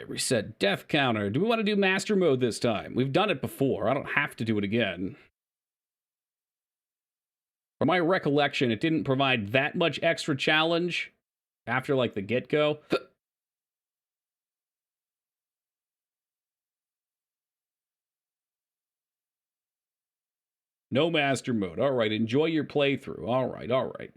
right, reset death counter. Do we want to do master mode this time? We've done it before. I don't have to do it again. From my recollection, it didn't provide that much extra challenge after, like, the get-go. No master mode. All right, enjoy your playthrough. All right, all right.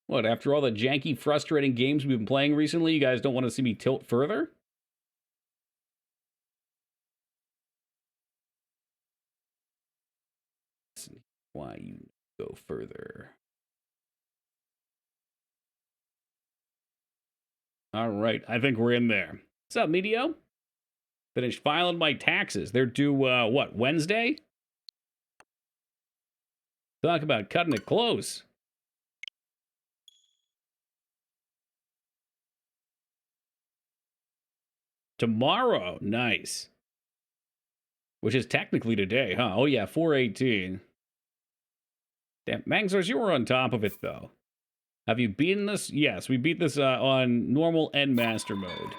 What, after all the janky, frustrating games we've been playing recently, you guys don't want to see me tilt further? Why you go further? All right, I think we're in there. What's up, Medio? Finished filing my taxes. They're due, what, Wednesday? Talk about cutting it close. Tomorrow, nice. Which is technically today, huh? Oh yeah, 4/18. Damn, Mangzors, you were on top of it, though. Have you beaten this? Yes, we beat this on normal and master mode.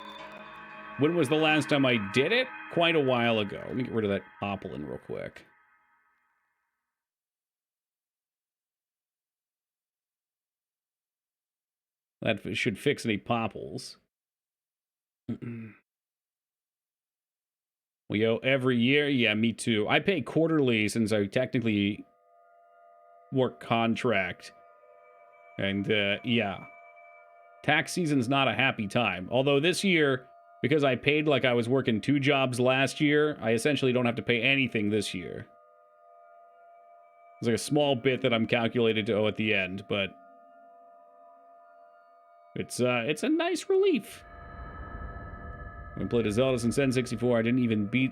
When was the last time I did it? Quite a while ago. Let me get rid of that poplin real quick. That should fix any popples. We owe every year? Yeah, me too. I pay quarterly since I technically work contract. And, yeah. Tax season's not a happy time. Although this year, because I paid like I was working 2 jobs last year, I essentially don't have to pay anything this year. There's like a small bit that I'm calculated to owe at the end, but it's a nice relief. When I played a Zelda since N64, I didn't even beat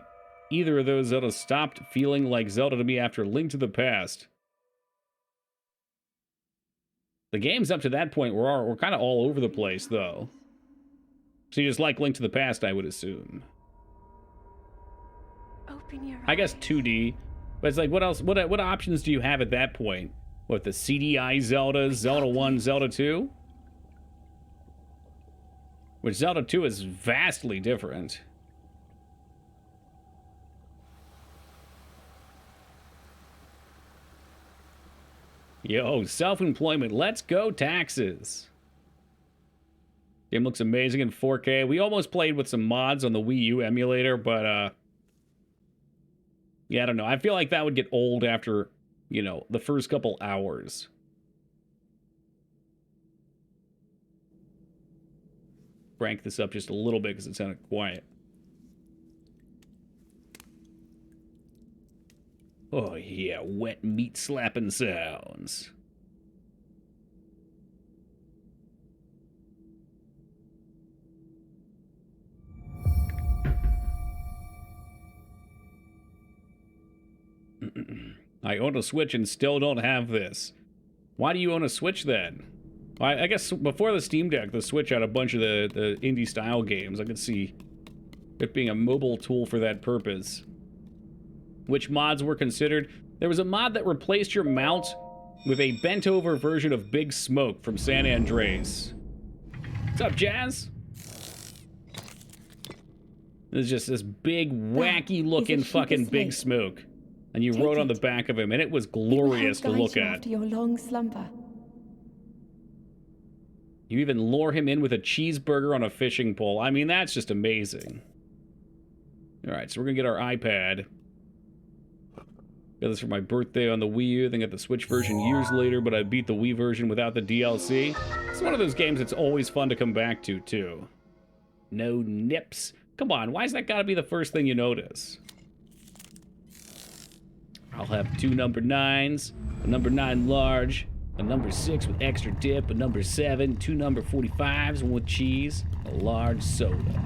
either of those Zeldas. Stopped feeling like Zelda to me after Link to the Past. The games up to that point were kind of all over the place, though. So you just like Link to the Past, I would assume. Open your eyes. I guess 2D, but it's like, what else? What options do you have at that point? What, the CDI Zeldas, Zelda 1, Zelda 2? Which Zelda 2 is vastly different. Yo, self-employment. Let's go taxes. Game looks amazing in 4K. We almost played with some mods on the Wii U emulator, but, yeah, I don't know. I feel like that would get old after, you know, the first couple hours. Crank this up just a little bit because it sounded quiet. Oh yeah, wet meat slapping sounds. I own a Switch and still don't have this. Why do you own a Switch then? I guess before the Steam Deck, the Switch had a bunch of the indie-style games. I could see it being a mobile tool for that purpose. Which mods were considered? There was a mod that replaced your mount with a bent-over version of Big Smoke from San Andreas. What's up, Jazz? There's just this big, wacky-looking fucking Big Smoke. And you wrote on the back of him, and it was glorious to look at. After your long slumber. You even lure him in with a cheeseburger on a fishing pole. I mean, that's just amazing. Alright, so we're gonna get our iPad. Got this for my birthday on the Wii U, then got the Switch version years later, but I beat the Wii version without the DLC. It's one of those games that's always fun to come back to, too. No nips. Come on, why's that gotta be the first thing you notice? I'll have 2 number 9s, a number 9 large, a number 6 with extra dip, a number 7, 2 number 45s, one with cheese, a large soda.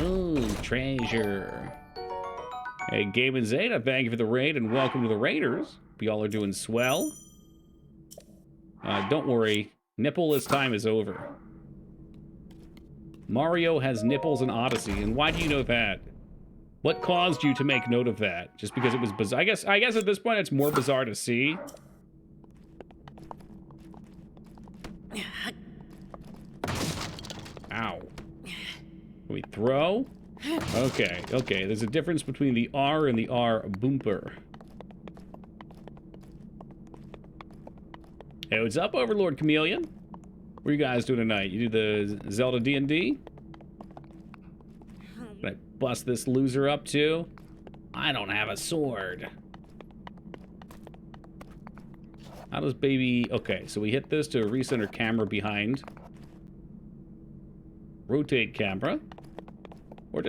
Ooh, treasure. Hey, Gabe and Zeta, thank you for the raid and welcome to the Raiders. Hope y'all are doing swell. Don't worry, nipple-less time is over. Mario has nipples in Odyssey, and why do you know that? What caused you to make note of that? Just because it was bizarre? I guess at this point it's more bizarre to see. Ow. Can we throw? Okay, okay. There's a difference between the R and the R boomer. Hey, what's up, Overlord Chameleon? What are you guys doing tonight? You do the Zelda D&D? Can I bust this loser up too? I don't have a sword. How does baby... Okay, so we hit this to recenter camera behind. Rotate camera. We're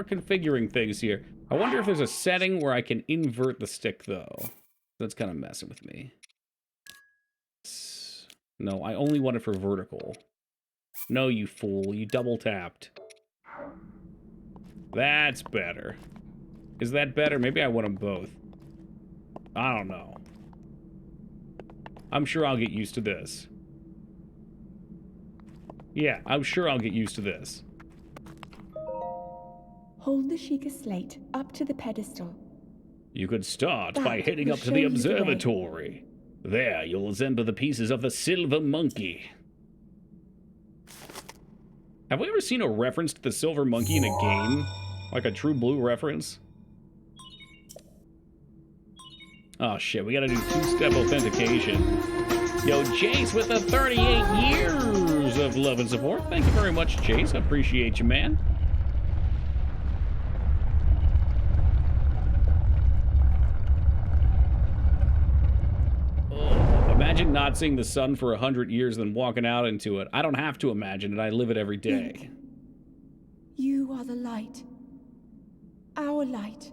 configuring things here. I wonder if there's a setting where I can invert the stick, though. That's kind of messing with me. No, I only want it for vertical. No, you fool. You double tapped. That's better. Is that better? Maybe I want them both. I don't know. I'm sure I'll get used to this. Yeah, I'm sure I'll get used to this. Hold the Sheikah slate up to the pedestal. You could start by heading up to the observatory. There, you'll assemble the pieces of the silver monkey. Have we ever seen a reference to the silver monkey in a game? Like a True Blue reference? Oh shit, we gotta do two-step authentication. Yo, Jace with the 38 years of love and support. Thank you very much, Jace. I appreciate you, man. Oh, imagine not seeing the sun for 100 years and then walking out into it. I don't have to imagine it. I live it every day. Link, you are the light. Our light.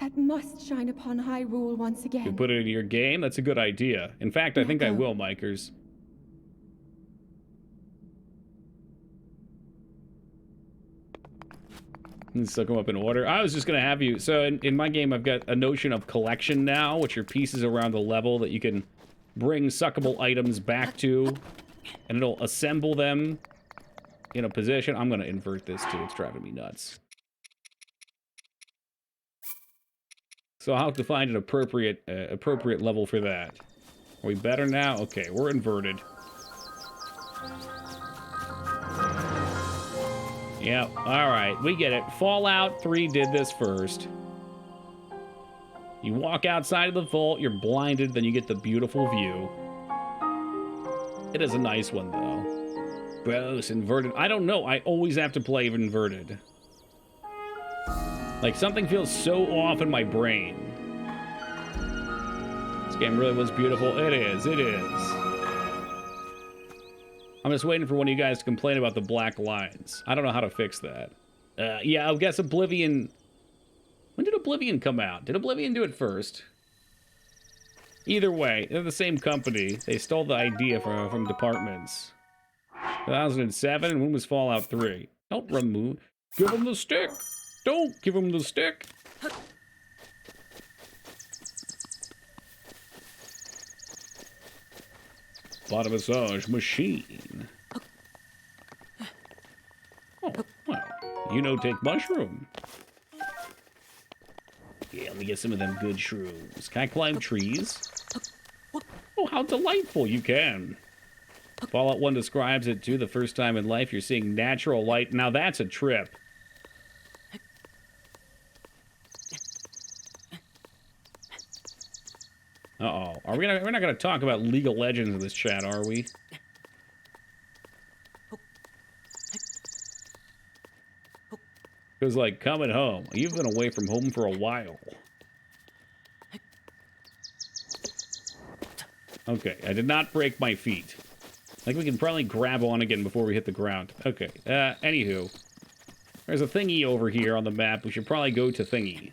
That must shine upon Hyrule once again. You put it in your game? That's a good idea. In fact, I think I will, Mikers. Let's suck them up in order. I was just going to have you... So, in my game, I've got a notion of collection now, which are pieces around the level that you can bring suckable items back to, and it'll assemble them in a position. I'm going to invert this, too. It's driving me nuts. So I'll have to find an appropriate level for that. Are we better now? Okay, we're inverted. Yep, alright, we get it. Fallout 3 did this first. You walk outside of the vault, you're blinded, then you get the beautiful view. It is a nice one, though. Gross, inverted. I don't know, I always have to play inverted. Like, something feels so off in my brain. This game really was beautiful. It is, it is. I'm just waiting for one of you guys to complain about the black lines. I don't know how to fix that. Yeah, I guess Oblivion... When did Oblivion come out? Did Oblivion do it first? Either way, they're the same company. They stole the idea from departments. 2007, and when was Fallout 3? Don't remove... Give them the stick! Don't give him the stick. Body massage machine. Oh, well, you know, take mushroom. Yeah, let me get some of them good shrooms. Can I climb trees? Oh, how delightful you can. Fallout 1 describes it, too. The first time in life you're seeing natural light. Now that's a trip. Uh-oh. We're not gonna talk about League of Legends in this chat, are we? Because, like, coming home. You've been away from home for a while. Okay, I did not break my feet. I think we can probably grab on again before we hit the ground. Okay, anywho. There's a thingy over here on the map. We should probably go to thingy.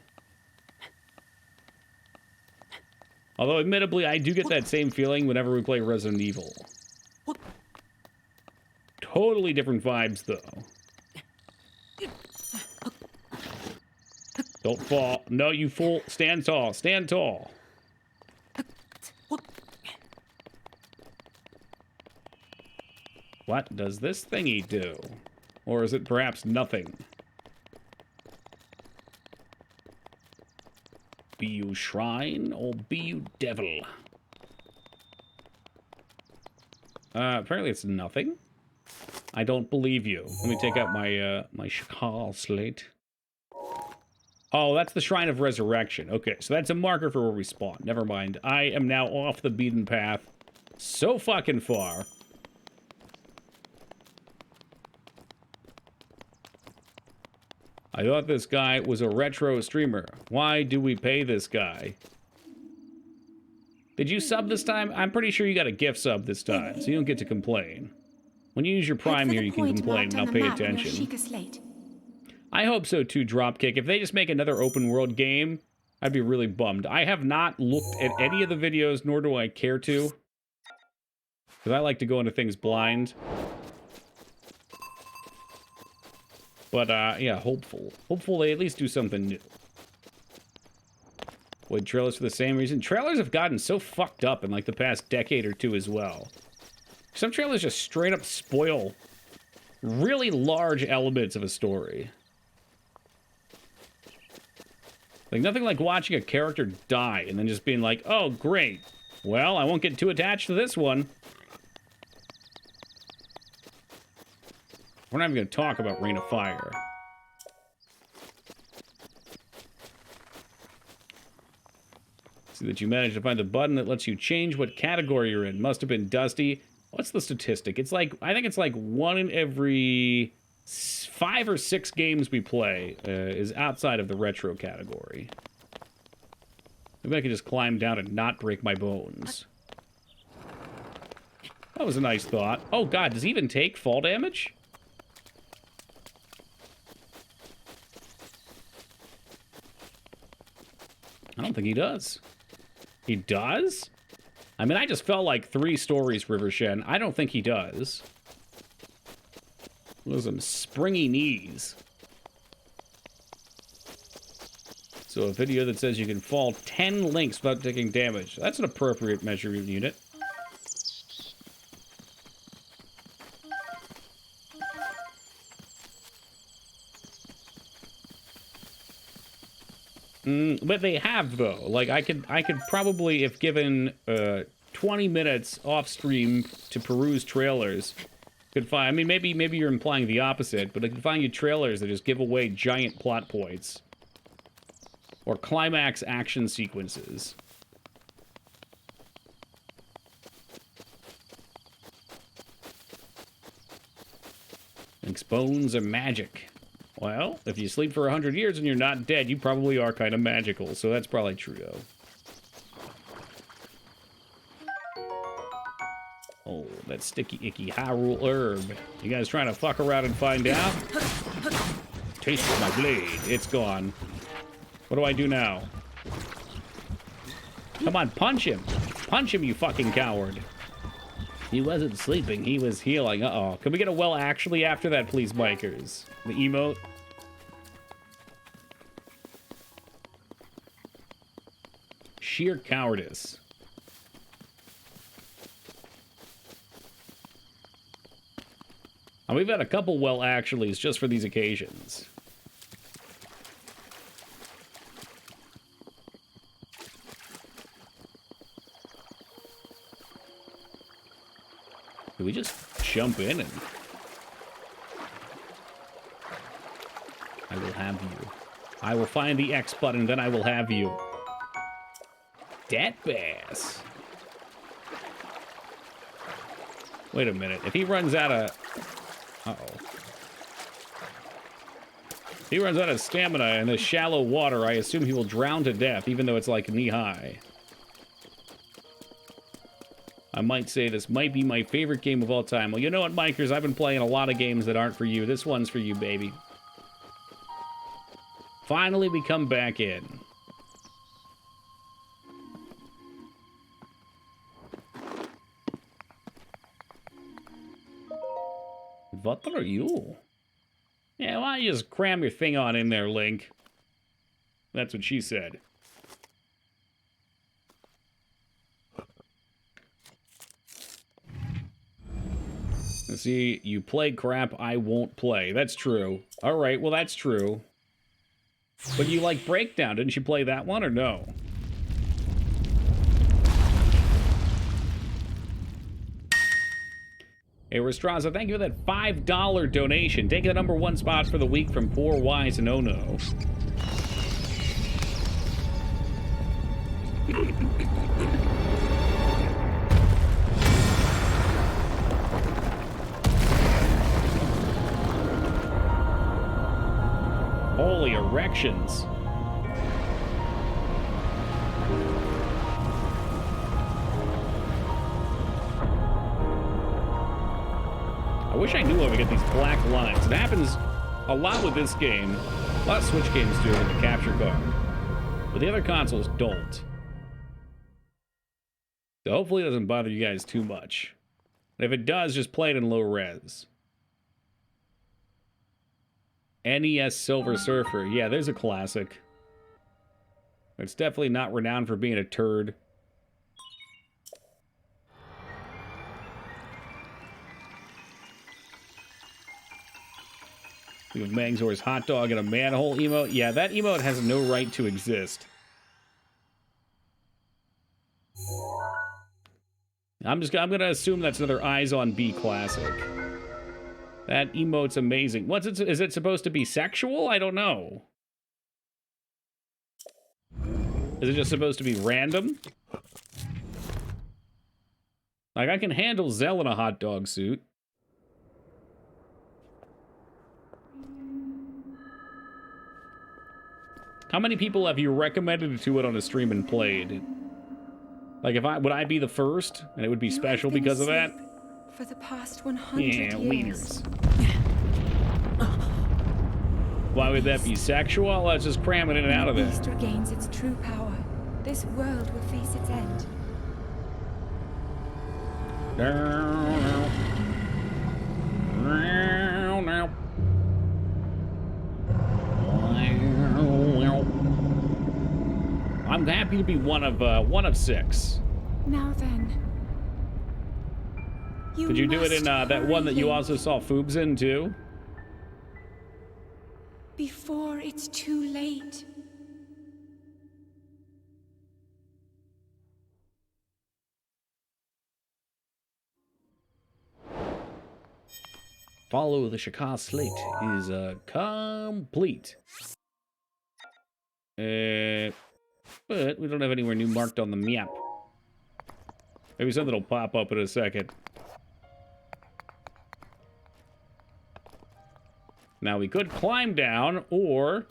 Although, admittedly, I do get that same feeling whenever we play Resident Evil. Totally different vibes, though. Don't fall. No, you fool. Stand tall. Stand tall. What does this thingy do? Or is it perhaps nothing? Be you shrine or be you devil? Apparently it's nothing. I don't believe you. Let me take out my, my Shakal slate. Oh, that's the Shrine of Resurrection. Okay, so that's a marker for where we spawn. Never mind. I am now off the beaten path. So fucking far. I thought this guy was a retro streamer. Why do we pay this guy? Did you sub this time? I'm pretty sure you got a gift sub this time, so you don't get to complain. When you use your Prime here, you can complain, and I'll pay attention. I hope so too, Dropkick. If they just make another open world game, I'd be really bummed. I have not looked at any of the videos, nor do I care to. Because I like to go into things blind. But, yeah, hopeful. Hopeful they at least do something new. Avoid trailers for the same reason. Trailers have gotten so fucked up in, like, the past decade or two as well. Some trailers just straight up spoil really large elements of a story. Like, nothing like watching a character die and then just being like, oh, great. Well, I won't get too attached to this one. We're not even going to talk about Rain of Fire. See that you managed to find the button that lets you change what category you're in. Must have been Dusty. What's the statistic? It's like, I think it's like 1 in every 5 or 6 games we play is outside of the retro category. Maybe I could just climb down and not break my bones. That was a nice thought. Oh god, does he even take fall damage? I don't think he does. He does? I mean, I just felt like 3 stories, Rivershen. I don't think he does. Those are some springy knees. So a video that says you can fall 10 links without taking damage. That's an appropriate measuring unit. But they have, though. Like, I could probably, if given 20 minutes off stream to peruse trailers, could find. I mean, maybe you're implying the opposite, but I could find you trailers that just give away giant plot points or climax action sequences. Link's bones are magic. Well, if you sleep for 100 years and you're not dead, you probably are kind of magical, so that's probably true, though. Oh, that sticky, icky Hyrule herb. You guys trying to fuck around and find out? Taste of my blade. It's gone. What do I do now? Come on, punch him. Punch him, you fucking coward. He wasn't sleeping, he was healing. Uh-oh. Can we get a well actually after that, please, bikers? The emote? Sheer cowardice. And we've had a couple well actuallys just for these occasions. Do we just jump in and... I will have you. I will find the X button, then I will have you. Dead bass. Wait a minute. If he runs out of... Uh-oh. If he runs out of stamina in this shallow water, I assume he will drown to death, even though it's like knee-high. I might say this might be my favorite game of all time. Well, you know what, Mikers? I've been playing a lot of games that aren't for you. This one's for you, baby. Finally, we come back in. What are you? Yeah, why don't you just cram your thing on in there, Link? That's what she said. See, you play crap I won't play. That's true. Alright, well that's true. But you like Breakdown. Didn't you play that one or no? Hey, Restraza, thank you for that $5 donation. Taking the number 1 spot for the week from Poor Wise and Ono. Holy erections. I wish I knew how to get these black lines. It happens a lot with this game. A lot of Switch games do it with the capture card. But the other consoles don't. So hopefully it doesn't bother you guys too much. And if it does, just play it in low res. NES Silver Surfer. Yeah, there's a classic. It's definitely not renowned for being a turd. We have Mangzor's hot dog and a manhole emote. Yeah, that emote has no right to exist. I'm gonna assume that's another Eyes on B classic. That emote's amazing. Is it supposed to be sexual? I don't know. Is it just supposed to be random? Like, I can handle Zell in a hot dog suit. How many people have you recommended to it on a stream and played? Like, would I be the first, and it would be special because of that? For the past 100 years. Wieners. Why would that be sexual? Let's just cram it in and out of there. When the East regains its true power, this world will face its end. I'm happy to be one of 6. Now then. Did you do it in that one that you also saw Foobs in too? Before it's too late. Follow the Shaka slate is complete. But we don't have anywhere new marked on the map. Maybe something will pop up in a second. Now we could climb down, or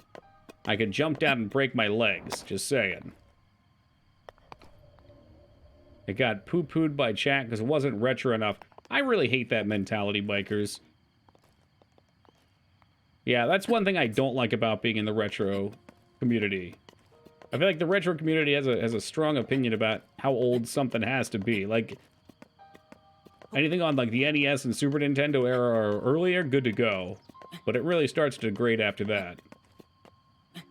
I could jump down and break my legs. Just saying. It got poo-pooed by chat because it wasn't retro enough. I really hate that mentality, bikers. Yeah, that's one thing I don't like about being in the retro community. I feel like the retro community has a strong opinion about how old something has to be. Like, anything on like the NES and Super Nintendo era or earlier, good to go. But it really starts to degrade after that. I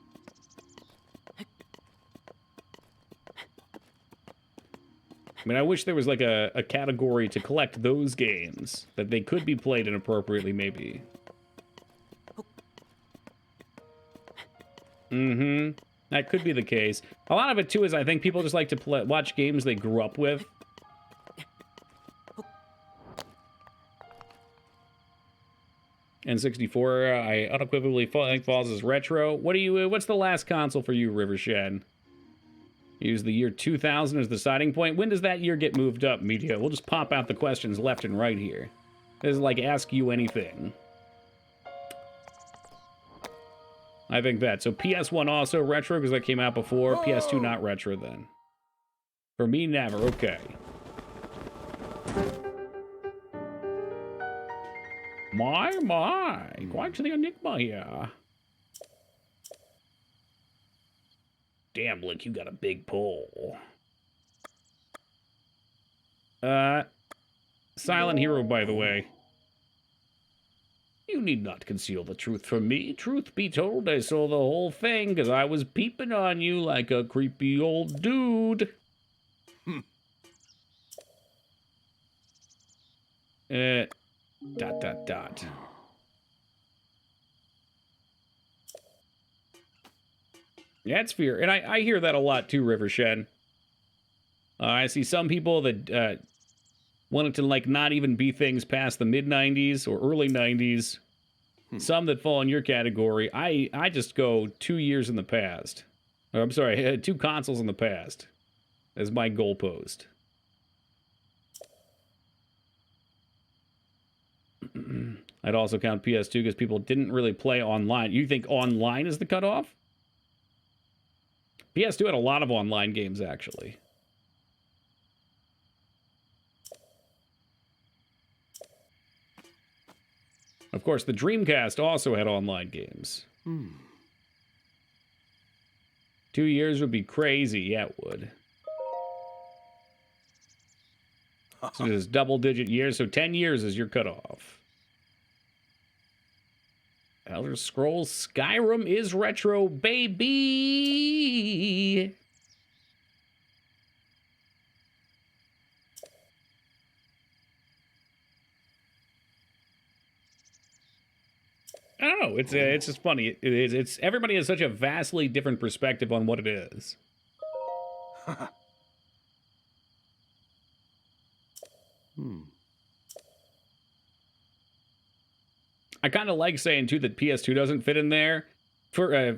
mean, I wish there was like a category to collect those games, that they could be played inappropriately, maybe. Mm-hmm. That could be the case. A lot of it, too, is I think people just like to watch games they grew up with. N64, I unequivocally think falls as retro. What's the last console for you, Rivershed? Use the year 2000 as the deciding point. When does that year get moved up, Media? We'll just pop out the questions left and right here. This is like Ask You Anything. I think that. So PS1 also retro because that came out before. Oh. PS2 not retro then. For me, never. Okay. My. Quite the enigma here. Damn, Link, you got a big pull. Silent Hero, by the way. You need not conceal the truth from me. Truth be told, I saw the whole thing, because I was peeping on you like a creepy old dude. Dot. Yeah, it's fear. And I hear that a lot too, Rivershed. I see some people that Want it to, like, not even be things past the mid-90s or early 90s. Some that fall in your category, I just go 2 years in the past. Or, I'm sorry, 2 consoles in the past as my goalpost. I'd also count PS2 because people didn't really play online. You think online is the cutoff? PS2 had a lot of online games, actually. Of course, the Dreamcast also had online games. 2 years would be crazy. Yeah, it would. So this is double-digit years, so 10 years is your cutoff. Elder Scrolls Skyrim is retro, baby! I don't know. It's just funny. It's everybody has such a vastly different perspective on what it is. I kind of like saying too that PS2 doesn't fit in there for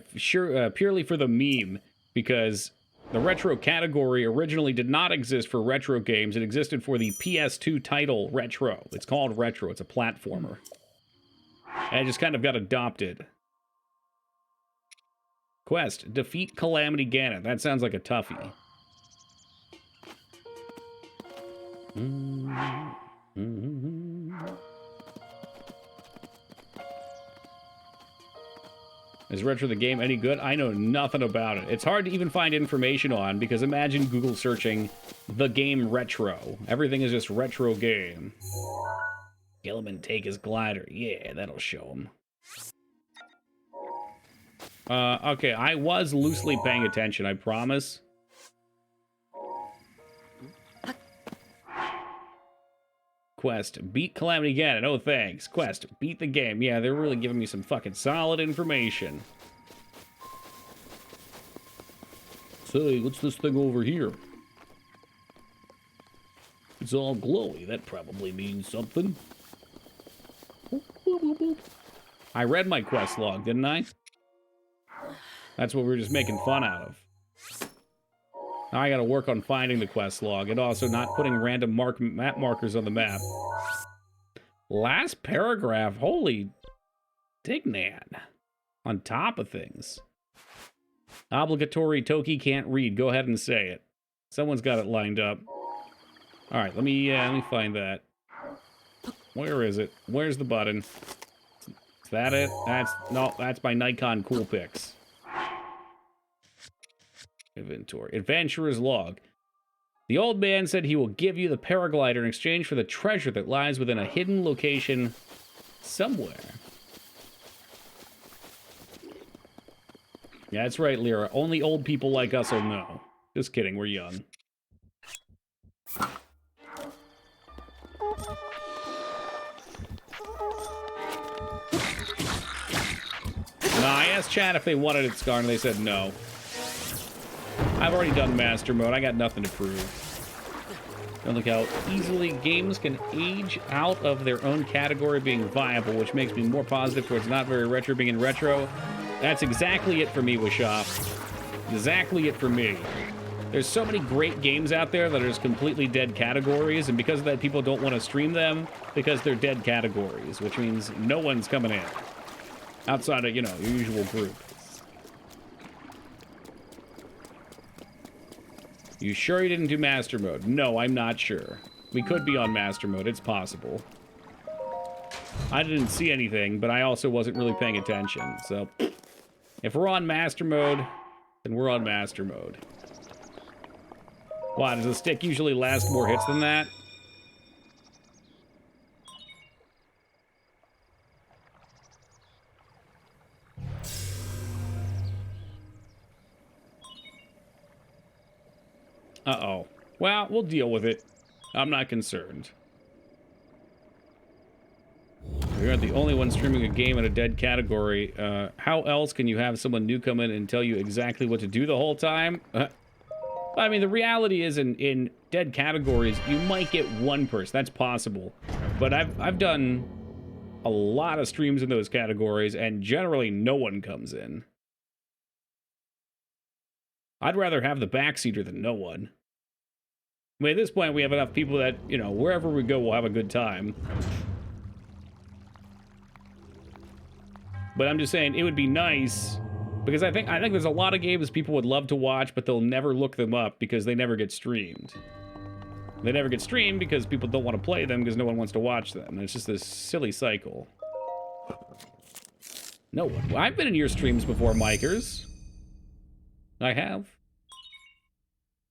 purely for the meme, because the retro category originally did not exist for retro games. It existed for the PS2 title Retro. It's called Retro. It's a platformer. And it just kind of got adopted. Quest, defeat Calamity Ganon. That sounds like a toughie. Is Retro the game any good? I know nothing about it. It's hard to even find information on, because imagine Google searching the game Retro. Everything is just retro game. Gilliman take his glider. Yeah, that'll show him. Okay, I was loosely paying attention, I promise. Quest, beat Calamity Ganon. Oh, thanks. Quest, beat the game. Yeah, they're really giving me some fucking solid information. Say, what's this thing over here? It's all glowy. That probably means something. I read my quest log, didn't I? That's what we were just making fun out of. Now I gotta work on finding the quest log and also not putting random map markers on the map. Last paragraph, holy dignan. On top of things. Obligatory Toki can't read. Go ahead and say it. Someone's got it lined up. Alright, let me find that. Where is it? Where's the button? Is that it? That's my Nikon Coolpix. Inventory. Adventurer's log. The old man said he will give you the paraglider in exchange for the treasure that lies within a hidden location somewhere. Yeah, that's right, Lyra. Only old people like us will know. Just kidding, we're young. No, I asked chat if they wanted it, Scar, and they said no. I've already done Master Mode. I got nothing to prove. Don't look how easily games can age out of their own category being viable, which makes me more positive towards not very retro being in retro. That's exactly it for me, Wishop. Exactly it for me. There's so many great games out there that are just completely dead categories, and because of that, people don't want to stream them because they're dead categories, which means no one's coming in. Outside of, you know, your usual group. You sure you didn't do Master Mode? No, I'm not sure. We could be on Master Mode. It's possible. I didn't see anything, but I also wasn't really paying attention. So, if we're on Master Mode, then we're on Master Mode. Why, does the stick usually last more hits than that? Uh-oh. Well, we'll deal with it. I'm not concerned. We aren't the only one streaming a game in a dead category. How else can you have someone new come in and tell you exactly what to do the whole time? I mean, the reality is in dead categories, you might get one person. That's possible. But I've done a lot of streams in those categories, and generally no one comes in. I'd rather have the backseater than no one. I mean, at this point, we have enough people that, you know, wherever we go, we'll have a good time. But I'm just saying, it would be nice, because I think there's a lot of games people would love to watch, but they'll never look them up because they never get streamed. They never get streamed because people don't want to play them because no one wants to watch them. And it's just this silly cycle. No one. I've been in your streams before, Mikers. I have.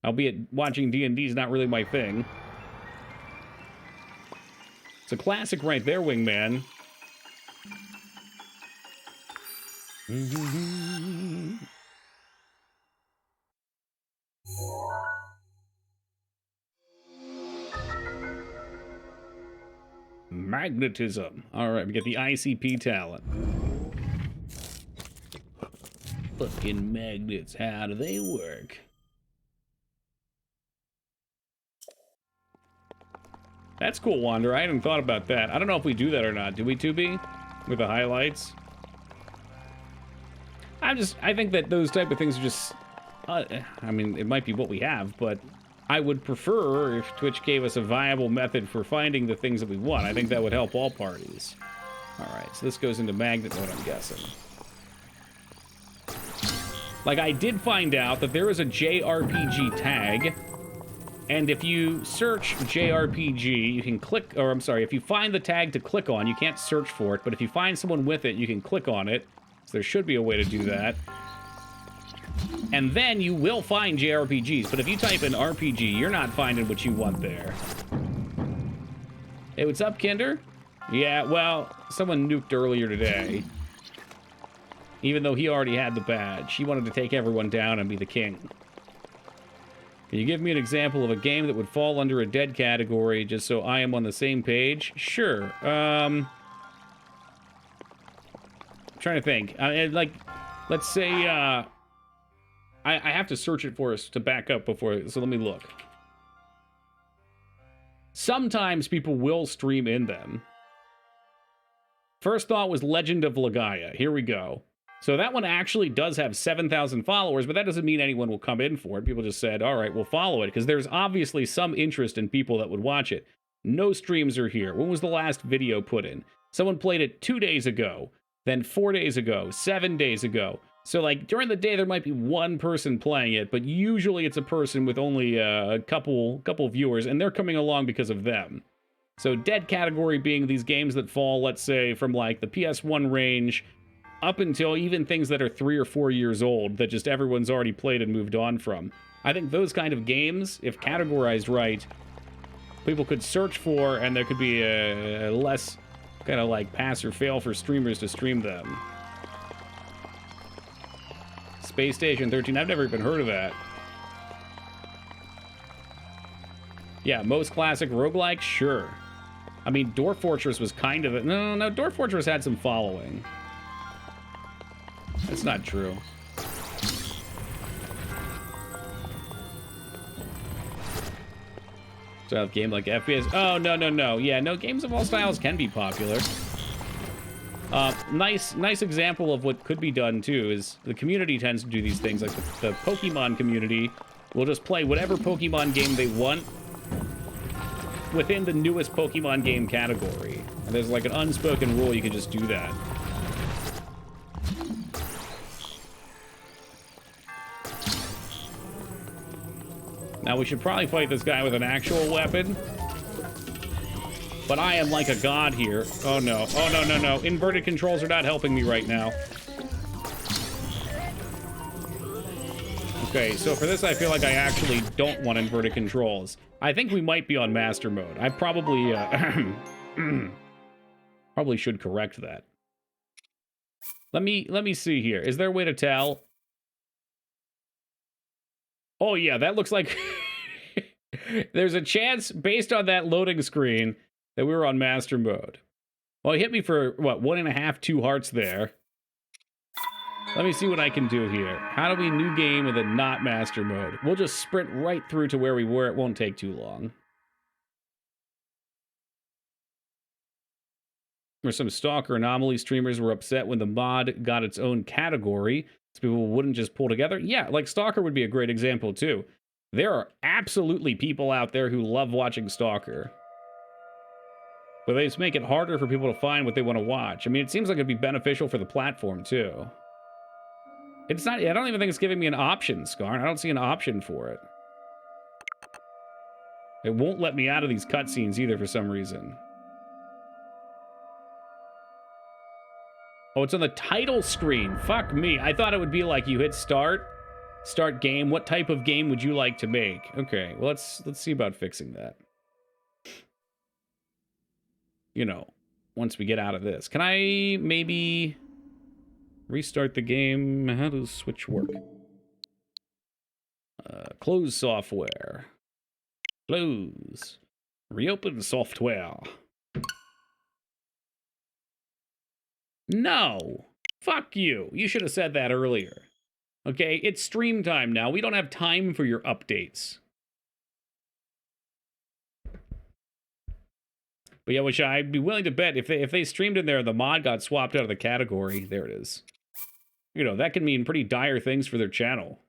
Albeit watching D&D is not really my thing. It's a classic right there, Wingman. Magnetism. All right, we get the ICP talent. Fucking magnets, how do they work? That's cool, Wander. I hadn't thought about that. I don't know if we do that or not. Do we, 2B? With the highlights? I think that those type of things are just... I mean, it might be what we have, but I would prefer if Twitch gave us a viable method for finding the things that we want. I think that would help all parties. Alright, so this goes into magnet mode, I'm guessing. Like, I did find out that there is a JRPG tag, and if you search JRPG, you can click, or I'm sorry, if you find the tag to click on, you can't search for it, but if you find someone with it, you can click on it. So there should be a way to do that. And then you will find JRPGs, but if you type in RPG, you're not finding what you want there. Hey, what's up, Kinder? Yeah, well, someone nuked earlier today. Even though he already had the badge. He wanted to take everyone down and be the king. Can you give me an example of a game that would fall under a dead category just so I am on the same page? Sure. I'm trying to think. Like, let's say, I have to search it for us to back up before, so let me look. Sometimes people will stream in them. First thought was Legend of Legaia. Here we go. So that one actually does have 7,000 followers, but that doesn't mean anyone will come in for it. People just said, all right, we'll follow it, because there's obviously some interest in people that would watch it. No streams are here. When was the last video put in? Someone played it 2 days ago, then 4 days ago, 7 days ago. So, like, during the day, there might be one person playing it, but usually it's a person with only a couple viewers, and they're coming along because of them. So dead category being these games that fall, let's say, from, like, the PS1 range up until even things that are 3 or 4 years old that just everyone's already played and moved on from. I think those kind of games, if categorized right, people could search for, and there could be a less kind of like pass or fail for streamers to stream them. Space Station 13, I've never even heard of that. Yeah, most classic roguelike, sure. I mean, Dwarf Fortress was kind of... No, Dwarf Fortress had some following. That's not true. So a game like FPS... Oh, no. Yeah, no, games of all styles can be popular. Nice example of what could be done, too, is the community tends to do these things. Like the Pokemon community will just play whatever Pokemon game they want within the newest Pokemon game category. And there's like an unspoken rule you can just do that. Now, we should probably fight this guy with an actual weapon. But I am like a god here. Oh, no. Oh, no. Inverted controls are not helping me right now. Okay, so for this, I feel like I actually don't want inverted controls. I think we might be on master mode. I probably, probably should correct that. Let me see here. Is there a way to tell? Oh, yeah, that looks like... There's a chance, based on that loading screen, that we were on master mode. Well, he hit me for, what, 1.5, 2 hearts there. Let me see what I can do here. How do we new game with a not master mode? We'll just sprint right through to where we were. It won't take too long. Where some Stalker Anomaly streamers were upset when the mod got its own category, so people wouldn't just pull together. Yeah, like Stalker would be a great example too. There are absolutely people out there who love watching Stalker. But they just make it harder for people to find what they want to watch. I mean, it seems like it'd be beneficial for the platform too. It's not, I don't even think it's giving me an option, Scarn. I don't see an option for it. It won't let me out of these cutscenes either for some reason. Oh, it's on the title screen. Fuck me. I thought it would be like you hit start game. What type of game would you like to make? Okay, well, let's see about fixing that. You know, once we get out of this. Can I maybe restart the game? How does Switch work? Close software. Close. Reopen software. No. Fuck you. You should have said that earlier. Okay, it's stream time now. We don't have time for your updates. But yeah, which I'd be willing to bet if they streamed in there, the mod got swapped out of the category. There it is. You know, that can mean pretty dire things for their channel.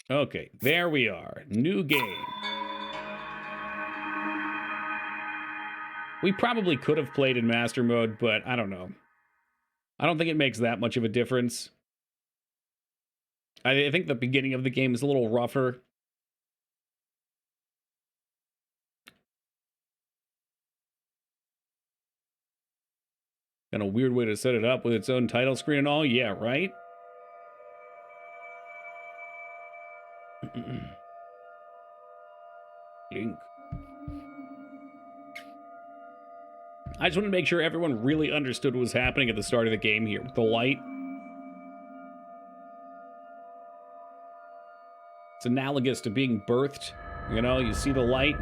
Okay, there we are. New game. We probably could have played in master mode, but I don't know. I don't think it makes that much of a difference. I think the beginning of the game is a little rougher. Kind of weird way to set it up with its own title screen and all. Yeah, right? Link. I just wanted to make sure everyone really understood what was happening at the start of the game here with the light. It's analogous to being birthed. You know, you see the light.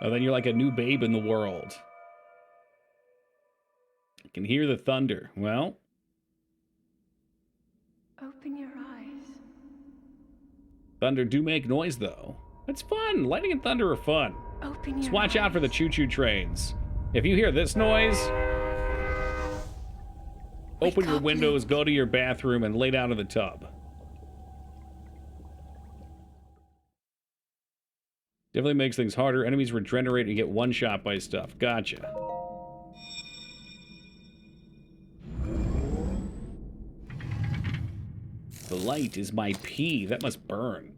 And then you're like a new babe in the world. You can hear the thunder. Well. Open your eyes. Thunder do make noise, though. It's fun. Lightning and thunder are fun. Open Just your watch out for the choo-choo trains. If you hear this noise, open your windows, go to your bathroom, and lay down in the tub. Definitely makes things harder. Enemies regenerate and get one shot by stuff. Gotcha. The light is my pee. That must burn.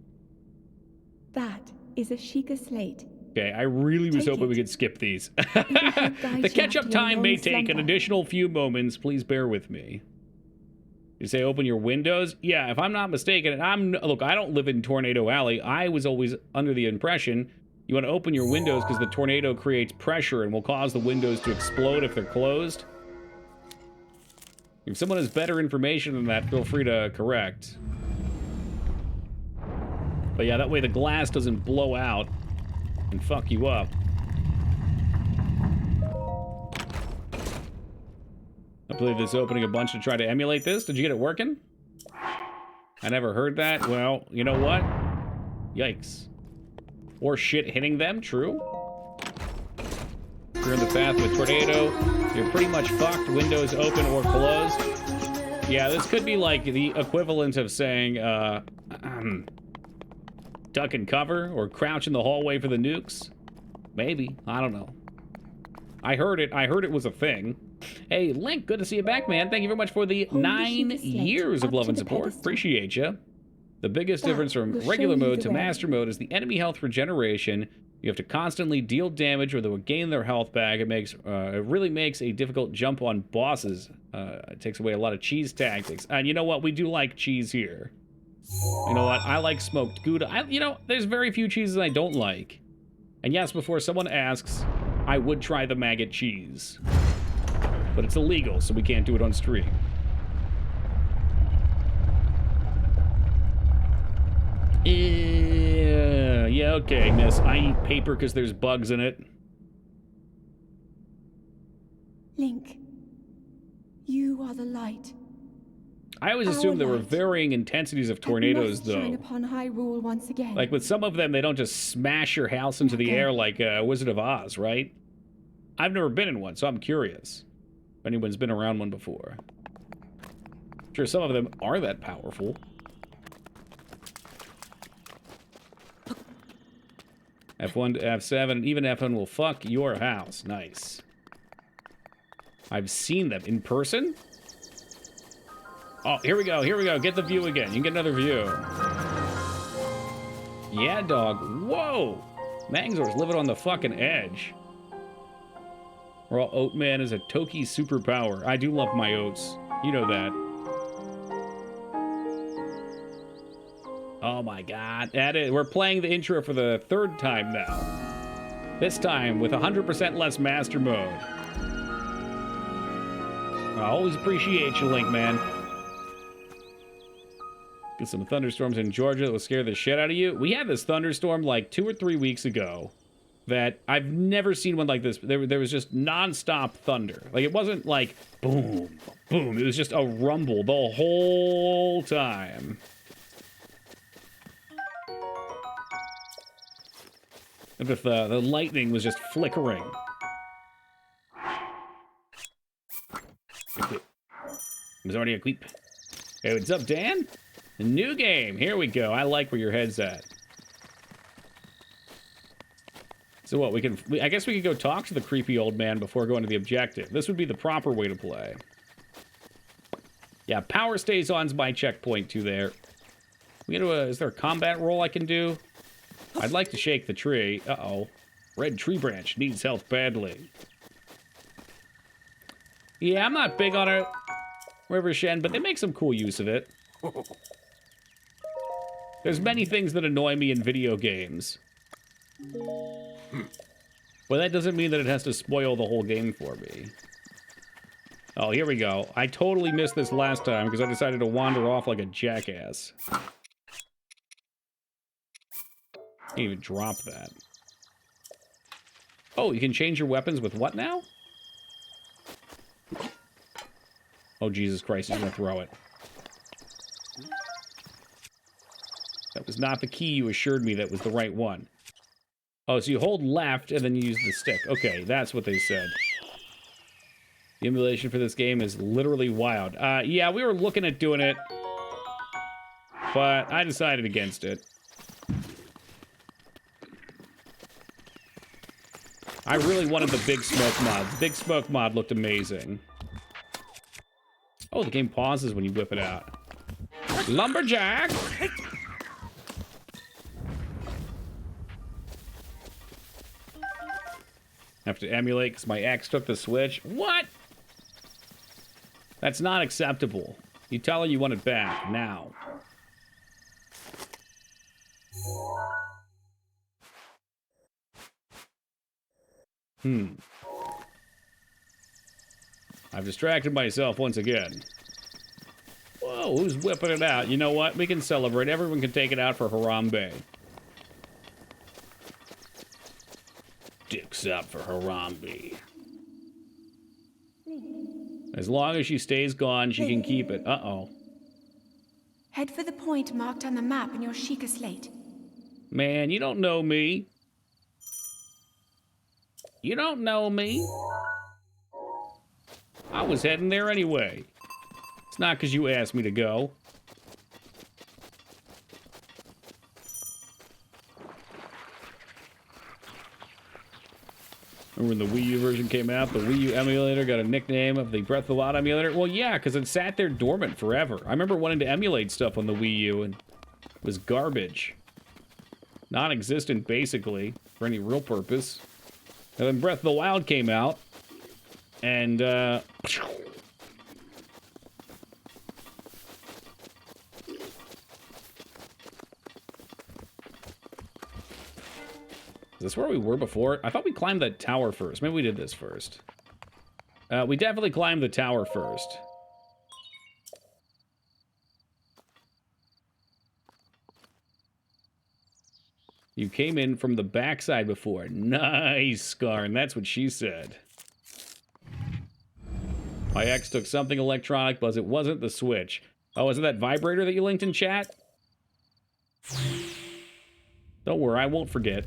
That is a Sheikah slate. Okay, I really was hoping we could skip these. The catch-up time may take an additional few moments. Please bear with me. You say open your windows? Yeah, if I'm not mistaken, look, I don't live in Tornado Alley. I was always under the impression you want to open your windows because the tornado creates pressure and will cause the windows to explode if they're closed. If someone has better information than that, feel free to correct. But yeah, that way the glass doesn't blow out and fuck you up. I believe this opening a bunch to try to emulate this. Did you get it working? I never heard that. Well, you know what? Yikes. Or shit hitting them, true. If you're in the path with tornado, you're pretty much fucked. Windows open or closed. Yeah, this could be like the equivalent of saying, duck and cover or crouch in the hallway for the nukes. Maybe. I don't know. I heard it. I heard it was a thing. Hey, Link, good to see you back, man. Thank you very much for the 9 years of love and support. Appreciate you. The biggest difference from regular mode to master mode is the enemy health regeneration. You have to constantly deal damage or they will gain their health back. It really makes a difficult jump on bosses. It takes away a lot of cheese tactics. And you know what? We do like cheese here. You know what? I like smoked Gouda. You know, there's very few cheeses I don't like. And yes, before someone asks, I would try the maggot cheese. But it's illegal, so we can't do it on stream. Yeah, okay, miss. I eat paper because there's bugs in it. Link, you are the light. I always assumed there were varying intensities of tornadoes, though. Shine upon Hyrule once again. Like, with some of them, they don't just smash your house into the air like Wizard of Oz, right? I've never been in one, so I'm curious if anyone's been around one before. Sure, some of them are that powerful. F1 to F7, and even F1 will fuck your house. Nice. I've seen them in person? Oh, here we go, here we go. Get the view again. You can get another view. Yeah, dog. Whoa! Mangzor's living on the fucking edge. Raw Oat Man is a Toki superpower. I do love my oats. You know that. Oh my god. We're playing the intro for the third time now. This time with 100% less master mode. I always appreciate you, Link, man. Get some thunderstorms in Georgia that will scare the shit out of you. We had this thunderstorm like 2 or 3 weeks ago that I've never seen one like this. There was just non-stop thunder. Like, it wasn't like boom, boom. It was just a rumble the whole time. And with the lightning was just flickering. It was already a creep. Hey, what's up, Dan? A new game. Here we go. I like where your head's at. So what, I guess we could go talk to the creepy old man before going to the objective. This would be the proper way to play. Yeah, power stays on's my checkpoint too there. Is there a combat roll I can do? I'd like to shake the tree. Uh-oh. Red tree branch needs health badly. Yeah, I'm not big on it, River Shen, but they make some cool use of it. There's many things that annoy me in video games. Well, that doesn't mean that it has to spoil the whole game for me. Oh, here we go. I totally missed this last time because I decided to wander off like a jackass. Can't even drop that. Oh, you can change your weapons with what now? Oh, Jesus Christ, he's gonna throw it. That was not the key you assured me that was the right one. Oh, so you hold left and then you use the stick. Okay, that's what they said. The emulation for this game is literally wild. Yeah, we were looking at doing it, but I decided against it. I really wanted the Big Smoke mod. The Big Smoke mod looked amazing. Oh, the game pauses when you whip it out. Lumberjack! Have to emulate because my ex took the Switch. What? That's not acceptable. You tell her you want it back, now. I've distracted myself once again. Whoa, who's whipping it out? You know what? We can celebrate. Everyone can take it out for Harambe. Dicks out for Harambe. As long as she stays gone, she can keep it. Uh-oh. Head for the point marked on the map in your Sheikah slate. Man, you don't know me. You don't know me. I was heading there anyway. It's not because you asked me to go. Remember when the Wii U version came out? The Wii U emulator got a nickname of the Breath of the Wild emulator? Well, yeah, because it sat there dormant forever. I remember wanting to emulate stuff on the Wii U, and it was garbage. Non-existent, basically, for any real purpose. And then Breath of the Wild came out, and, Is this where we were before? I thought we climbed that tower first. Maybe we did this first. We definitely climbed the tower first. You came in from the backside before. Nice, Scar, and that's what she said. My ex took something electronic, but it wasn't the Switch. Oh, is it that vibrator that you linked in chat? Don't worry, I won't forget.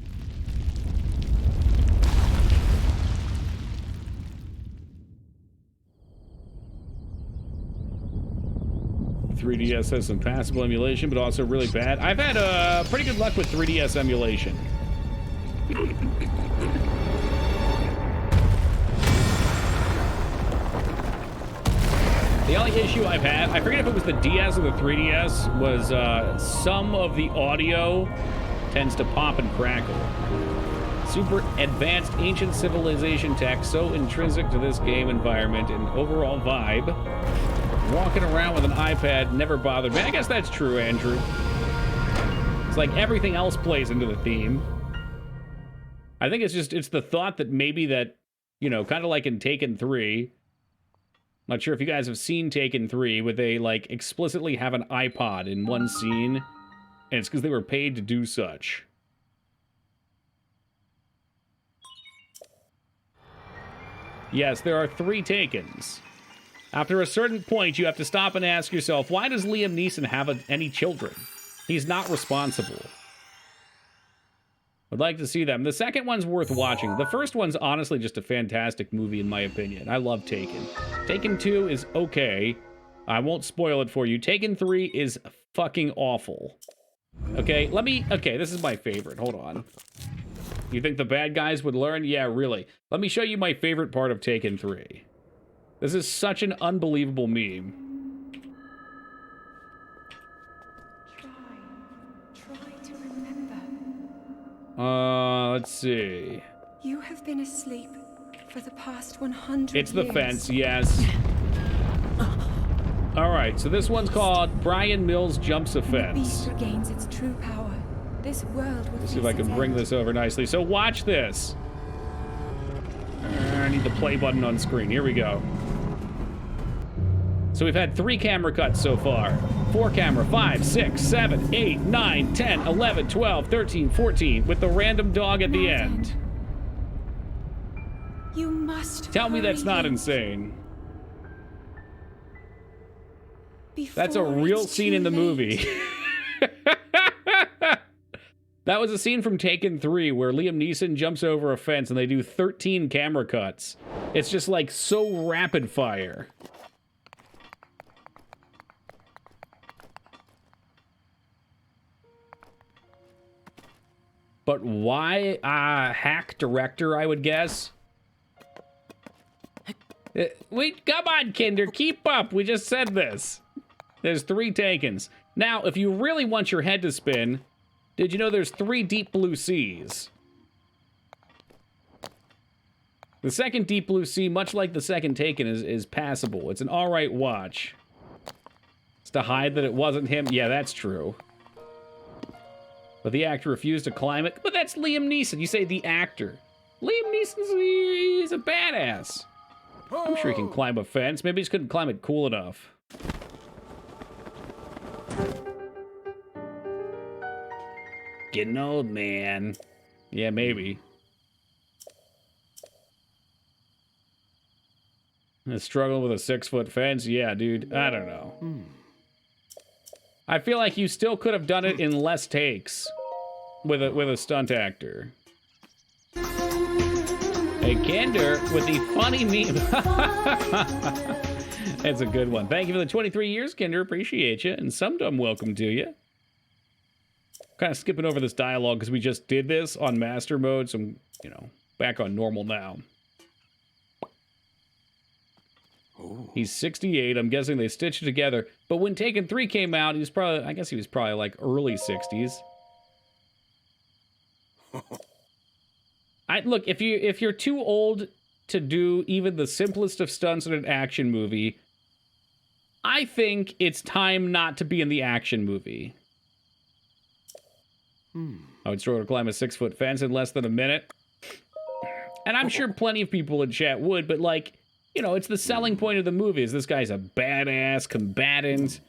.3DS has some passable emulation, but also really bad. I've had pretty good luck with 3DS emulation. The only issue I've had, I forget if it was the DS or the 3DS, was some of the audio tends to pop and crackle. Super advanced ancient civilization tech, so intrinsic to this game environment and overall vibe. Walking around with an iPad never bothered me. I guess that's true, Andrew. It's like everything else plays into the theme. I think it's the thought that maybe that, you know, kind of like in Taken 3. Not sure if you guys have seen Taken 3, where they, like, explicitly have an iPod in one scene, and it's because they were paid to do such. Yes, there are 3 Takens. After a certain point, you have to stop and ask yourself, why does Liam Neeson have any children? He's not responsible. I'd like to see them. The second one's worth watching. The first one's honestly just a fantastic movie, in my opinion. I love Taken. Taken 2 is okay. I won't spoil it for you. Taken 3 is fucking awful. Okay, okay, this is my favorite. Hold on. You think the bad guys would learn? Yeah, really. Let me show you my favorite part of Taken 3. This is such an unbelievable meme. Try to remember. Let's see. You have been asleep for the past 100 years. It's the fence, yes. Alright, so this one's called Brian Mills Jumps a Fence. The beast regains its true power. This world will Let's see if I can bring this over nicely. So watch this. I need the play button on screen. Here we go. So we've had 3 camera cuts so far. 4 camera, 5, 6, 7, 8, 9, 10, 11, 12, 13, 14, with the random dog at the end. You must tell me that's not insane. That's a real scene in the movie. That was a scene from Taken 3 where Liam Neeson jumps over a fence and they do 13 camera cuts. It's just like so rapid fire. But why hack director, I would guess? Wait, come on, Kinder, keep up. We just said this. There's 3 Takens. Now, if you really want your head to spin, did you know there's 3 Deep Blue Seas? The second Deep Blue Sea, much like the second Taken, is passable. It's an alright watch. It's to hide that it wasn't him. Yeah, that's true. But the actor refused to climb it. But that's Liam Neeson. You say the actor. Liam Neeson's he's a badass. I'm sure he can climb a fence. Maybe he just couldn't climb it cool enough. Getting old, man. Yeah, maybe. A struggle with a 6-foot fence? Yeah, dude. I don't know. I feel like you still could have done it in less takes with a stunt actor. Hey, Kinder with the funny meme. That's a good one. Thank you for the 23 years, Kinder. Appreciate you. And some dumb welcome to you. Kind of skipping over this dialogue because we just did this on master mode, so I'm, you know, back on normal now. Ooh. He's 68. I'm guessing they stitched it together. But when Taken 3 came out, he was probably, I guess he was probably like early 60s. Look, if you're too old to do even the simplest of stunts in an action movie, I think it's time not to be in the action movie. I would struggle to climb a 6-foot fence in less than a minute. And I'm sure plenty of people in chat would, but like, you know, it's the selling point of the movie is this guy's a badass combatant.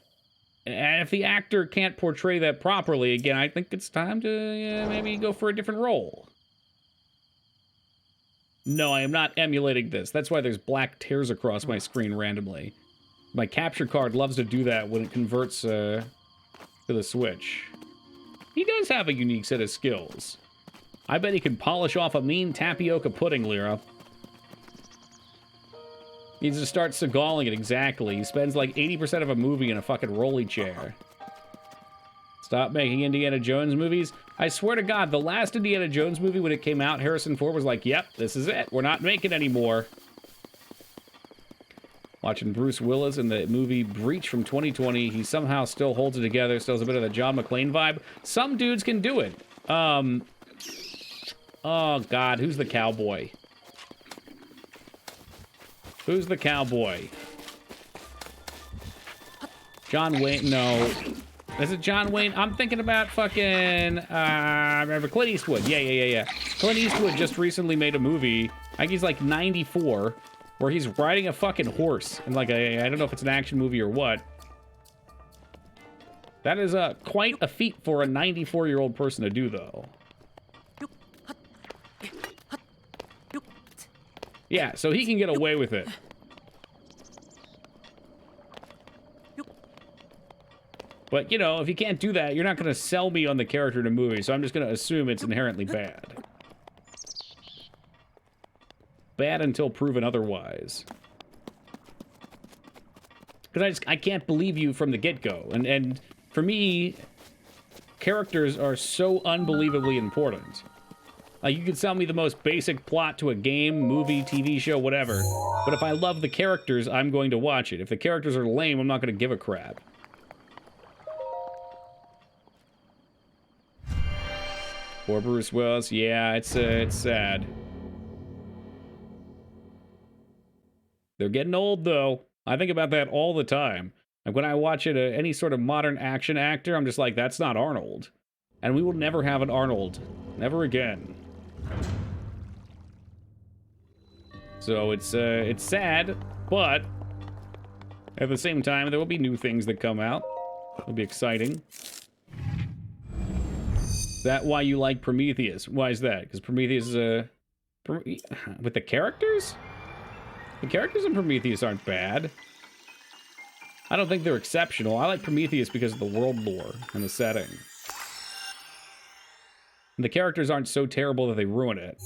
And if the actor can't portray that properly, again, I think it's time to maybe go for a different role. No, I am not emulating this. That's why there's black tears across my screen randomly. My capture card loves to do that when it converts to the Switch. He does have a unique set of skills. I bet he can polish off a mean tapioca pudding, Lyra. He needs to start Seagaling it, exactly. He spends like 80% of a movie in a fucking rolly chair. Stop making Indiana Jones movies. I swear to God, the last Indiana Jones movie when it came out, Harrison Ford was like, yep, this is it. We're not making any more. Watching Bruce Willis in the movie Breach from 2020, he somehow still holds it together, still has a bit of the John McClane vibe. Some dudes can do it. Oh, God, who's the cowboy? Who's the cowboy? John Wayne, no. Is it John Wayne? I'm thinking about fucking, remember Clint Eastwood. Yeah. Clint Eastwood just recently made a movie, I think he's like 94, where he's riding a fucking horse. And like, I don't know if it's an action movie or what. That is quite a feat for a 94-year-old person to do, though. Yeah, so he can get away with it. But, you know, if you can't do that, you're not going to sell me on the character in a movie, so I'm just going to assume it's inherently bad. Bad until proven otherwise. Because I can't believe you from the get-go. And for me, characters are so unbelievably important. Like, you can sell me the most basic plot to a game, movie, TV show, whatever. But if I love the characters, I'm going to watch it. If the characters are lame, I'm not going to give a crap. Poor Bruce Willis. Yeah, it's sad. They're getting old, though. I think about that all the time. Like, when I watch any sort of modern action actor, I'm just like, that's not Arnold. And we will never have an Arnold. Never again. So it's sad, but at the same time, there will be new things that come out. It'll be exciting. Is that why you like Prometheus? Why is that? Because Prometheus is with the characters? The characters in Prometheus aren't bad. I don't think they're exceptional. I like Prometheus because of the world lore and the setting. And the characters aren't so terrible that they ruin it.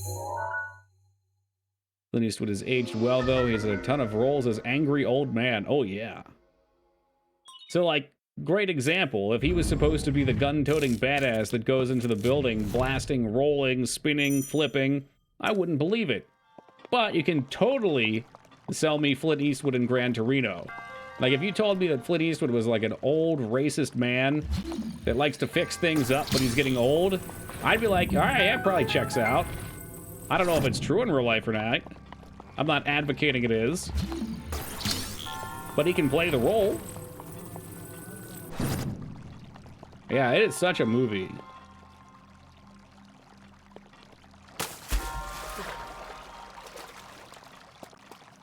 Clint Eastwood has aged well, though. He has a ton of roles as angry old man. Oh, yeah. So, like, great example. If he was supposed to be the gun-toting badass that goes into the building, blasting, rolling, spinning, flipping, I wouldn't believe it. But you can totally sell me Clint Eastwood in Gran Torino. Like, if you told me that Clint Eastwood was like an old racist man that likes to fix things up, but he's getting old, I'd be like, all right, that probably checks out. I don't know if it's true in real life or not. I'm not advocating it is. But he can play the role. Yeah, it is such a movie.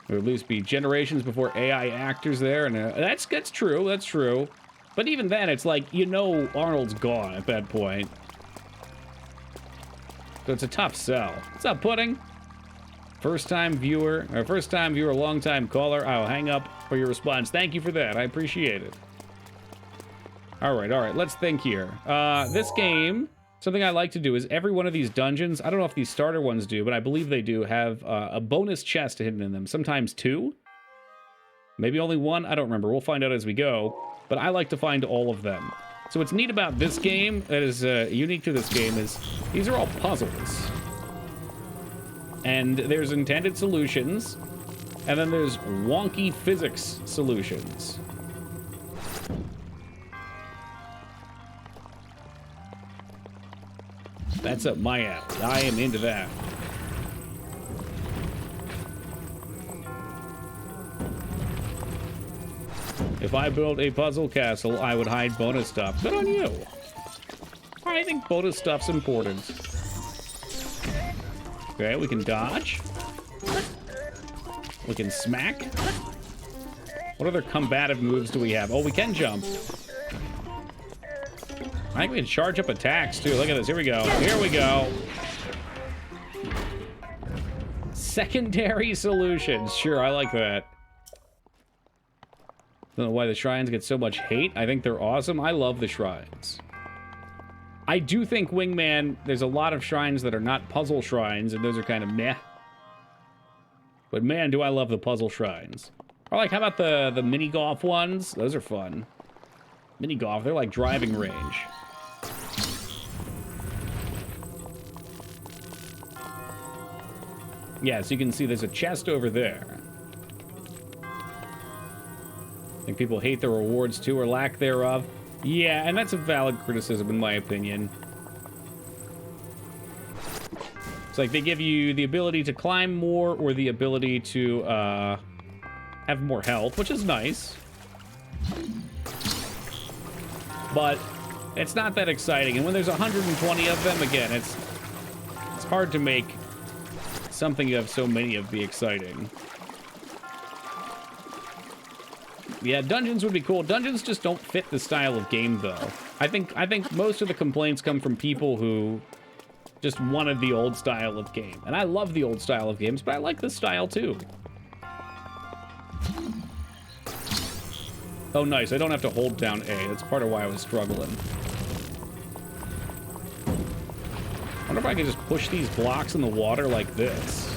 Or at least be generations before AI actors there, and that's true, that's true. But even then, it's like, you know Arnold's gone at that point. So it's a tough sell. What's up, Pudding? First-time viewer, long-time caller. I'll hang up for your response. Thank you for that. I appreciate it. All right. Let's think here. This game, something I like to do is every one of these dungeons, I don't know if these starter ones do, but I believe they do, have a bonus chest hidden in them. Sometimes two. Maybe only one. I don't remember. We'll find out as we go. But I like to find all of them. So what's neat about this game, that is unique to this game, is these are all puzzles. And there's intended solutions, and then there's wonky physics solutions. That's up my alley. I am into that. If I built a puzzle castle, I would hide bonus stuff. Good on you. I think bonus stuff's important. Okay, we can dodge. We can smack. What other combative moves do we have? Oh, we can jump. I think we can charge up attacks, too. Look at this. Here we go. Here we go. Secondary solutions. Sure, I like that. Don't know why the shrines get so much hate. I think they're awesome. I love the shrines. I do think Wingman, there's a lot of shrines that are not puzzle shrines, and those are kind of meh. But man, do I love the puzzle shrines. Or like, how about the mini golf ones? Those are fun. Mini golf, they're like driving range. Yeah, so you can see there's a chest over there. I think people hate the rewards too, or lack thereof. Yeah, and that's a valid criticism in my opinion. It's like they give you the ability to climb more or the ability to have more health, which is nice. But it's not that exciting. And when there's 120 of them, again, it's hard to make something you have so many of be exciting. Yeah, dungeons would be cool. Dungeons just don't fit the style of game, though. I think most of the complaints come from people who just wanted the old style of game. And I love the old style of games, but I like this style, too. Oh, nice. I don't have to hold down A. That's part of why I was struggling. I wonder if I can just push these blocks in the water like this.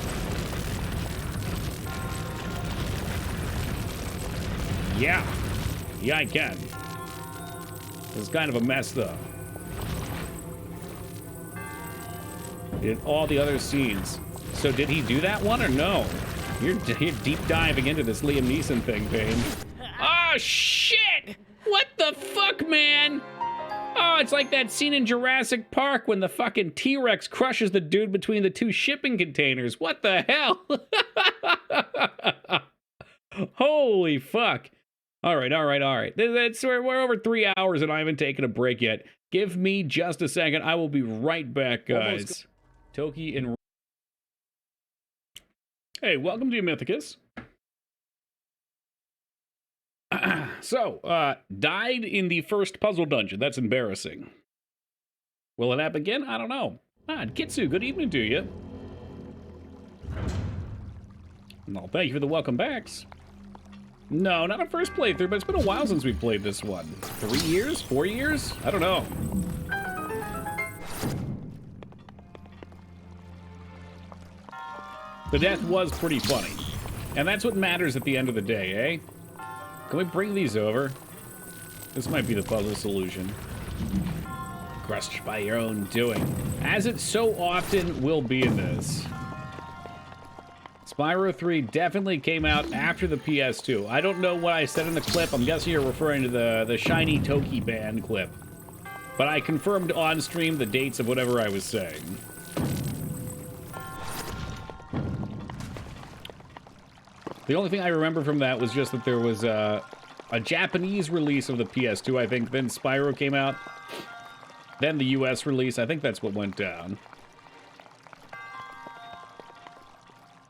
Yeah. Yeah, I can. This is kind of a mess, though. Did all the other scenes. So did he do that one or no? You're deep diving into this Liam Neeson thing, Payne. Oh, shit! What the fuck, man? Oh, it's like that scene in Jurassic Park when the fucking T-Rex crushes the dude between the two shipping containers. What the hell? Holy fuck. All right. We're over 3 hours and I haven't taken a break yet. Give me just a second. I will be right back, guys. Toki and... Hey, welcome to Mythicus. So, died in the first puzzle dungeon. That's embarrassing. Will it happen again? I don't know. Kitsu, good evening to you. Well, thank you for the welcome backs. No, not a first playthrough, but it's been a while since we played this one. 3 years? 4 years? I don't know. The death was pretty funny. And that's what matters at the end of the day, eh? Can we bring these over? This might be the puzzle solution. Crushed by your own doing. As it so often will be in this. Spyro 3 definitely came out after the PS2. I don't know what I said in the clip. I'm guessing you're referring to the Shiny Toki Band clip. But I confirmed on stream the dates of whatever I was saying. The only thing I remember from that was just that there was a Japanese release of the PS2, I think. Then Spyro came out. Then the US release. I think that's what went down.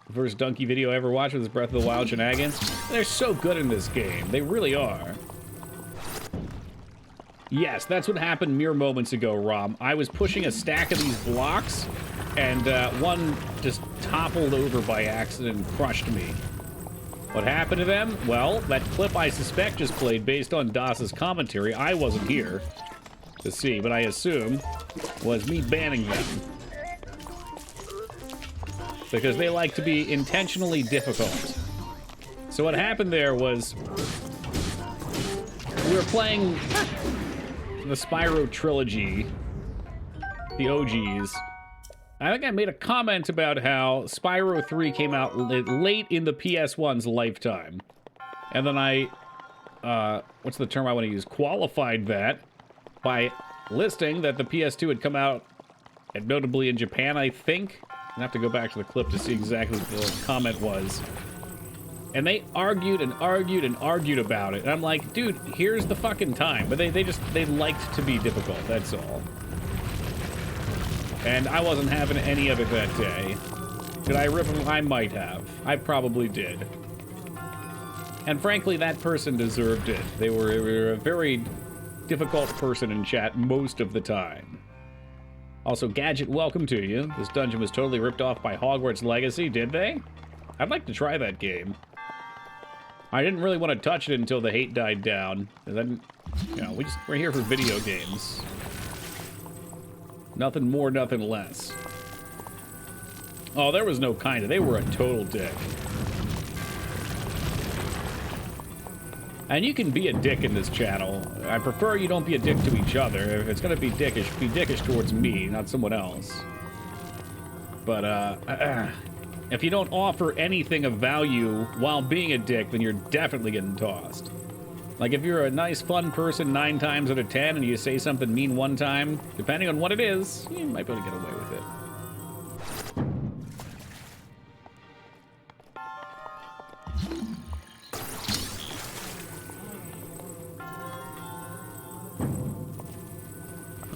The first Donkey video I ever watched was Breath of the Wild shenanigans. They're so good in this game. They really are. Yes, that's what happened mere moments ago, Rom. I was pushing a stack of these blocks, and one just toppled over by accident and crushed me. What happened to them? Well, that clip I suspect just played based on Das's commentary. I wasn't here to see, but I assume was me banning them. Because they like to be intentionally difficult. So what happened there was we were playing the Spyro trilogy, the OGs. I think I made a comment about how Spyro 3 came out late in the PS1's lifetime. And then I, what's the term I want to use? Qualified that by listing that the PS2 had come out, and notably in Japan, I think. I have to go back to the clip to see exactly what the comment was. And they argued and argued and argued about it. And I'm like, dude, here's the fucking time. But they liked to be difficult, that's all. And I wasn't having any of it that day. Did I rip them? I might have. I probably did. And frankly, that person deserved it. They were a very difficult person in chat most of the time. Also, Gadget, welcome to you. This dungeon was totally ripped off by Hogwarts Legacy, did they? I'd like to try that game. I didn't really want to touch it until the hate died down. And then, you know, we're here for video games. Nothing more, nothing less. Oh, there was no kinda. They were a total dick. And you can be a dick in this channel. I prefer you don't be a dick to each other. If it's gonna be dickish towards me, not someone else. But, if you don't offer anything of value while being a dick, then you're definitely getting tossed. Like, if you're a nice, fun person 9 times out of 10 and you say something mean one time, depending on what it is, you might be able to get away with it.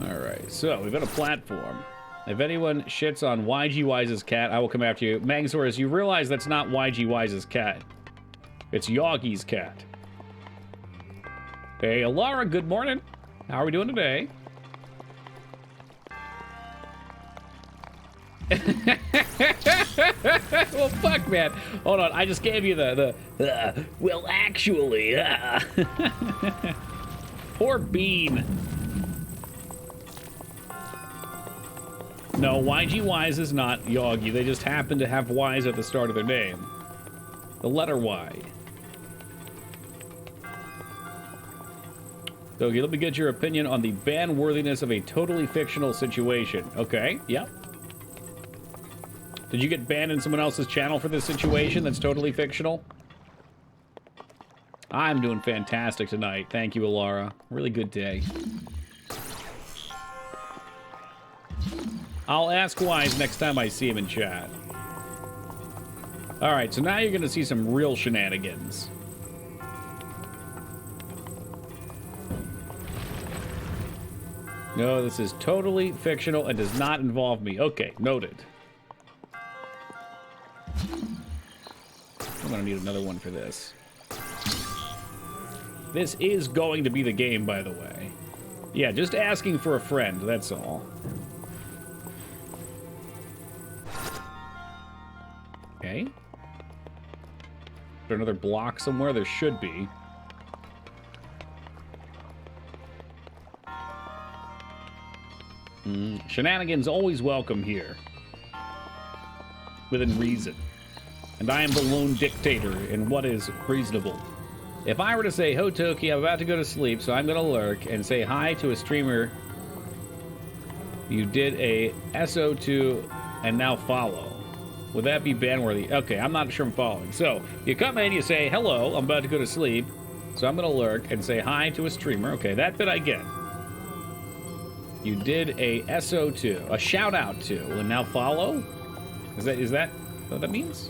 Alright, so we've got a platform. If anyone shits on YG Wise's cat, I will come after you. Magsaurus, you realize that's not YG Wise's cat. It's Yogi's cat. Hey, Alara, good morning. How are we doing today? Well, fuck, man. Hold on, I just gave you well, actually, Poor Bean. No, YG Wise is not Yogi. They just happen to have Wise at the start of their name. The letter Y. So, let me get your opinion on the ban-worthiness of a totally fictional situation. Okay, yep. Did you get banned in someone else's channel for this situation that's totally fictional? I'm doing fantastic tonight. Thank you, Alara. Really good day. I'll ask Wise next time I see him in chat. Alright, so now you're gonna see some real shenanigans. No, this is totally fictional and does not involve me. Okay, noted. I'm gonna need another one for this. This is going to be the game, by the way. Yeah, just asking for a friend, that's all. Okay. Is there another block somewhere? There should be. Shenanigans always welcome here. Within reason. And I am the lone dictator in what is reasonable. If I were to say, Hotoki, I'm about to go to sleep, so I'm gonna lurk and say hi to a streamer. You did a SO2 and now follow. Would that be ban-worthy? Okay, I'm not sure I'm following. So, you come in, you say, hello, I'm about to go to sleep, so I'm gonna lurk and say hi to a streamer. Okay, that bit I get. You did a SO2, a shout-out to, and now follow? Is that what that means?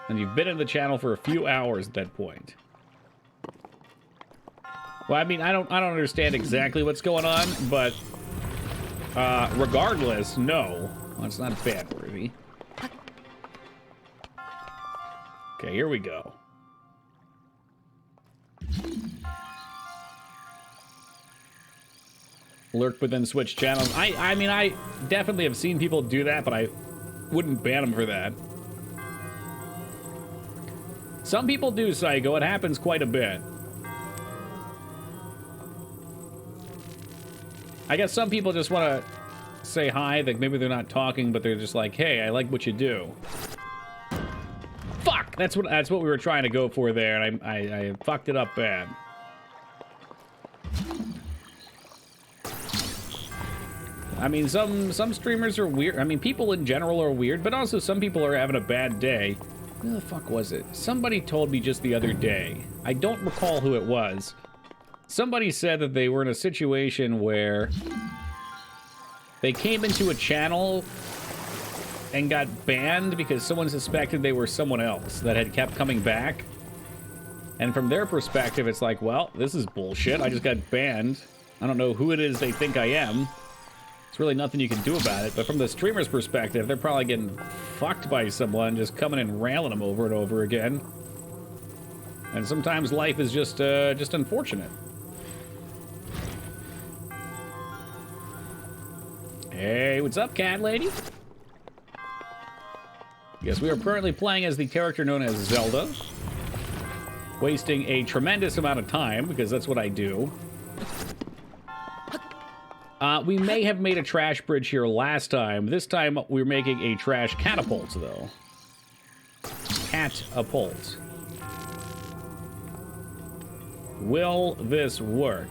And you've been in the channel for a few hours at that point. Well, I mean, I don't understand exactly what's going on, but regardless, no. Well, it's not ban-worthy. Okay, here we go. Lurk within Switch channels. I mean, I definitely have seen people do that, but I wouldn't ban them for that. Some people do, Psycho. It happens quite a bit. I guess some people just want to say hi, that maybe they're not talking, but they're just like, hey, I like what you do. Fuck! That's what we were trying to go for there, and I fucked it up bad. I mean, some streamers are weird. I mean, people in general are weird, but also some people are having a bad day. Who the fuck was it? Somebody told me just the other day. I don't recall who it was. Somebody said that they were in a situation where they came into a channel and got banned because someone suspected they were someone else that had kept coming back. And from their perspective, it's like, well, this is bullshit. I just got banned. I don't know who it is they think I am. There's really nothing you can do about it. But from the streamer's perspective, they're probably getting fucked by someone just coming and railing them over and over again. And sometimes life is just unfortunate. Hey, what's up, cat lady? Yes, we are currently playing as the character known as Zelda. Wasting a tremendous amount of time, because that's what I do. We may have made a trash bridge here last time. This time, we're making a trash catapult, though. Catapult. Will this work?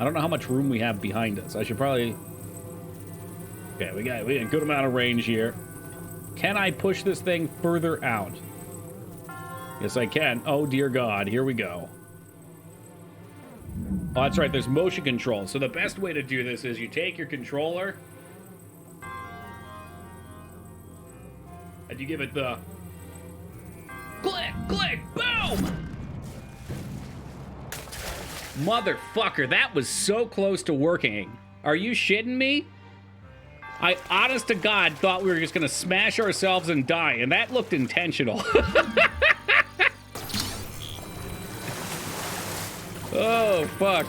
I don't know how much room we have behind us. I should probably... Okay, we got a good amount of range here. Can I push this thing further out? Yes, I can. Oh, dear God. Here we go. Oh, that's right. There's motion control. So the best way to do this is you take your controller and you give it the click, click, boom! Motherfucker, that was so close to working. Are you shitting me? I, honest to God, thought we were just gonna smash ourselves and die, and that looked intentional. Oh, fuck.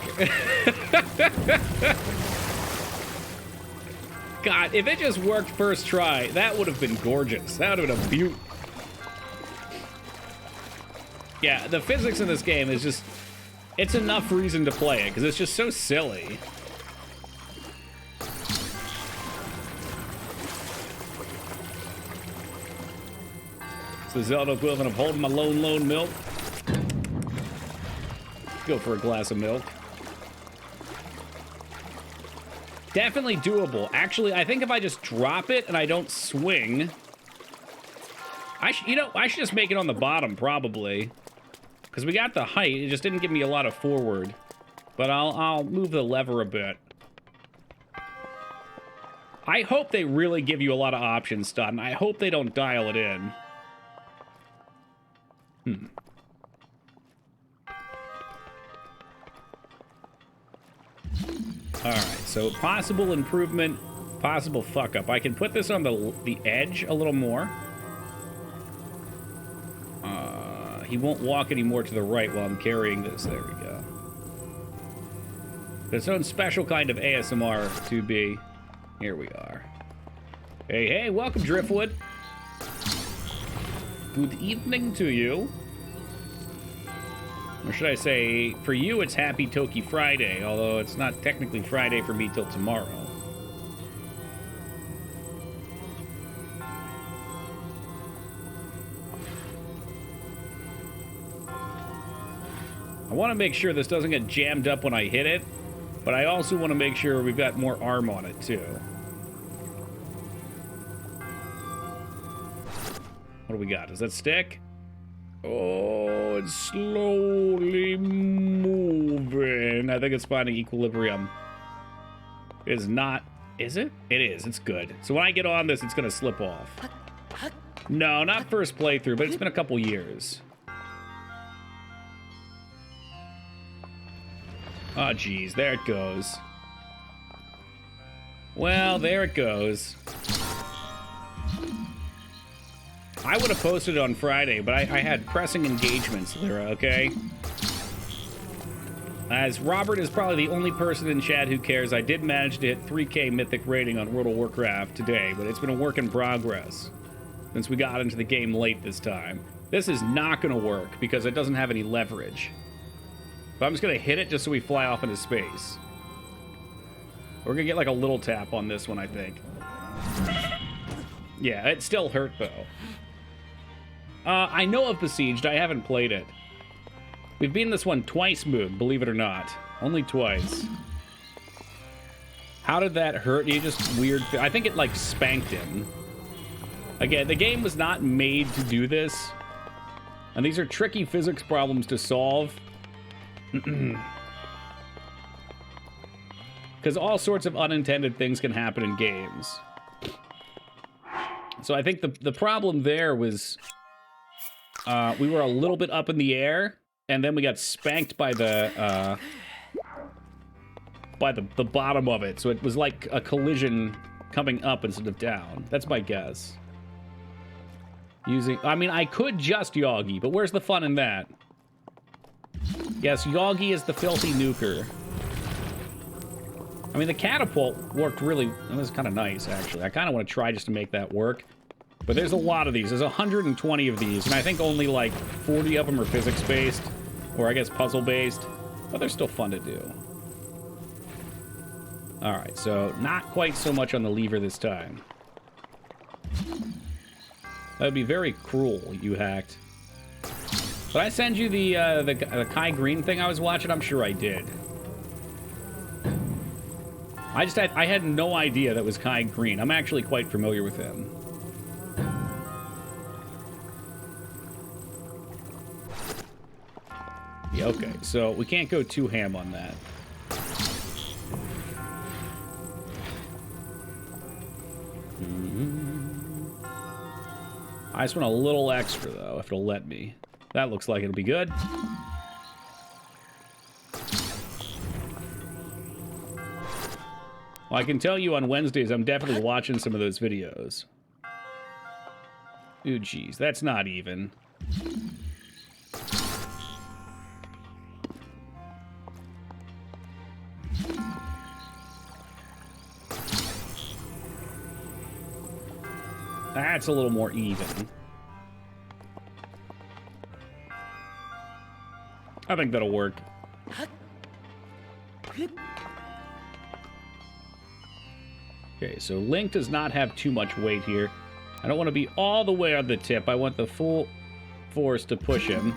God, if it just worked first try, that would have been gorgeous. That would have been a beaut. Yeah, the physics in this game is just... It's enough reason to play it, because it's just so silly. It's the Zelda equivalent of holding my lone milk. Go for a glass of milk. Definitely doable. Actually, I think if I just drop it and I don't swing... I should just make it on the bottom, probably. Because we got the height, it just didn't give me a lot of forward. But I'll move the lever a bit. I hope they really give you a lot of options, Stun. I hope they don't dial it in. Alright, so possible improvement, possible fuck up. I can put this on the edge a little more. He won't walk anymore to the right while I'm carrying this. There we go. Its own special kind of ASMR to be. Here we are. Hey, hey, welcome, Driftwood. Good evening to you. Or should I say, for you, it's Happy Toki Friday, although it's not technically Friday for me till tomorrow. I want to make sure this doesn't get jammed up when I hit it, but I also want to make sure we've got more arm on it, too. What do we got? Does that stick? Oh, it's slowly moving. I think it's finding equilibrium. It is not... Is it? It is. It's good. So when I get on this, it's going to slip off. No, not first playthrough, but it's been a couple years. Oh, geez. There it goes. Well, there it goes. I would have posted it on Friday, but I had pressing engagements, Lyra, okay? As Robert is probably the only person in chat who cares, I did manage to hit 3K Mythic rating on World of Warcraft today, but it's been a work in progress since we got into the game late this time. This is not going to work because it doesn't have any leverage. But I'm just going to hit it just so we fly off into space. We're going to get like a little tap on this one, I think. Yeah, it still hurt, though. I know of Besieged. I haven't played it. We've been this one twice, Moon, believe it or not. Only twice. How did that hurt? You just weird... I think it, like, spanked him. Again, the game was not made to do this. And these are tricky physics problems to solve. Because all sorts of unintended things can happen in games. So I think the problem there was... we were a little bit up in the air, and then we got spanked by the bottom of it. So it was like a collision coming up instead of down. That's my guess. I mean, I could just Yoggi, but where's the fun in that? Yes, Yoggi is the filthy nuker. I mean, the catapult worked really... It was kind of nice, actually. I kind of want to try just to make that work. But there's a lot of these. There's 120 of these, and I think only, like, 40 of them are physics-based. Or, I guess, puzzle-based. But they're still fun to do. Alright, so not quite so much on the lever this time. That would be very cruel, you hacked. Did I send you the Kai Green thing I was watching? I'm sure I did. I had no idea that was Kai Green. I'm actually quite familiar with him. Yeah, okay, so we can't go too ham on that. I just want a little extra, though, if it'll let me. That looks like it'll be good. Well, I can tell you on Wednesdays, I'm definitely watching some of those videos. Ooh, geez, that's not even. That's a little more even. I think that'll work. Okay, so Link does not have too much weight here. I don't want to be all the way on the tip. I want the full force to push him.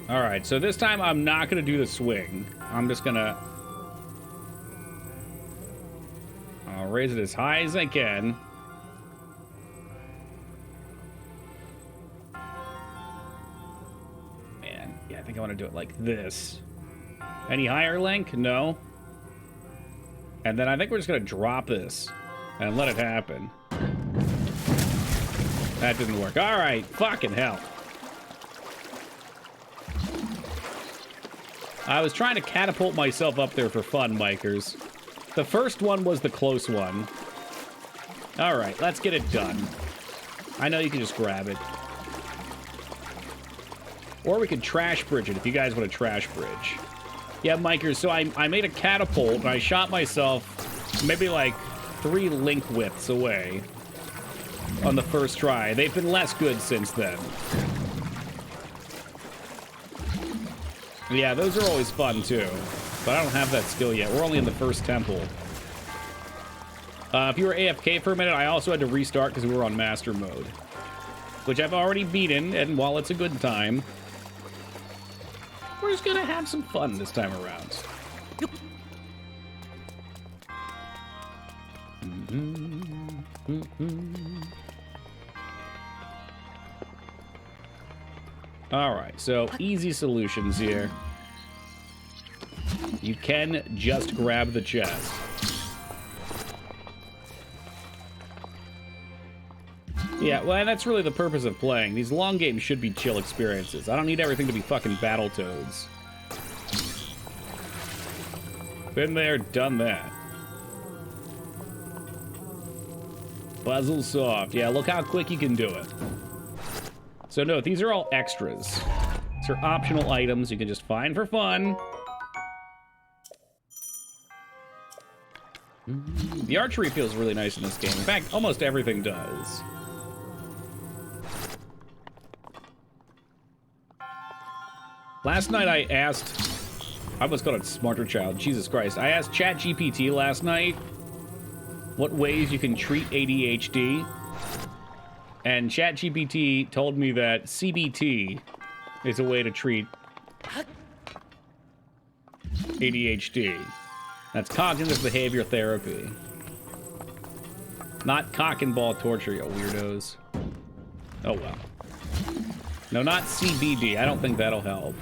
Alright, so this time I'm not going to do the swing. I'm just going to... I'll raise it as high as I can. Man, yeah, I think I want to do it like this. Any higher, Link? No. And then I think we're just going to drop this and let it happen. That didn't work. All right, fucking hell. I was trying to catapult myself up there for fun, Mikers. The first one was the close one. All right, let's get it done. I know you can just grab it. Or we could trash bridge it if you guys want to trash bridge. Yeah, Mikers, so I made a catapult and I shot myself maybe like 3 link widths away on the first try. They've been less good since then. Yeah, those are always fun too. But I don't have that skill yet. We're only in the first temple. If you were AFK for a minute, I also had to restart because we were on master mode. Which I've already beaten, and while it's a good time, we're just gonna have some fun this time around. Alright, so easy solutions here. You can just grab the chest. Yeah, well, that's really the purpose of playing. These long games should be chill experiences. I don't need everything to be fucking Battletoads. Been there, done that. Puzzle solved. Yeah, look how quick you can do it. So note, these are all extras. These are optional items you can just find for fun. The archery feels really nice in this game. In fact, almost everything does. Last night I asked... I almost called it Smarter Child. Jesus Christ. I asked ChatGPT last night what ways you can treat ADHD. And ChatGPT told me that CBT is a way to treat ADHD. That's cognitive behavior therapy. Not cock and ball torture, you weirdos. Oh well. No, not CBD. I don't think that'll help.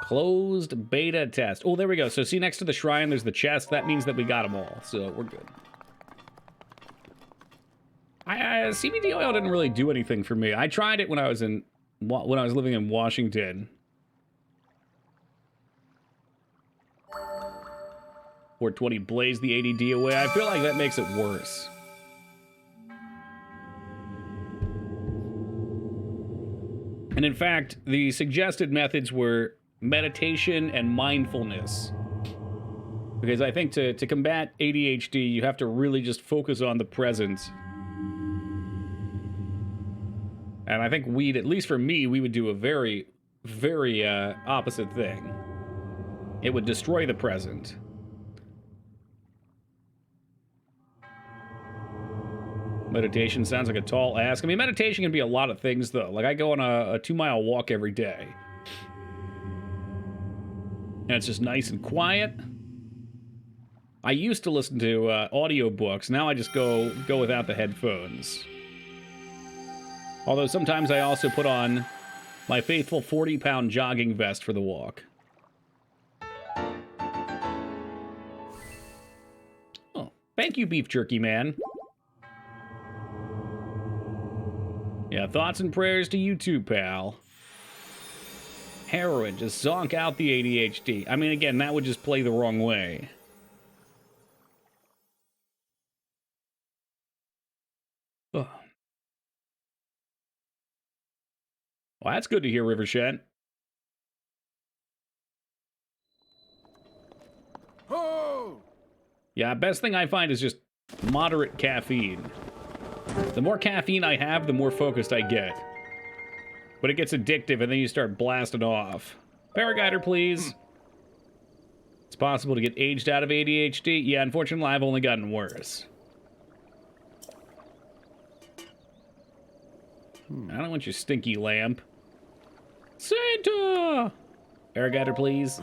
Closed beta test. Oh, there we go. So see next to the shrine, there's the chest. That means that we got them all. So we're good. CBD oil didn't really do anything for me. I tried it when I was in when I was living in Washington. 420 blazed the ADD away. I feel like that makes it worse. And in fact, the suggested methods were meditation and mindfulness. Because I think to combat ADHD, you have to really just focus on the present. And I think we'd, at least for me, we would do a very, very opposite thing. It would destroy the present. Meditation sounds like a tall ask. I mean, meditation can be a lot of things, though. Like, I go on a 2-mile walk every day. And it's just nice and quiet. I used to listen to audiobooks. Now I just go without the headphones. Although sometimes I also put on my faithful 40-pound jogging vest for the walk. Oh, thank you, Beef Jerky Man. Yeah, thoughts and prayers to you too, pal. Heroin, just zonk out the ADHD. I mean, again, that would just play the wrong way. Ugh. Well, that's good to hear, Rivershed. Oh! Yeah, best thing I find is just moderate caffeine. The more caffeine I have, the more focused I get. But it gets addictive, and then you start blasting off. Paraguider, please. It's possible to get aged out of ADHD. Yeah, unfortunately, I've only gotten worse. I don't want your stinky lamp. Santa! Paraguider, please.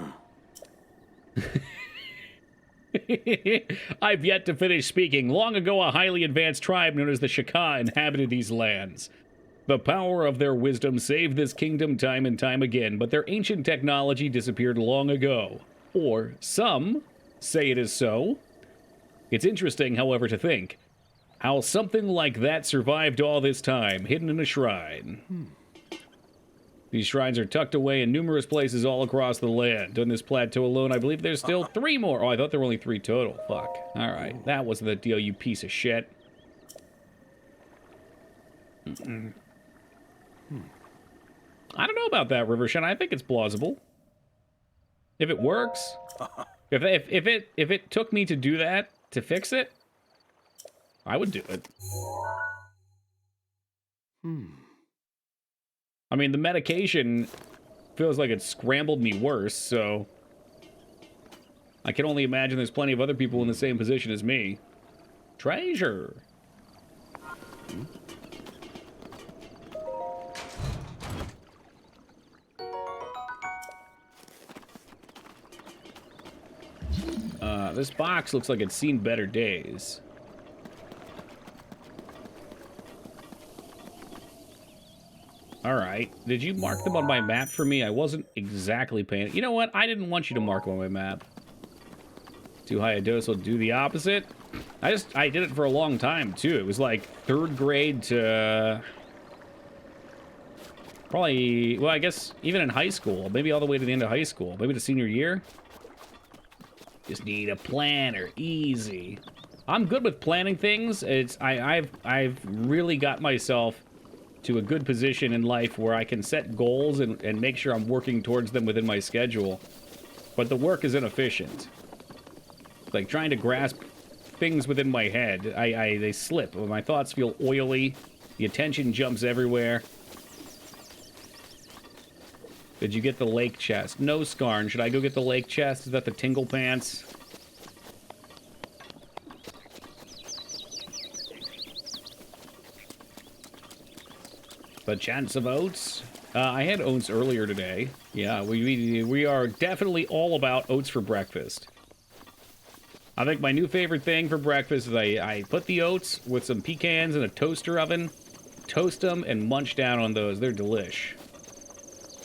I've yet to finish speaking. Long ago, a highly advanced tribe known as the Shaka inhabited these lands. The power of their wisdom saved this kingdom time and time again, but their ancient technology disappeared long ago. Or some say it is so. It's interesting, however, to think how something like that survived all this time, hidden in a shrine. These shrines are tucked away in numerous places all across the land. On this plateau alone, I believe there's still 3 more. Oh, I thought there were only 3 total. Fuck. Alright, that wasn't the deal, you piece of shit. I don't know about that, Rivershed. I think it's plausible. If it works. If it took me to do that, to fix it, I would do it. I mean, the medication feels like it scrambled me worse, so I can only imagine there's plenty of other people in the same position as me. Treasure. This box looks like it's seen better days. Alright, did you mark them on my map for me? I wasn't exactly paying... You know what? I didn't want you to mark them on my map. Too high a dose will do the opposite. I did it for a long time, too. It was like 3rd grade to... Probably... Well, I guess even in high school. Maybe all the way to the end of high school. Maybe the senior year. Just need a planner. Easy. I'm good with planning things. I've really got myself to a good position in life where I can set goals and make sure I'm working towards them within my schedule. But the work is inefficient. Like trying to grasp things within my head, they slip. My thoughts feel oily. The attention jumps everywhere. Did you get the lake chest? No, Skarn. Should I go get the lake chest? Is that the Tingle Pants? The chance of oats? I had oats earlier today. Yeah, we are definitely all about oats for breakfast. I think my new favorite thing for breakfast is I put the oats with some pecans in a toaster oven, toast them, and munch down on those. They're delish.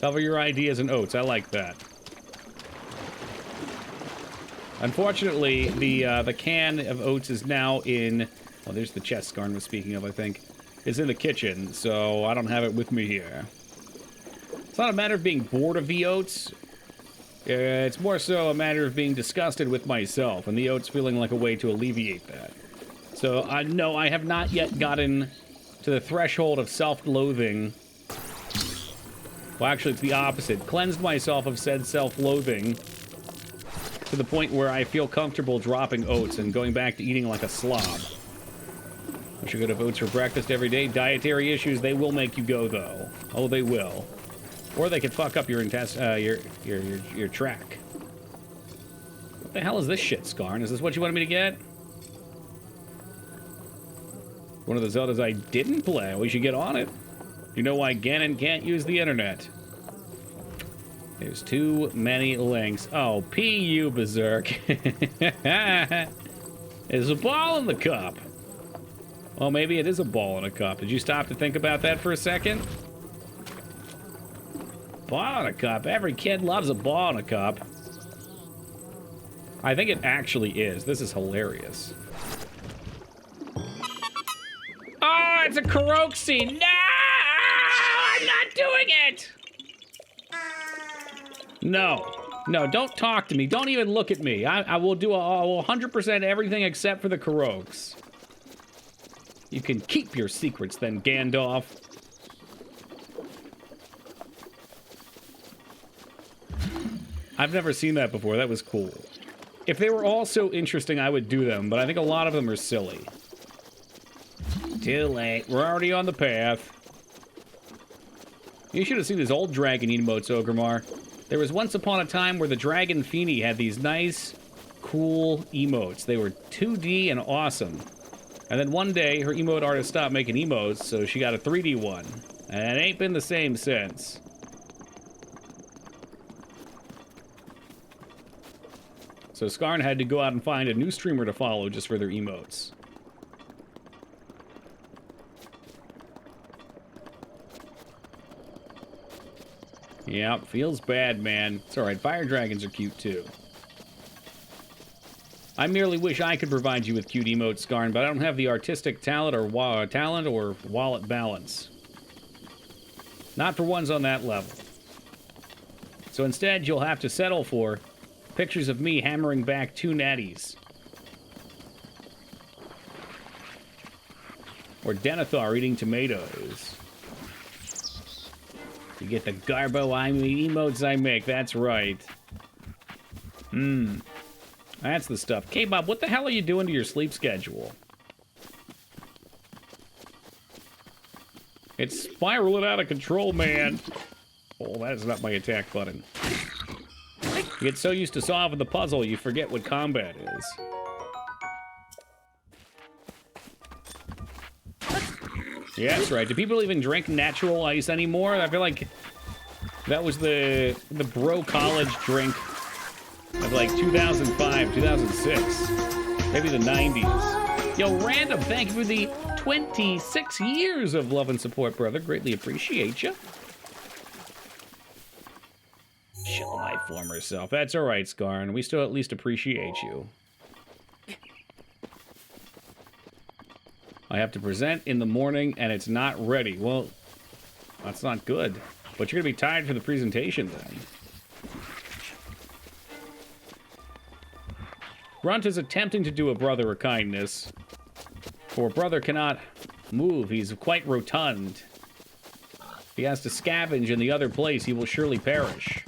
Cover your ideas in oats. I like that. Unfortunately, the can of oats is now in... Well, there's the chest Skarn was speaking of, I think. It's in the kitchen, so I don't have it with me here. It's not a matter of being bored of the oats. It's more so a matter of being disgusted with myself, and the oats feeling like a way to alleviate that. So, no, I have not yet gotten to the threshold of self-loathing. Well, actually, it's the opposite. Cleansed myself of said self-loathing to the point where I feel comfortable dropping oats and going back to eating like a slob. Wish you could have oats for breakfast every day. Dietary issues, they will make you go, though. Oh, they will. Or they could fuck up your your track. What the hell is this shit, Skarn? Is this what you wanted me to get? One of the Zeldas I didn't play. We should get on it. You know why Ganon can't use the internet? There's too many links. Oh, P.U. Berserk. There's a ball in the cup. Well, maybe it is a ball in a cup. Did you stop to think about that for a second? Ball in a cup. Every kid loves a ball in a cup. I think it actually is. This is hilarious. Oh, it's a Karoxy. No! I'm not doing it! No. No, don't talk to me. Don't even look at me. I will do 100% everything except for the Karoks. You can keep your secrets then, Gandalf. I've never seen that before. That was cool. If they were all so interesting, I would do them, but I think a lot of them are silly. Too late. We're already on the path. You should have seen his old dragon emotes, Ogremar. There was once upon a time where the Dragon Feeny had these nice, cool emotes. They were 2D and awesome. And then one day, her emote artist stopped making emotes, so she got a 3D one. And it ain't been the same since. So Skarn had to go out and find a new streamer to follow just for their emotes. Yeah, feels bad, man. It's alright, fire dragons are cute too. I merely wish I could provide you with cute emotes, Skarn, but I don't have the artistic talent or wallet balance. Not for ones on that level. So instead, you'll have to settle for pictures of me hammering back 2 natties. Or Denethor eating tomatoes. You get the garbo emotes I make, that's right. That's the stuff. K-Bob, what the hell are you doing to your sleep schedule? It's spiraling out of control, man. Oh, that is not my attack button. You get so used to solving the puzzle, you forget what combat is. Yeah, that's right. Do people even drink natural ice anymore? I feel like that was the bro college drink of like 2005, 2006. Maybe the 90s. Yo, Random, thank you for the 26 years of love and support, brother. Greatly appreciate you. Chill my former self. That's all right, Skarn. We still at least appreciate you. I have to present in the morning, and it's not ready. Well, that's not good. But you're going to be tired for the presentation, then. Grunt is attempting to do a brother a kindness. For a brother cannot move. He's quite rotund. If he has to scavenge in the other place, he will surely perish.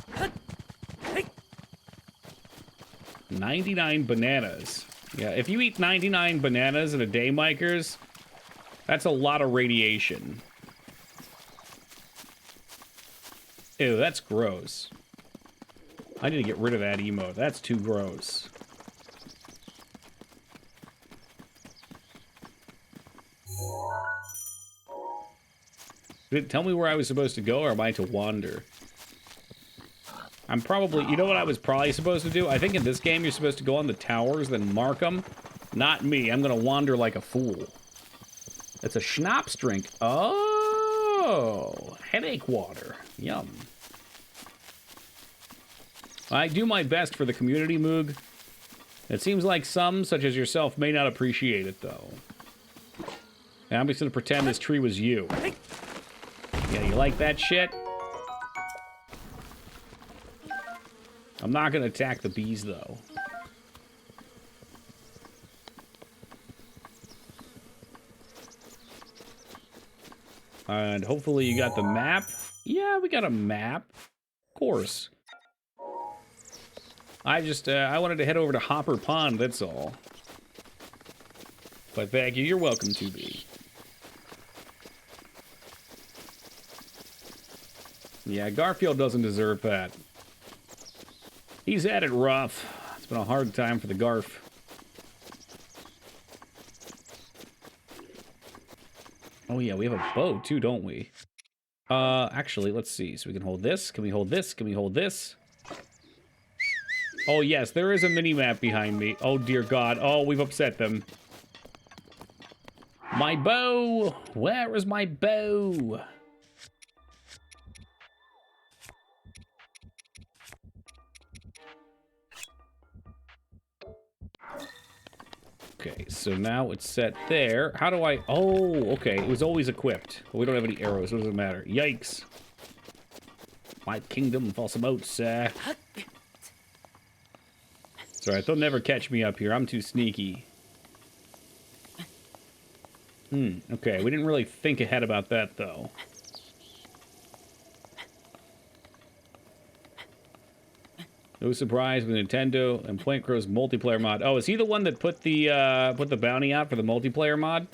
99 bananas. Yeah, if you eat 99 bananas in a day, Mikers, that's a lot of radiation. Ew, that's gross. I need to get rid of that emote. That's too gross. Did it tell me where I was supposed to go, or am I to wander? I'm probably... You know what I was probably supposed to do? I think in this game you're supposed to go on the towers, then mark them. Not me. I'm gonna wander like a fool. It's a schnapps drink. Oh! Headache water. Yum. I do my best for the community, Moog. It seems like some, such as yourself, may not appreciate it, though. And I'm just gonna pretend this tree was you. Yeah, you like that shit? I'm not going to attack the bees, though. And hopefully you got the map. Yeah, we got a map. Of course. I wanted to head over to Hopper Pond, that's all. But thank you, you're welcome to be. Yeah, Garfield doesn't deserve that. He's had it rough. It's been a hard time for the Garf. Oh yeah, we have a bow too, don't we? Actually, let's see. So we can hold this. Can we hold this? Can we hold this? Oh yes, there is a mini-map behind me. Oh dear God. Oh, we've upset them. My bow! Where is my bow? Okay, so now it's set there. How do I... Oh, okay. It was always equipped. But we don't have any arrows. What does it matter? Yikes. My kingdom for some oats, It's alright. They'll never catch me up here. I'm too sneaky. Okay. We didn't really think ahead about that, though. No surprise with Nintendo and Plant Crow's multiplayer mod. Oh, is he the one that put the bounty out for the multiplayer mod?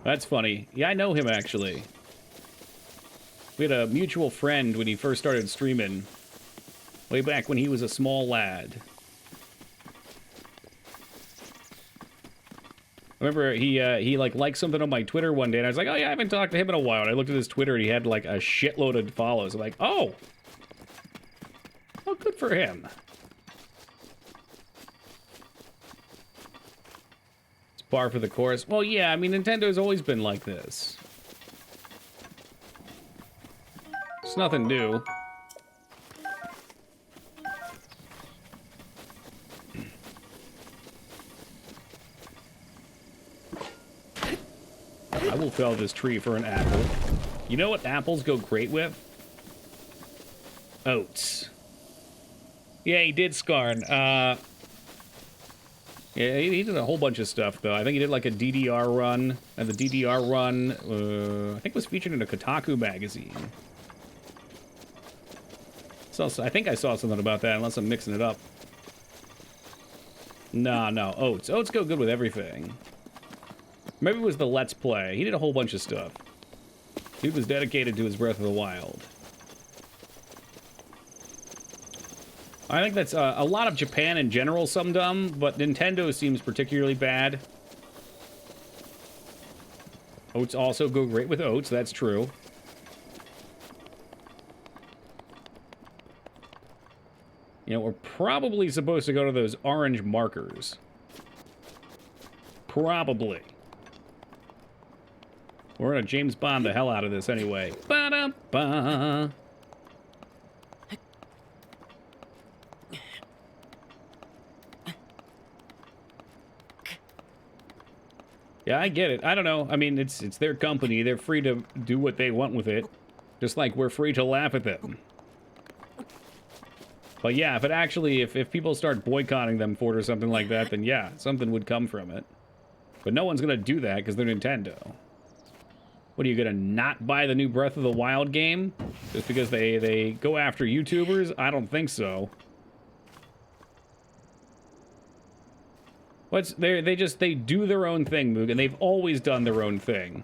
That's funny. Yeah, I know him actually. We had a mutual friend when he first started streaming. Way back when he was a small lad. I remember he like liked something on my Twitter one day, and I was like, oh yeah, I haven't talked to him in a while. And I looked at his Twitter, and he had like a shitload of follows. I'm like, oh, good for him. It's par for the course. Well, yeah, I mean, Nintendo's always been like this. It's nothing new. I will fell this tree for an apple. You know what apples go great with? Oats. Yeah, he did, Scarn. Yeah, he did a whole bunch of stuff, though. I think he did, like, a DDR run. And the DDR run, I think was featured in a Kotaku magazine. So I think I saw something about that, unless I'm mixing it up. No, oats. Oats go good with everything. Maybe it was the Let's Play. He did a whole bunch of stuff. Dude was dedicated to his Breath of the Wild. I think that's a lot of Japan in general, some dumb, but Nintendo seems particularly bad. Oats also go great with oats, that's true. You know, we're probably supposed to go to those orange markers. Probably. We're gonna James Bond the hell out of this anyway. Ba-da-ba. Yeah, I get it. I don't know. I mean, it's their company. They're free to do what they want with it. Just like we're free to laugh at them. But yeah, if people start boycotting them for it or something like that, then yeah, something would come from it. But no one's gonna do that because they're Nintendo. What, are you gonna not buy the new Breath of the Wild game? Just because they go after YouTubers? I don't think so. They do their own thing, Moog, and they've always done their own thing.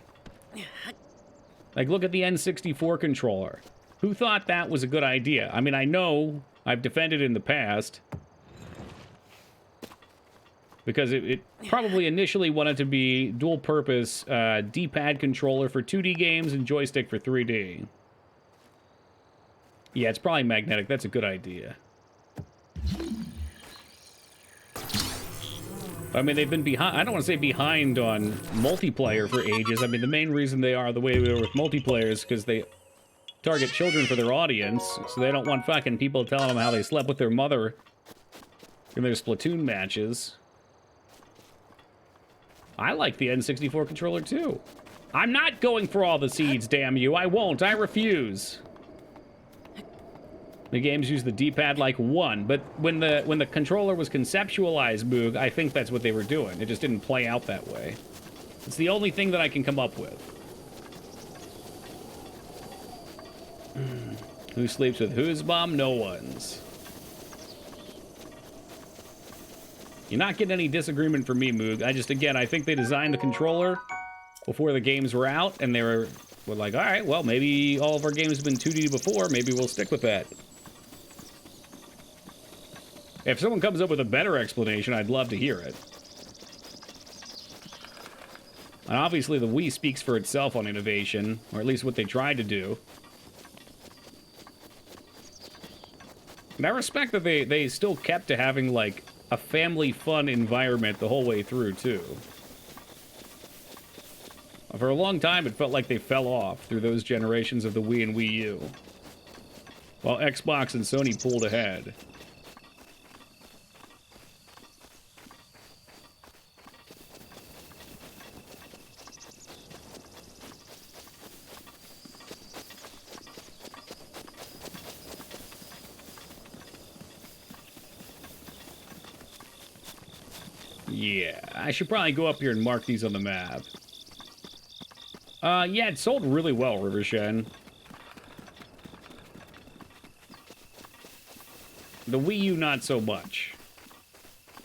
Like, look at the N64 controller. Who thought that was a good idea? I mean, I know I've defended it in the past. Because it probably initially wanted to be dual-purpose D-pad controller for 2D games and joystick for 3D. Yeah, it's probably magnetic. That's a good idea. I mean, they've been behind... I don't want to say behind on multiplayer for ages. I mean, the main reason they are the way they are with multiplayer is because they target children for their audience, so they don't want fucking people telling them how they slept with their mother in their Splatoon matches. I like the N64 controller, too. I'm not going for all the seeds, damn you. I won't. I refuse. The games use the D-pad like one, but when the controller was conceptualized, Moog, I think that's what they were doing. It just didn't play out that way. It's the only thing that I can come up with. Who sleeps with whose mom? No one's. You're not getting any disagreement from me, Moog. Again, I think they designed the controller before the games were out, and they were like, all right, well, maybe all of our games have been 2D before. Maybe we'll stick with that. If someone comes up with a better explanation, I'd love to hear it. And obviously, the Wii speaks for itself on innovation, or at least what they tried to do. And I respect that they still kept to having, like, a family fun environment the whole way through, too. For a long time, it felt like they fell off through those generations of the Wii and Wii U, while Xbox and Sony pulled ahead. Yeah, I should probably go up here and mark these on the map. Yeah, it sold really well, Rivershen. The Wii U, not so much.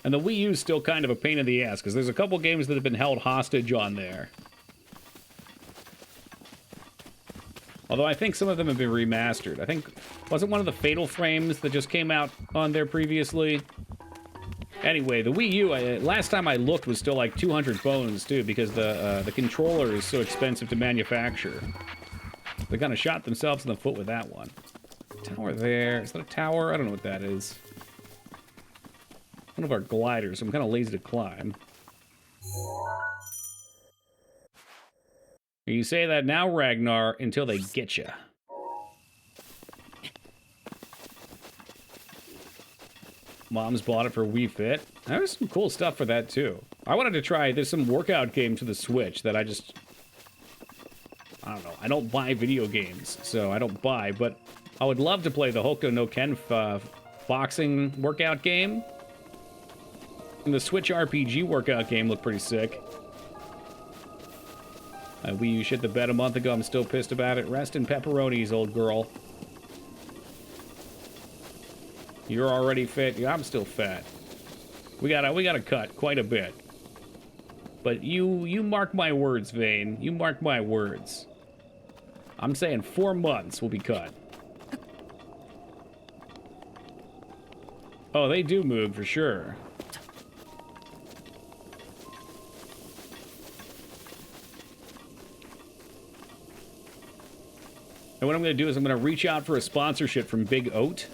And the Wii U is still kind of a pain in the ass, because there's a couple games that have been held hostage on there. Although I think some of them have been remastered. I think, wasn't one of the Fatal Frames that just came out on there previously? Anyway, the Wii U, last time I looked, was still like 200 bones, too, because the controller is so expensive to manufacture. They kind of shot themselves in the foot with that one. Tower there. Is that a tower? I don't know what that is. One of our gliders. I'm kind of lazy to climb. You say that now, Ragnar, until they get you. Mom's bought it for Wii Fit. There's some cool stuff for that, too. I wanted to try, there's some workout games for the Switch that I don't know. I don't buy video games, so I don't buy, but I would love to play the Hokuto no Ken boxing workout game. And the Switch RPG workout game looked pretty sick. Wii U shit the bed a month ago. I'm still pissed about it. Rest in pepperonis, old girl. You're already fit. Yeah, I'm still fat. We gotta cut quite a bit. But you mark my words, Vane. You mark my words. I'm saying 4 months will be cut. Oh, they do move for sure. And what I'm going to do is I'm going to reach out for a sponsorship from Big Oat.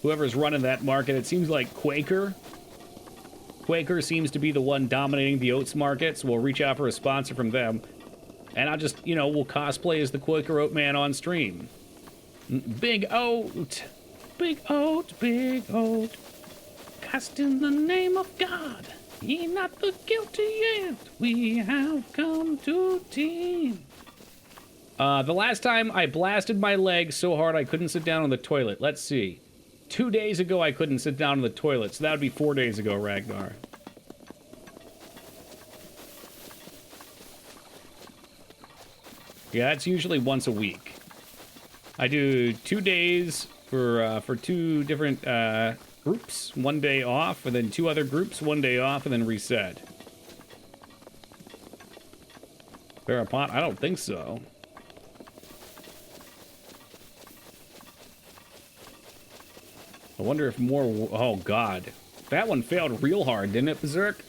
Whoever's running that market, it seems like Quaker. Quaker seems to be the one dominating the oats market, so we'll reach out for a sponsor from them. And I'll just, you know, we'll cosplay as the Quaker Oat Man on stream. Big Oat. Big Oat, Big Oat. Cast in the name of God. Ye not the guilty yet. We have come to team. The last time I blasted my leg so hard I couldn't sit down on the toilet. Let's see. 2 days ago I couldn't sit down on the toilet, so that would be 4 days ago, Ragnar. Yeah, that's usually once a week. I do 2 days for 2 different groups, 1 day off, and then 2 other groups, 1 day off, and then reset. Parapont? I don't think so. I wonder if more... Oh, God. That one failed real hard, didn't it, Berserk?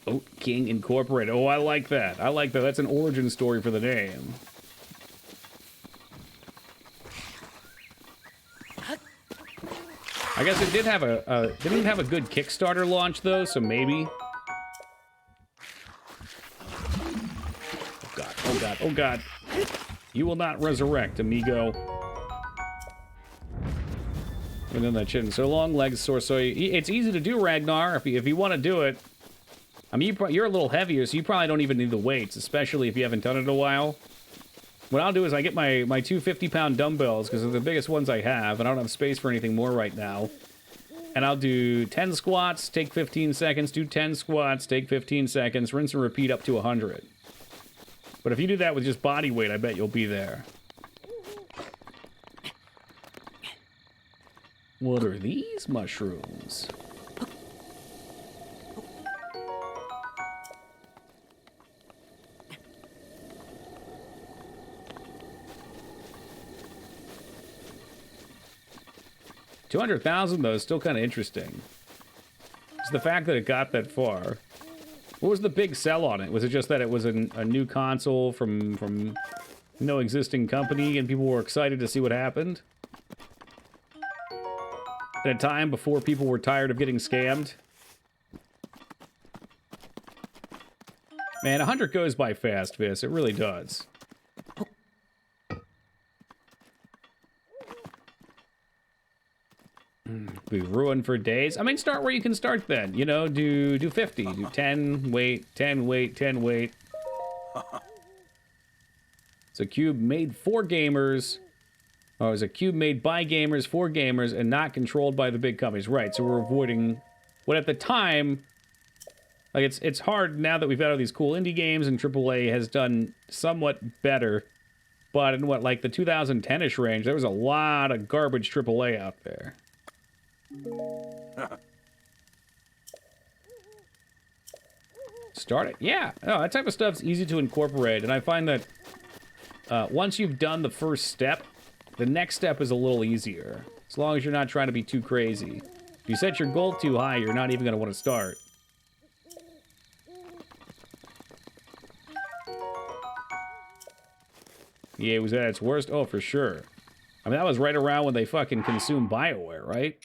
Oat King Incorporated. Oh, I like that. I like that. That's an origin story for the name. I guess it did have didn't have a good Kickstarter launch, though, so maybe... Oh, God. Oh, God. Oh, God. You will not resurrect, amigo. And then that chin. So long legs, sore. So it's easy to do, Ragnar, if you want to do it. I mean, you're a little heavier, so you probably don't even need the weights, especially if you haven't done it in a while. What I'll do is I get my two 50-pound dumbbells, because they're the biggest ones I have, and I don't have space for anything more right now. And I'll do 10 squats, take 15 seconds, do 10 squats, take 15 seconds, rinse and repeat up to 100. But if you do that with just body weight, I bet you'll be there. What are these mushrooms? $200,000 though is still kind of interesting. It's the fact that it got that far. What was the big sell on it? Was it just that it was a new console from no existing company and people were excited to see what happened? At a time before people were tired of getting scammed? Man, 100 goes by fast, Vis. It really does. Be ruined for days. I mean, start where you can start then. You know, do 50. Do 10, wait, 10, wait, 10, wait. It's a cube made for gamers. Oh, it's a cube made by gamers, for gamers, and not controlled by the big companies. Right, so we're avoiding what at the time... Like, it's hard now that we've got all these cool indie games and AAA has done somewhat better. But in what, like the 2010-ish range, there was a lot of garbage AAA out there. Start it? Yeah. Oh, that type of stuff's easy to incorporate. And I find that once you've done the first step, the next step is a little easier. As long as you're not trying to be too crazy. If you set your goal too high, you're not even going to want to start. Yeah, was at its worst? Oh, for sure. I mean, that was right around when they fucking consumed BioWare, right?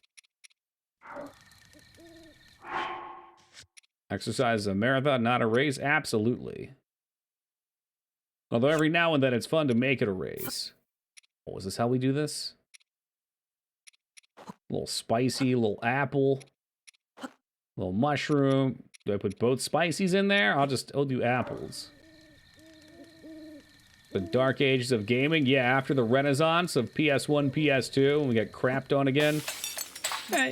Exercise is a marathon, not a race? Absolutely. Although every now and then it's fun to make it a race. Oh, is this how we do this? A little spicy, a little apple, a little mushroom. Do I put both spices in there? I'll do apples. The dark ages of gaming? Yeah, after the renaissance of PS1, PS2, and we got crapped on again.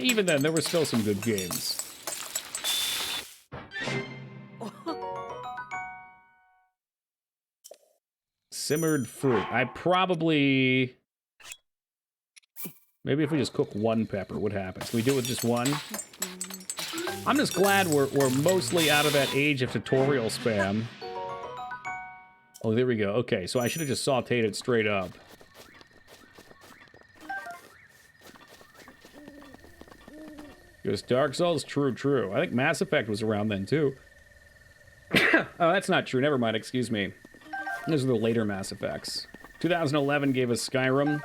Even then, there were still some good games. Simmered fruit. I probably... Maybe if we just cook one pepper, what happens? Can we do it with just one? I'm just glad we're mostly out of that age of tutorial spam. Oh, there we go. Okay, so I should have just sauteed it straight up. It was Dark Souls? True, true. I think Mass Effect was around then, too. Oh, that's not true. Never mind, excuse me. Those are the later Mass Effects. 2011 gave us Skyrim.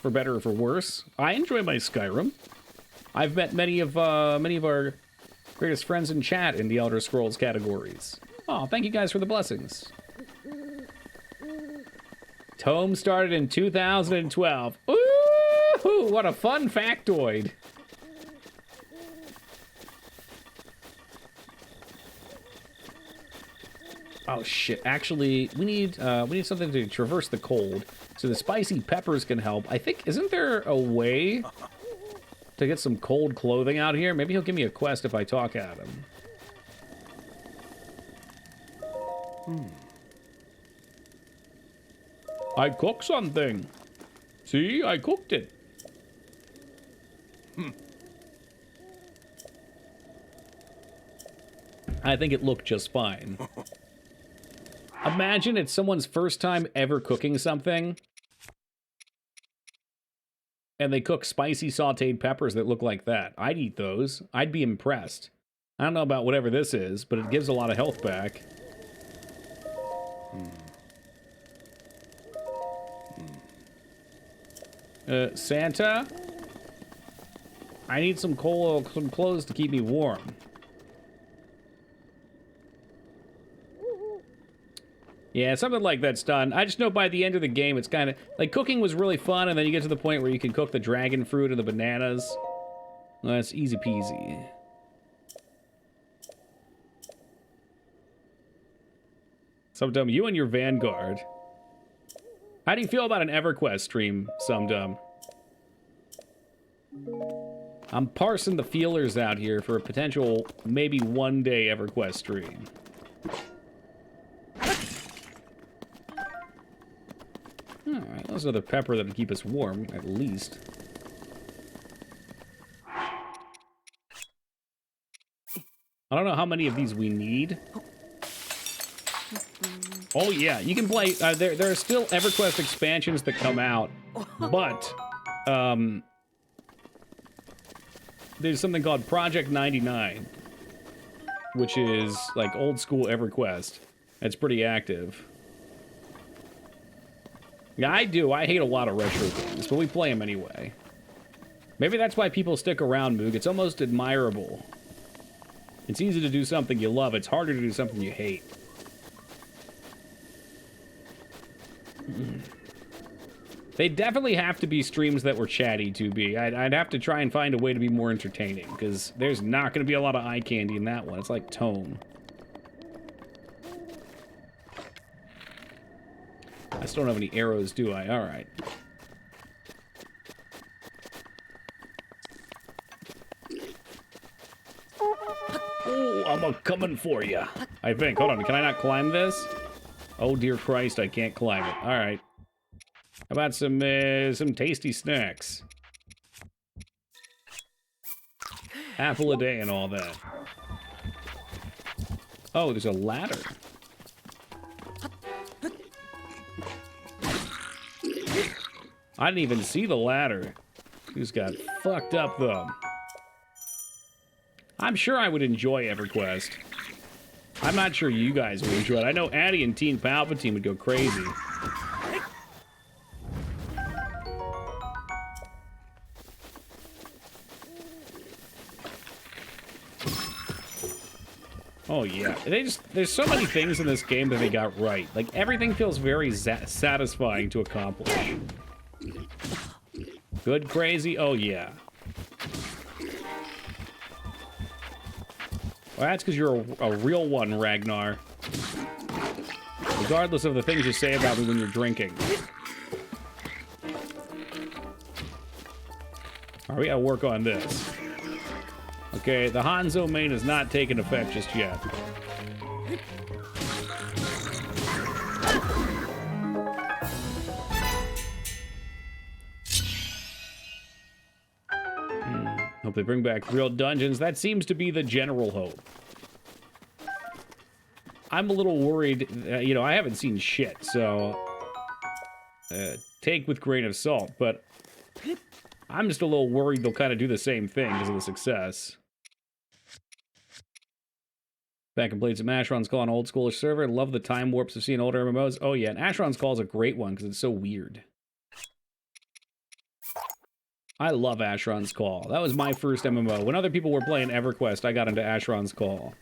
For better or for worse. I enjoy my Skyrim. I've met many of our greatest friends in chat in the Elder Scrolls categories. Oh, thank you guys for the blessings. Tome started in 2012. Ooh, what a fun factoid. Oh shit! Actually, we need something to traverse the cold. So the spicy peppers can help. I think, isn't there a way to get some cold clothing out here? Maybe he'll give me a quest if I talk at him. I cooked something. See, I cooked it. I think it looked just fine. Imagine it's someone's first time ever cooking something, and they cook spicy sauteed peppers that look like that. I'd eat those. I'd be impressed. I don't know about whatever this is, but it gives a lot of health back. Santa? I need some clothes to keep me warm. Yeah, something like that's done. I just know by the end of the game, it's kind of... Like, cooking was really fun, and then you get to the point where you can cook the dragon fruit and the bananas. Well, that's easy peasy. Sumdum, you and your Vanguard. How do you feel about an EverQuest stream, Sumdum? I'm parsing the feelers out here for a potential, maybe one day EverQuest stream. Alright, that's another pepper that'll keep us warm, at least. I don't know how many of these we need. Oh yeah, you can play, there are still EverQuest expansions that come out, but, there's something called Project 99, which is, like, old school EverQuest. It's pretty active. Yeah, I do. I hate a lot of retro games, but we play them anyway. Maybe that's why people stick around, Moog. It's almost admirable. It's easy to do something you love. It's harder to do something you hate. They definitely have to be streams that were chatty to be. I'd have to try and find a way to be more entertaining, because there's not going to be a lot of eye candy in that one. It's like tone. I still don't have any arrows, do I? Alright. Oh, I'm a-coming for you. I think. Hold on, can I not climb this? Oh, dear Christ, I can't climb it. Alright. How about some tasty snacks? Apple a day and all that. Oh, there's a ladder. I didn't even see the ladder. Who's got fucked up, though? I'm sure I would enjoy EverQuest. I'm not sure you guys would enjoy it. I know Addy and Teen Palpatine would go crazy. Oh yeah, there's so many things in this game that they got right. Like, everything feels very satisfying to accomplish. Good crazy? Oh yeah. Well, that's because you're a real one, Ragnar. Regardless of the things you say about me when you're drinking. Alright, we gotta work on this. Okay, the Hanzo main has not taken effect just yet. Hope they bring back real dungeons. That seems to be the general hope. I'm a little worried, you know, I haven't seen shit, so take with grain of salt, but I'm just a little worried they'll kind of do the same thing because of the success. Back and played some Asheron's Call on old schoolish server. Love the time warps of seeing older MMOs. Oh yeah, and Asheron's Call is a great one because it's so weird. I love Asheron's Call. That was my first MMO. When other people were playing EverQuest, I got into Asheron's Call.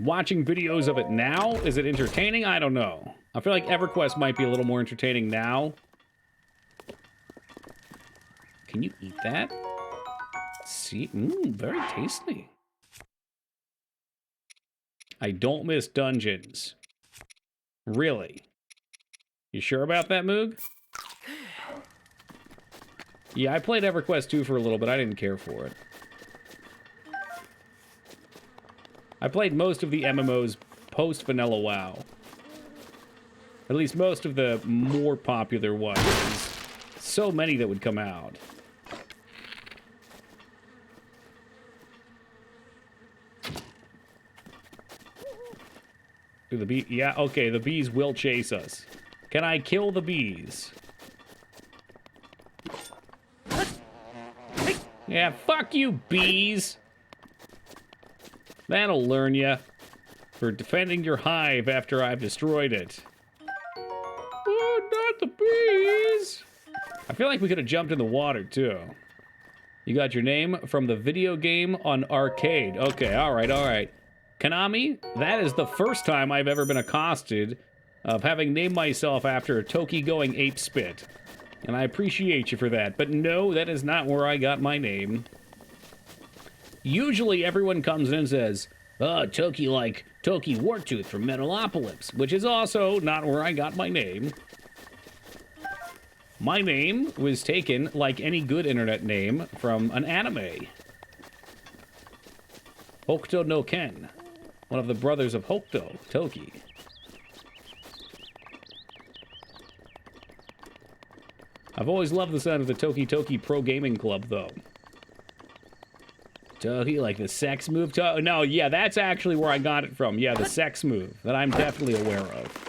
Watching videos of it now, is it entertaining? I don't know. I feel like EverQuest might be a little more entertaining now. Can you eat that? See, very tasty. I don't miss dungeons. Really? You sure about that, Moog? Yeah, I played EverQuest 2 for a little bit. I didn't care for it. I played most of the MMOs post-Vanilla WoW. At least most of the more popular ones. So many that would come out. Do the bee? Yeah, okay, the bees will chase us. Can I kill the bees? Yeah, fuck you, bees! That'll learn ya. For defending your hive after I've destroyed it. Oh, not the bees! I feel like we could have jumped in the water, too. You got your name from the video game on arcade. Okay, alright, alright. Konami, that is the first time I've ever been accosted of having named myself after Toki going ape spit. And I appreciate you for that. But no, that is not where I got my name. Usually everyone comes in and says, oh, Toki like Toki Wartooth from Metalopolis, which is also not where I got my name. My name was taken, like any good internet name, from an anime. Hokuto no Ken, one of the brothers of Hokuto, Toki. I've always loved the sound of the Toki Toki Pro Gaming Club, though. Toki, like the sex move? No, yeah, that's actually where I got it from. Yeah, the sex move that I'm definitely aware of.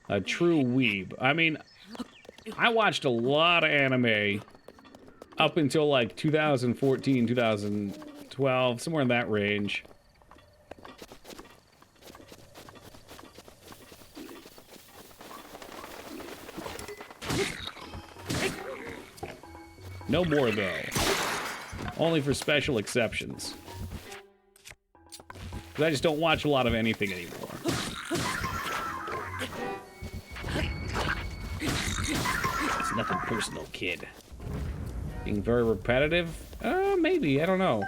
A true weeb. I mean, I watched a lot of anime up until like 2014, 2012, somewhere in that range. No more, though. Only for special exceptions. Because I just don't watch a lot of anything anymore. It's nothing personal, kid. Being very repetitive? Maybe. I don't know.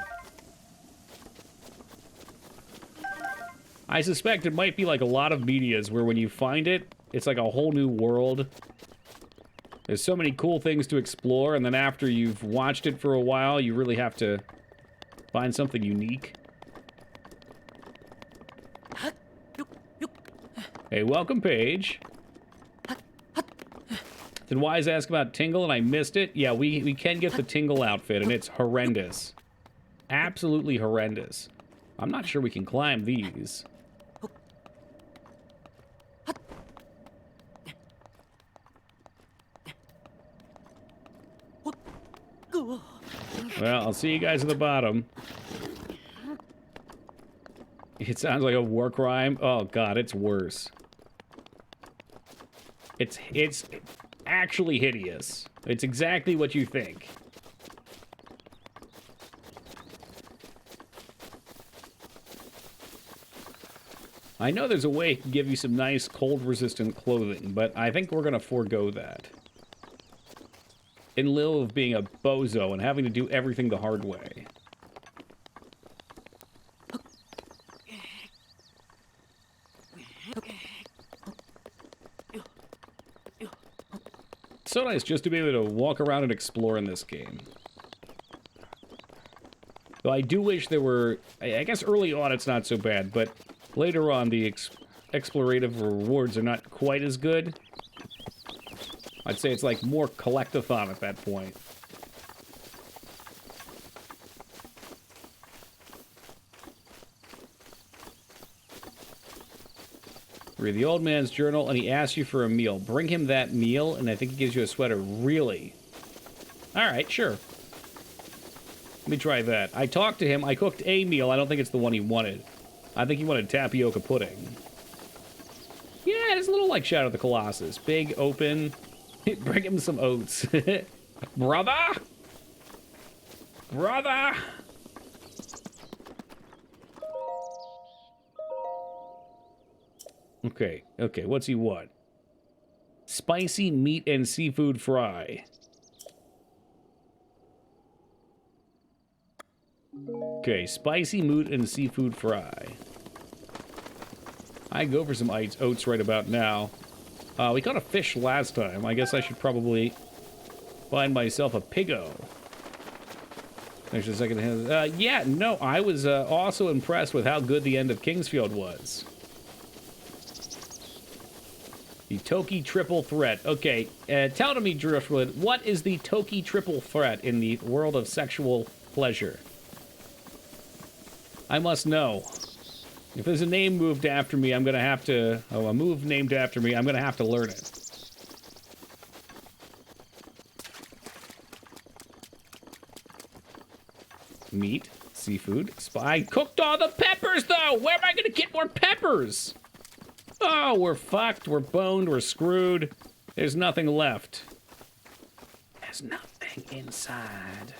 I suspect it might be like a lot of medias where when you find it, it's like a whole new world. There's so many cool things to explore, and then after you've watched it for a while, you really have to find something unique. Hey, welcome, Paige. Did Wise ask about Tingle and I missed it? Yeah, we can get the Tingle outfit, and it's horrendous. Absolutely horrendous. I'm not sure we can climb these. Well, I'll see you guys at the bottom. It sounds like a war crime. Oh god, it's worse. It's actually hideous. It's exactly what you think. I know there's a way to give you some nice cold-resistant clothing, but I think we're gonna forego that. In lieu of being a bozo and having to do everything the hard way. It's so nice just to be able to walk around and explore in this game. Though I do wish there were... I guess early on it's not so bad, but later on the explorative rewards are not quite as good. I'd say it's like more collectathon at that point. Read the old man's journal, and he asks you for a meal. Bring him that meal, and I think he gives you a sweater. Really? Alright, sure. Let me try that. I talked to him. I cooked a meal. I don't think it's the one he wanted. I think he wanted tapioca pudding. Yeah, it's a little like Shadow of the Colossus. Big, open... Bring him some oats. Brother? Brother? Okay, what's he want? Spicy meat and seafood fry. Okay, spicy meat and seafood fry. I go for some oats right about now. We caught a fish last time. I guess I should probably find myself a piggo. There's a second hand. Yeah, no, I was also impressed with how good the end of Kingsfield was. The Toki triple threat. Okay, tell to me, Driftwood, what is the Toki triple threat in the world of sexual pleasure? I must know. If there's a name moved after me, I'm gonna have to... Oh, a move named after me, I'm gonna have to learn it. Meat, seafood, I cooked all the peppers, though! Where am I gonna get more peppers? Oh, we're fucked, we're boned, we're screwed. There's nothing left. There's nothing inside.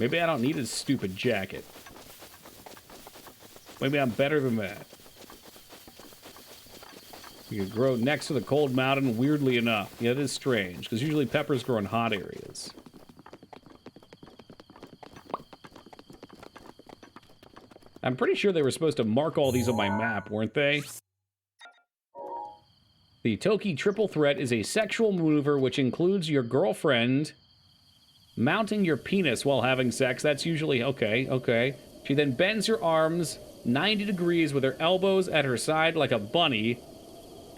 Maybe I don't need his stupid jacket. Maybe I'm better than that. You could grow next to the cold mountain, weirdly enough. Yeah, it is strange, because usually peppers grow in hot areas. I'm pretty sure they were supposed to mark all these on my map, weren't they? The Toki triple threat is a sexual maneuver which includes your girlfriend mounting your penis while having sex. That's usually... Okay, okay. She then bends her arms 90 degrees with her elbows at her side like a bunny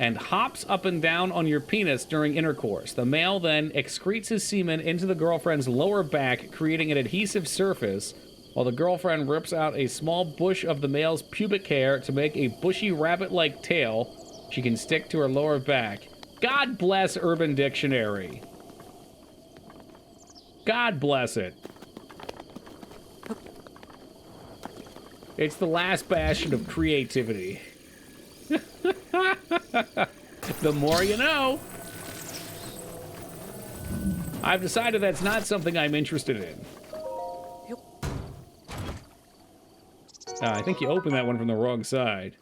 and hops up and down on your penis during intercourse. The male then excretes his semen into the girlfriend's lower back, creating an adhesive surface, while the girlfriend rips out a small bush of the male's pubic hair to make a bushy rabbit-like tail she can stick to her lower back. God bless Urban Dictionary. God bless it. It's the last bastion of creativity. The more you know. I've decided that's not something I'm interested in. I think you opened that one from the wrong side.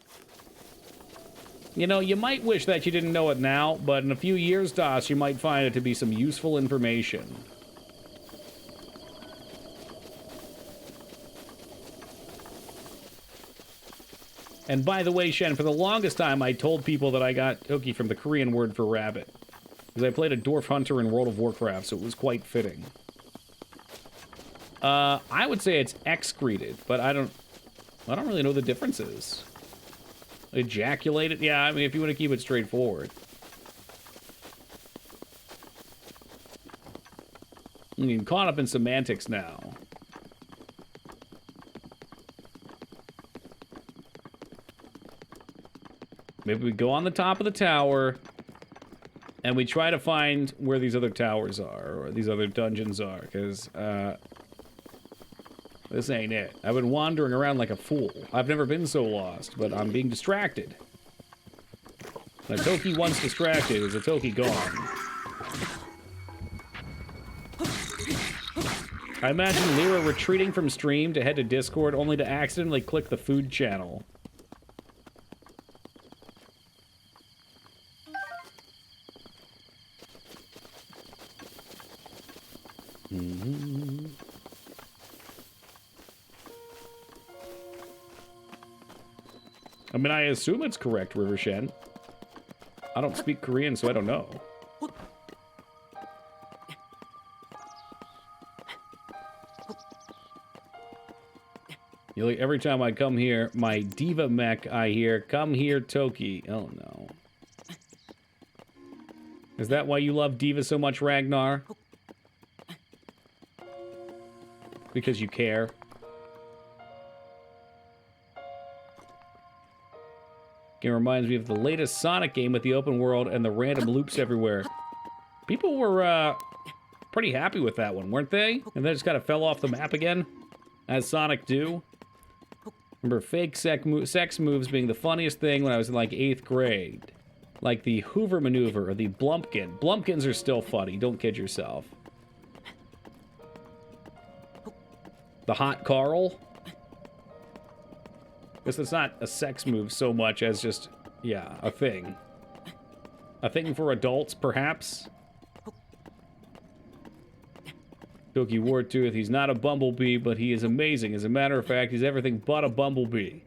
You know, you might wish that you didn't know it now, but in a few years, DOS, you might find it to be some useful information. And by the way, Shen, for the longest time, I told people that I got Toki from the Korean word for rabbit. Because I played a dwarf hunter in World of Warcraft, so it was quite fitting. I would say it's excreted, but I don't really know the differences. Ejaculated? Yeah, I mean, if you want to keep it straightforward. I'm getting caught up in semantics now. Maybe we go on the top of the tower, and we try to find where these other towers are, or these other dungeons are, because, this ain't it. I've been wandering around like a fool. I've never been so lost, but I'm being distracted. A Toki once distracted is a Toki gone. I imagine Lyra retreating from stream to head to Discord only to accidentally click the food channel. I mean, I assume it's correct, Rivershen. I don't speak Korean, so I don't know. You know, like, every time I come here, my diva mech, I hear, "Come here, Toki." Oh, no. Is that why you love diva so much, Ragnar? Because you care? Game reminds me of the latest Sonic game with the open world and the random loops everywhere. People were, pretty happy with that one, weren't they? And then just kind of fell off the map again, as Sonic do. Remember fake sex moves being the funniest thing when I was in, like, 8th grade. Like the Hoover maneuver or the Blumpkin. Blumpkins are still funny, don't kid yourself. The Hot Carl. Guess it's not a sex move so much as just, yeah, a thing. A thing for adults, perhaps? Toki Wartooth, he's not a bumblebee, but he is amazing. As a matter of fact, he's everything but a bumblebee.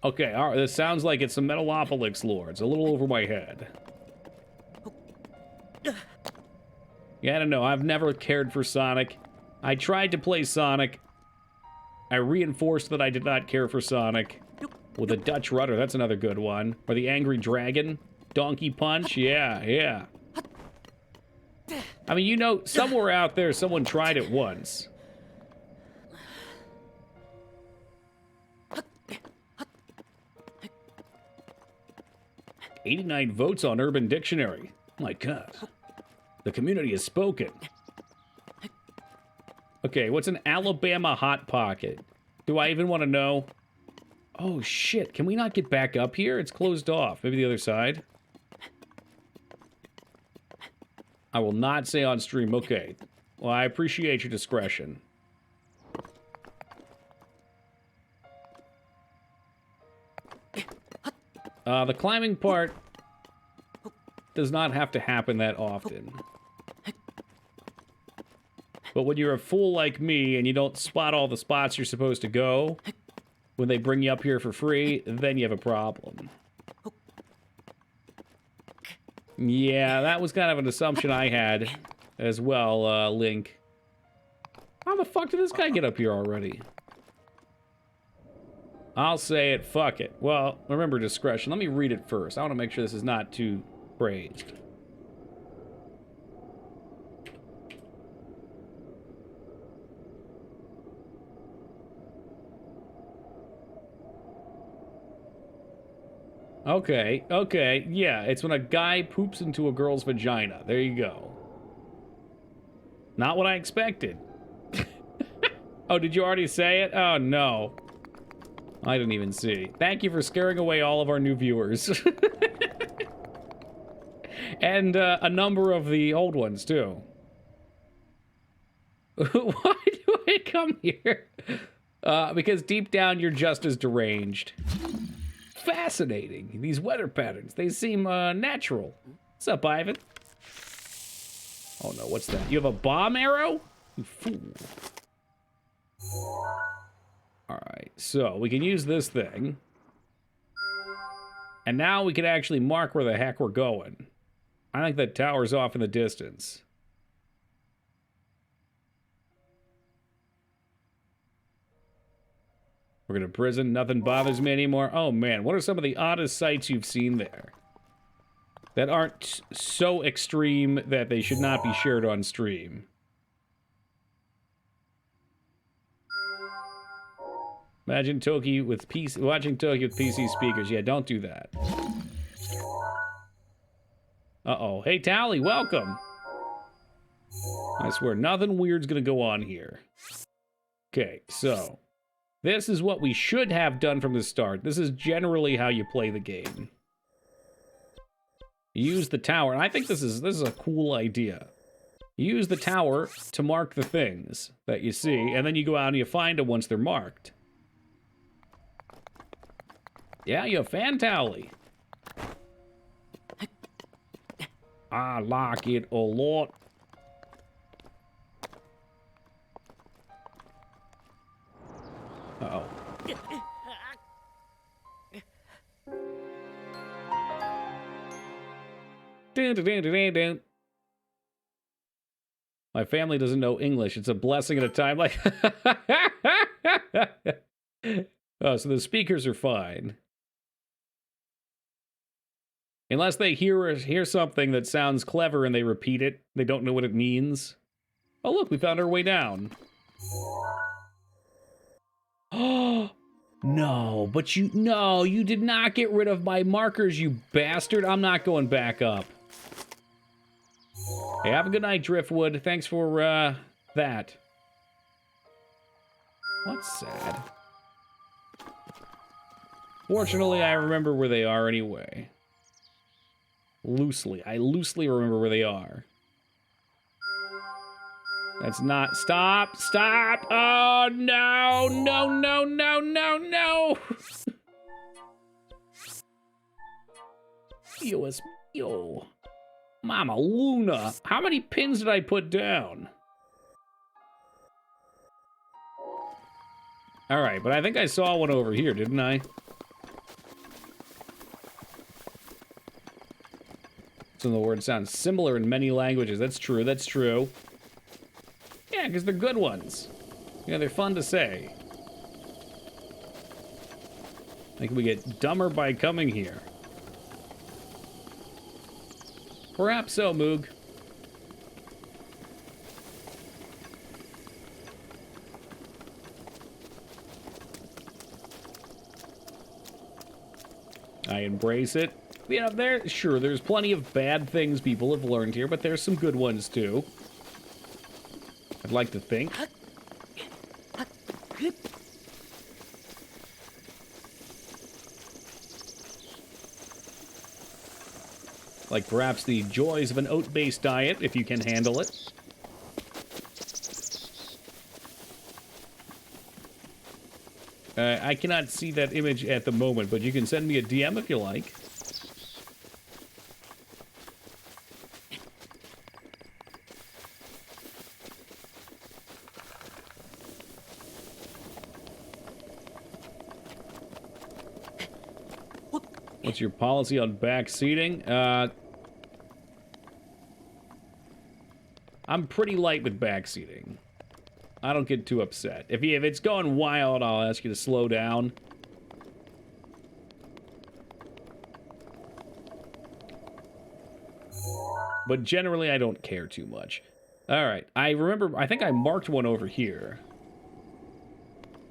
Okay, all right, this sounds like it's some Metalopolis lore. It's a little over my head. Yeah, I don't know. I've never cared for Sonic. I tried to play Sonic. I reinforced that I did not care for Sonic. With a Dutch rudder, that's another good one. Or the Angry Dragon. Donkey Punch, yeah, yeah. I mean, you know, somewhere out there, someone tried it once. "89 votes on Urban Dictionary. My God. The community has spoken." Okay, what's an Alabama Hot Pocket? Do I even want to know? Oh, shit. Can we not get back up here? It's closed off. Maybe the other side? I will not say on stream. Okay. Well, I appreciate your discretion. The climbing part does not have to happen that often. But when you're a fool like me and you don't spot all the spots you're supposed to go, when they bring you up here for free, then you have a problem. Yeah, that was kind of an assumption I had as well, Link. How the fuck did this guy get up here already? I'll say it, fuck it. Well, remember discretion. Let me read it first. I want to make sure this is not too praised. Okay, yeah, it's when a guy poops into a girl's vagina. There you go. Not what I expected. Oh, did you already say it? Oh, no. I didn't even see. Thank you for scaring away all of our new viewers. And a number of the old ones, too. Why do I come here? Because deep down, you're just as deranged. Fascinating. These weather patterns, they seem natural. What's up, Ivan? Oh no, what's that? You have a bomb arrow? You fool. Alright, so we can use this thing. And now we can actually mark where the heck we're going. I think that tower's off in the distance. We're going to prison. Nothing bothers me anymore. Oh, man. What are some of the oddest sights you've seen there? That aren't so extreme that they should not be shared on stream. Imagine Toki with PC, watching Toki with PC speakers. Yeah, don't do that. Uh-oh. Hey, Tally, welcome. I swear, nothing weird's going to go on here. Okay, so... this is what we should have done from the start. This is generally how you play the game. You use the tower, and I think this is a cool idea. You use the tower to mark the things that you see, and then you go out and you find them once they're marked. Yeah, you have fan tally. I like it a lot. Uh-oh. Dun, dun, dun, dun, dun. My family doesn't know English. It's a blessing at a time like... Oh, so the speakers are fine. Unless they hear something that sounds clever and they repeat it. They don't know what it means. Oh, look, we found our way down. Oh, no, but you did not get rid of my markers, you bastard. I'm not going back up. Hey, have a good night, Driftwood. Thanks for, that. What's sad? Fortunately, I remember where they are anyway. Loosely. I loosely remember where they are. That's not... Stop! Stop! Oh, no! No, no, no, no, no! Yo. Mama Luna! How many pins did I put down? Alright, but I think I saw one over here, didn't I? Some of the words sound similar in many languages. That's true, that's true. Yeah, because they're good ones. You know, they're fun to say. I think we get dumber by coming here. Perhaps so, Moog. I embrace it. You know, there's plenty of bad things people have learned here, but there's some good ones, too. I'd like to think. Like perhaps the joys of an oat-based diet, if you can handle it. I cannot see that image at the moment, but you can send me a DM if you like. What's your policy on back seating? I'm pretty light with back seating. I don't get too upset. If it's going wild, I'll ask you to slow down. But generally, I don't care too much. All right, I think I marked one over here.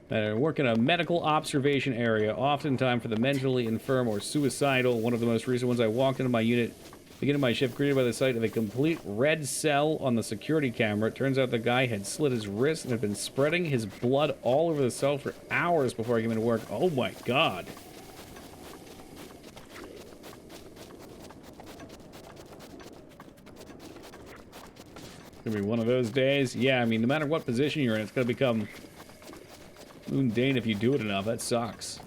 Work in a medical observation area, oftentimes for the mentally infirm or suicidal. One of the most recent ones, I walked into my unit, beginning my shift, greeted by the sight of a complete red cell on the security camera. It turns out the guy had slit his wrist and had been spreading his blood all over the cell for hours before I came into work. Oh my god. Gonna be one of those days. Yeah, I mean, no matter what position you're in, it's gonna become mundane if you do it enough. That sucks.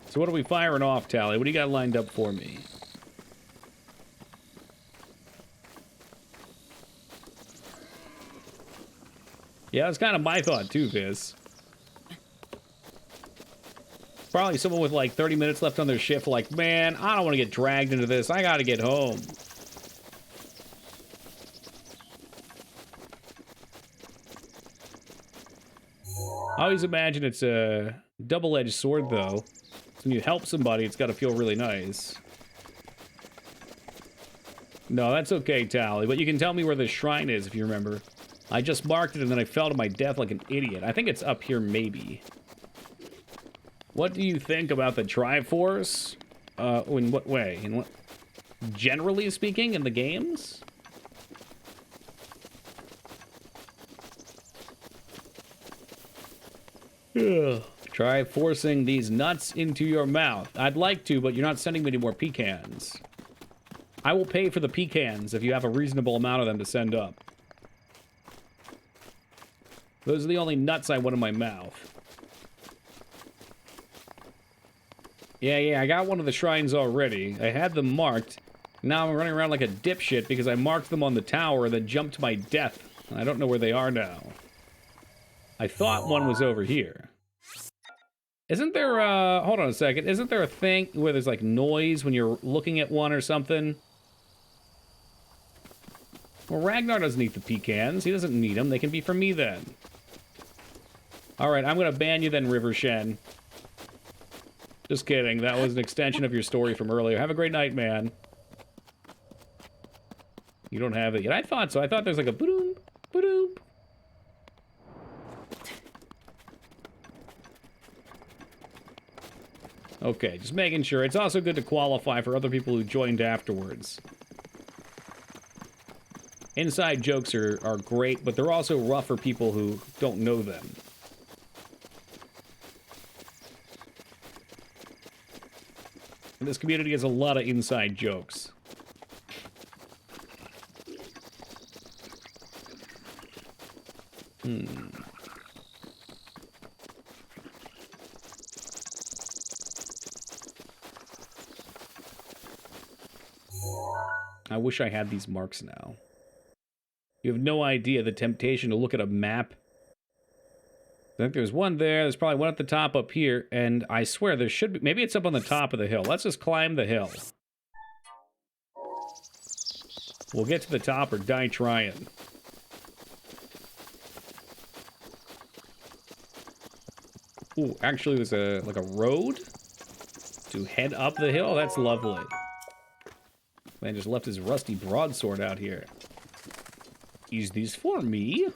So what are we firing off, Tally? What do you got lined up for me? Yeah, that's kind of my thought too, Viz. Probably someone with like 30 minutes left on their shift like, man, I don't want to get dragged into this. I gotta get home. I always imagine it's a double-edged sword, though. When you help somebody, it's got to feel really nice. No, that's okay, Tally, but you can tell me where the shrine is, if you remember. I just marked it, and then I fell to my death like an idiot. I think it's up here, maybe. What do you think about the Triforce? In what way? In what... Generally speaking, in the games? Ugh. Try forcing these nuts into your mouth. I'd like to, but you're not sending me any more pecans. I will pay for the pecans if you have a reasonable amount of them to send up. Those are the only nuts I want in my mouth. Yeah, I got one of the shrines already. I had them marked. Now I'm running around like a dipshit because I marked them on the tower and then jumped to my death. I don't know where they are now. I thought one was over here. Isn't there, hold on a second. Isn't there a thing where there's, like, noise when you're looking at one or something? Well, Ragnar doesn't eat the pecans. He doesn't need them. They can be for me, then. Alright, I'm gonna ban you then, River Shen. Just kidding. That was an extension of your story from earlier. Have a great night, man. You don't have it yet. I thought so. I thought there's like a boom, boom. Okay, just making sure. It's also good to qualify for other people who joined afterwards. Inside jokes are great, but they're also rough for people who don't know them. And this community has a lot of inside jokes. I wish I had these marks now. You have no idea the temptation to look at a map. I think there's one there. There's probably one at the top up here. And I swear there should be... Maybe it's up on the top of the hill. Let's just climb the hill. We'll get to the top or die trying. Ooh, actually there's a like a road to head up the hill. That's lovely. Man just left his rusty broadsword out here. Is this for me?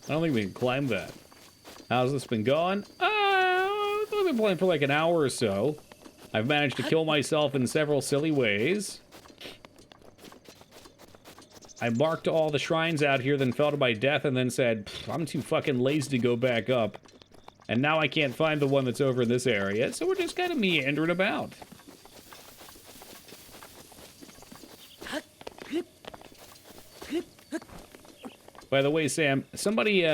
I don't think we can climb that. How's this been going? I've been playing for like an hour or so. I've managed to kill myself in several silly ways. I marked all the shrines out here, then fell to my death, and then said, I'm too fucking lazy to go back up. And now I can't find the one that's over in this area, so we're just kind of meandering about. By the way, Sam, somebody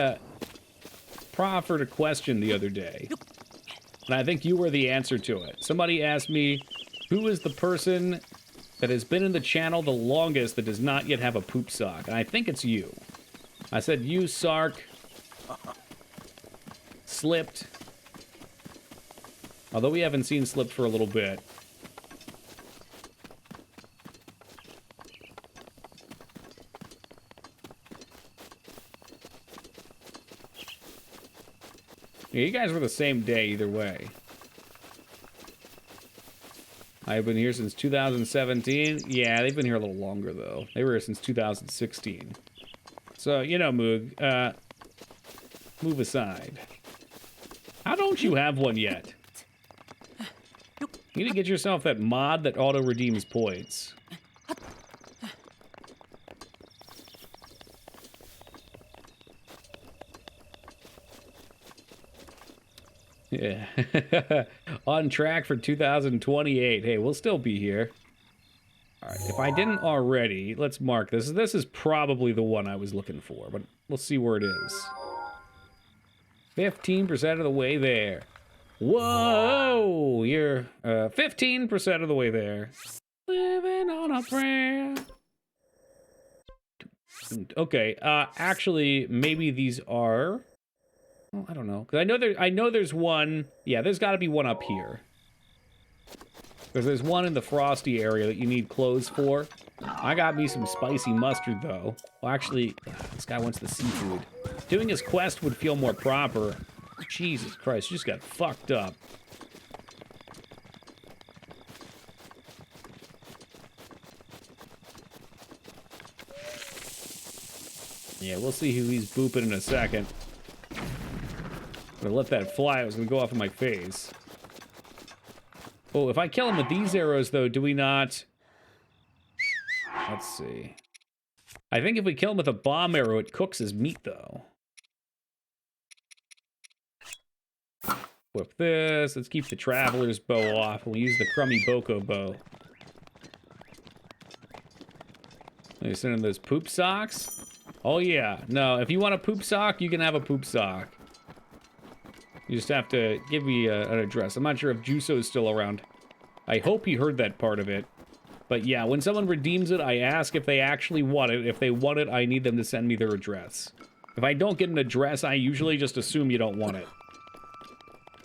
proffered a question the other day, and I think you were the answer to it. Somebody asked me, who is the person that has been in the channel the longest that does not yet have a poop sock? And I think it's you. I said you, Sark, Slipped. Although we haven't seen Slipped for a little bit. Yeah, you guys were the same day either way. I've been here since 2017. Yeah, they've been here a little longer, though. They were here since 2016. So, you know, Moog, move aside. How don't you have one yet? You need to get yourself that mod that auto-redeems points. Yeah. On track for 2028. Hey, we'll still be here. Alright, if I didn't already, let's mark this. This is probably the one I was looking for, but we'll see where it is. 15% of the way there. Whoa! You're 15% of the way there. Living on a prayer. Okay, actually, maybe these are... Well, I don't know, because I know there's one... Yeah, there's got to be one up here. Because there's one in the frosty area that you need clothes for. I got me some spicy mustard, though. Well, actually, this guy wants the seafood. Doing his quest would feel more proper. Jesus Christ, you just got fucked up. Yeah, we'll see who he's booping in a second. I'm gonna let that fly. It was gonna go off in my face. Oh, if I kill him with these arrows, though, do we not... Let's see. I think if we kill him with a bomb arrow, it cooks his meat, though. Whip this. Let's keep the Traveler's Bow off. We'll use the Crummy Boko Bow. You send him those poop socks? Oh, yeah. No, if you want a poop sock, you can have a poop sock. You just have to give me an address. I'm not sure if Juso's still around. I hope he heard that part of it. But yeah, when someone redeems it, I ask if they actually want it. If they want it, I need them to send me their address. If I don't get an address, I usually just assume you don't want it.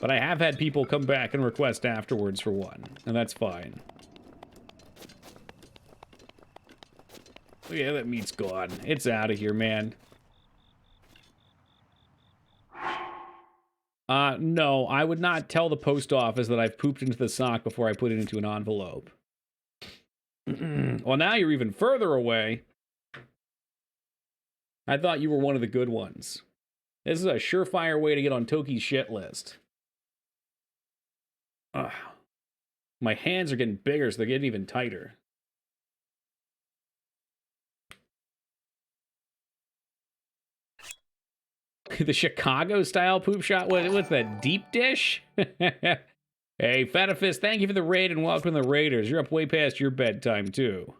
But I have had people come back and request afterwards for one, and that's fine. Oh yeah, that meat's gone. It's out of here, man. No, I would not tell the post office that I've pooped into the sock before I put it into an envelope. Well, now you're even further away. I thought you were one of the good ones. This is a surefire way to get on Toki's shit list. Ugh. My hands are getting bigger, so they're getting even tighter. The Chicago-style poop shot? What's that, deep dish? Hey, Fatafist, thank you for the raid and welcome to the Raiders. You're up way past your bedtime, too.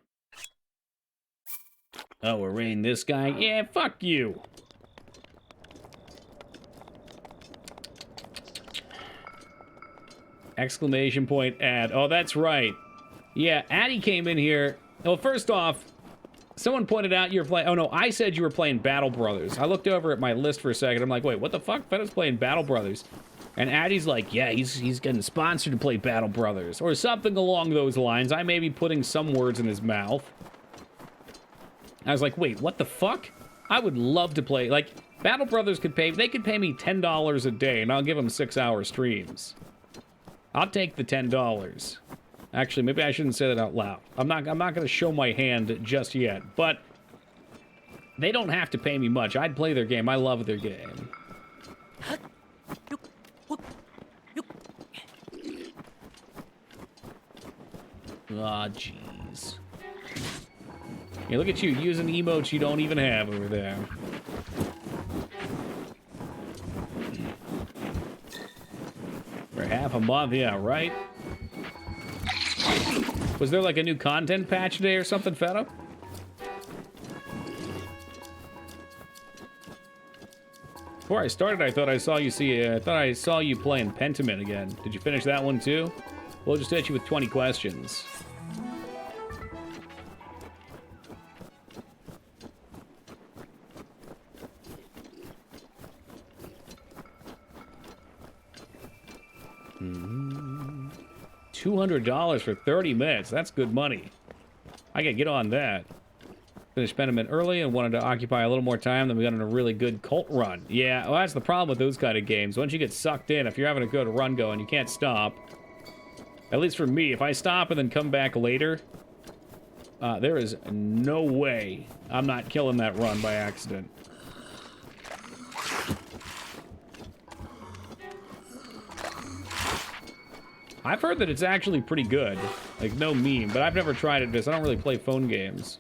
Oh, we're raiding this guy? Yeah, fuck you. Exclamation point ad. Oh, that's right. Yeah, Addy came in here. Well, first off, someone pointed out you were playing... Oh, no, I said you were playing Battle Brothers. I looked over at my list for a second. I'm like, wait, what the fuck? Fetta's playing Battle Brothers. And Addy's like, yeah, he's getting sponsored to play Battle Brothers. Or something along those lines. I may be putting some words in his mouth. I was like, wait, what the fuck? I would love to play... Like, Battle Brothers could pay... They could pay me $10 a day, and I'll give them 6-hour streams. I'll take the $10. Actually, maybe I shouldn't say that out loud. I'm not going to show my hand just yet, but they don't have to pay me much. I'd play their game. I love their game. Aw, jeez. Yeah, look at you using emotes you don't even have over there. For half a month, yeah, right? Was there like a new content patch today or something, Feta? Before I started, I thought I saw you playing Pentiment again. Did you finish that one too? We'll just hit you with 20 questions. $200 for 30 minutes. That's good money. I gotta get on that. Finished Pentiment early and wanted to occupy a little more time, then we got on a really good cult run. Yeah, well, that's the problem with those kind of games. Once you get sucked in, if you're having a good run going, you can't stop. At least for me, if I stop and then come back later, there is no way I'm not killing that run by accident. I've heard that it's actually pretty good. Like, no meme, but I've never tried it because I don't really play phone games.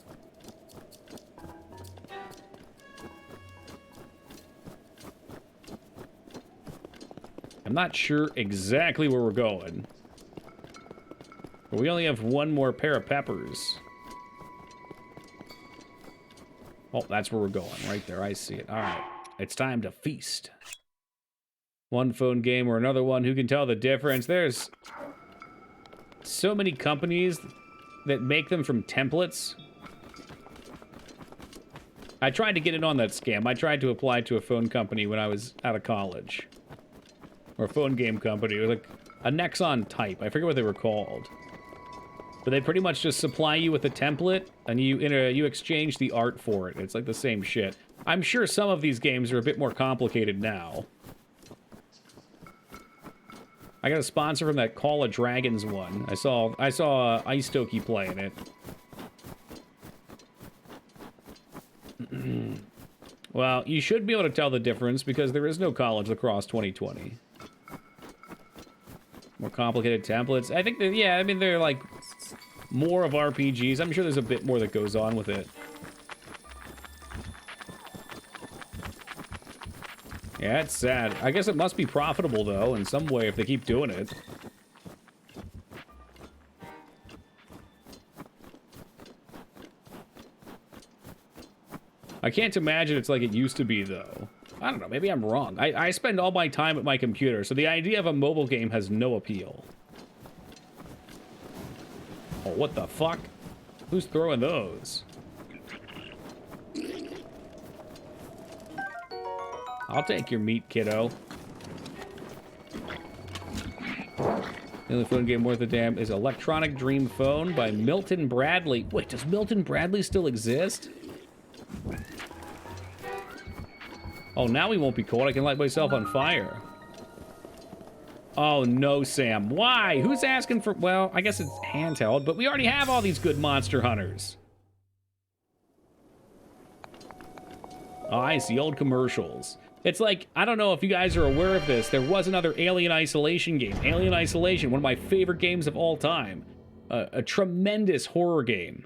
I'm not sure exactly where we're going. But we only have one more pair of peppers. Oh, that's where we're going. Right there. I see it. All right. It's time to feast. One phone game or another one. Who can tell the difference? There's so many companies that make them from templates. I tried to get in on that scam. I tried to apply to a phone company when I was out of college. Or a phone game company. It was like a Nexon type. I forget what they were called. But they pretty much just supply you with a template, and you exchange the art for it. It's like the same shit. I'm sure some of these games are a bit more complicated now. I got a sponsor from that Call of Dragons one. I saw Ice Toki playing it. Well, you should be able to tell the difference because there is no College Lacrosse 2020. More complicated templates. I think that, yeah, I mean, they're like more of RPGs. I'm sure there's a bit more that goes on with it. Yeah, it's sad. I guess it must be profitable, though, in some way if they keep doing it. I can't imagine it's like it used to be, though. I don't know, maybe I'm wrong. I spend all my time at my computer, so the idea of a mobile game has no appeal. Oh, what the fuck? Who's throwing those? I'll take your meat, kiddo. The only phone game worth a damn is Electronic Dream Phone by Milton Bradley. Wait, does Milton Bradley still exist? Oh, now we won't be cold. I can light myself on fire. Oh, no, Sam. Why? Who's asking for... Well, I guess it's handheld, but we already have all these good Monster Hunters. Oh, I see. Old commercials. It's like, I don't know if you guys are aware of this. There was another Alien Isolation game. Alien Isolation, one of my favorite games of all time. A tremendous horror game.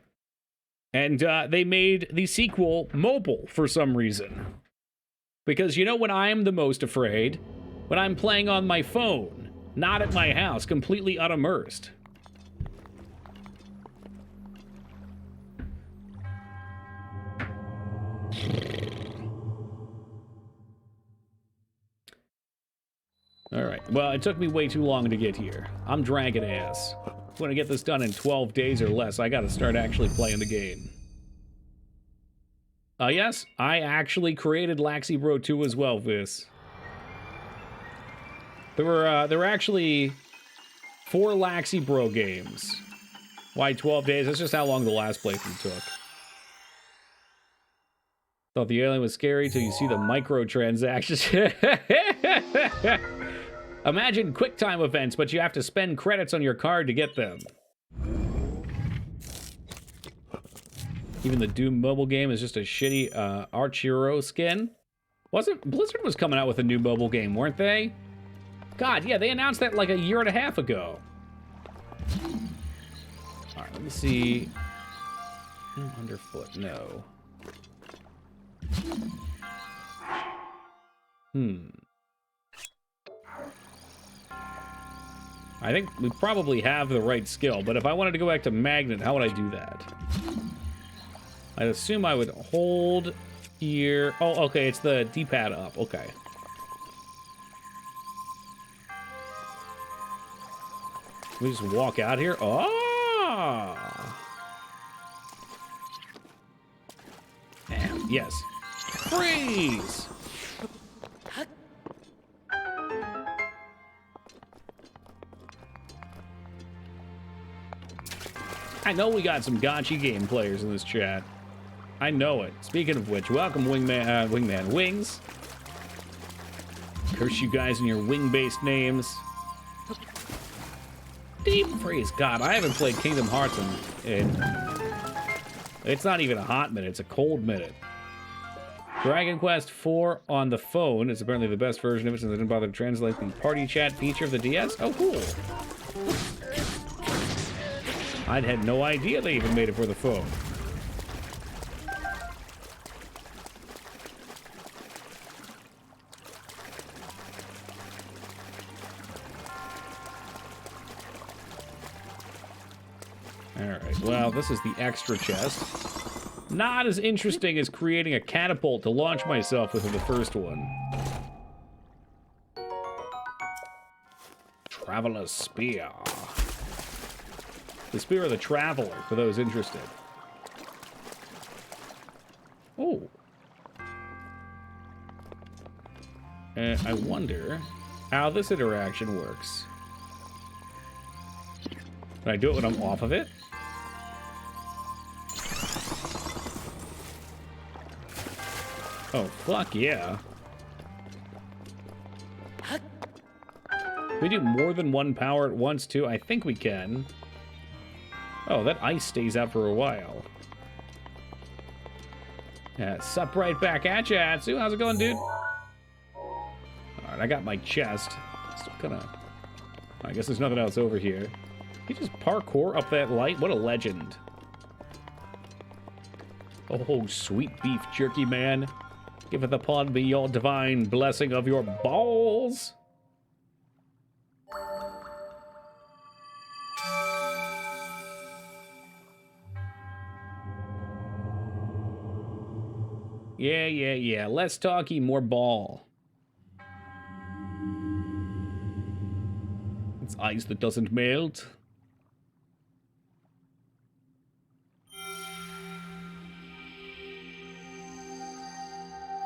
And they made the sequel mobile for some reason. Because you know when I'm the most afraid? When I'm playing on my phone, not at my house, completely unimmersed. Alright, well, it took me way too long to get here. I'm dragging ass. If I want to get this done in 12 days or less, I gotta start actually playing the game. Yes, I actually created Laxi Bro 2 as well, Vis. There were actually 4 Laxi Bro games. Why 12 days? That's just how long the last playthrough took. Thought the alien was scary till you see the microtransactions. Imagine QuickTime events, but you have to spend credits on your card to get them. Even the Doom mobile game is just a shitty Archero skin. Blizzard was coming out with a new mobile game, weren't they? God, yeah, they announced that like a year and a half ago. All right, let me see. Underfoot, no. I think we probably have the right skill, but if I wanted to go back to magnet, how would I do that? I'd assume I would hold here. Oh, okay, it's the D-pad up. Okay. We just walk out here. Oh! Damn, yes. Freeze! I know we got some gotcha game players in this chat. I know it. Speaking of which, welcome Wingman Wings. Curse you guys and your wing-based names. Deep freeze. God, I haven't played Kingdom Hearts in... It's not even a hot minute, it's a cold minute. Dragon Quest IV on the phone is apparently the best version of it since they didn't bother to translate the party chat feature of the DS. Oh, cool. I'd had no idea they even made it for the phone. Alright, well, this is the extra chest. Not as interesting as creating a catapult to launch myself with in the first one. Traveler's Spear. The Spear of the Traveler, for those interested. Oh. I wonder how this interaction works. Can I do it when I'm off of it? Oh, fuck yeah. We do more than one power at once, too? I think we can. Oh, that ice stays out for a while. Yeah, sup right back at ya, Atsu. How's it going, dude? Alright, I got my chest. Still kinda... I guess there's nothing else over here. He just parkour up that light? What a legend. Oh, sweet beef jerky, man. Giveth upon me your divine blessing of your balls. Yeah. Less talky, more ball. It's ice that doesn't melt.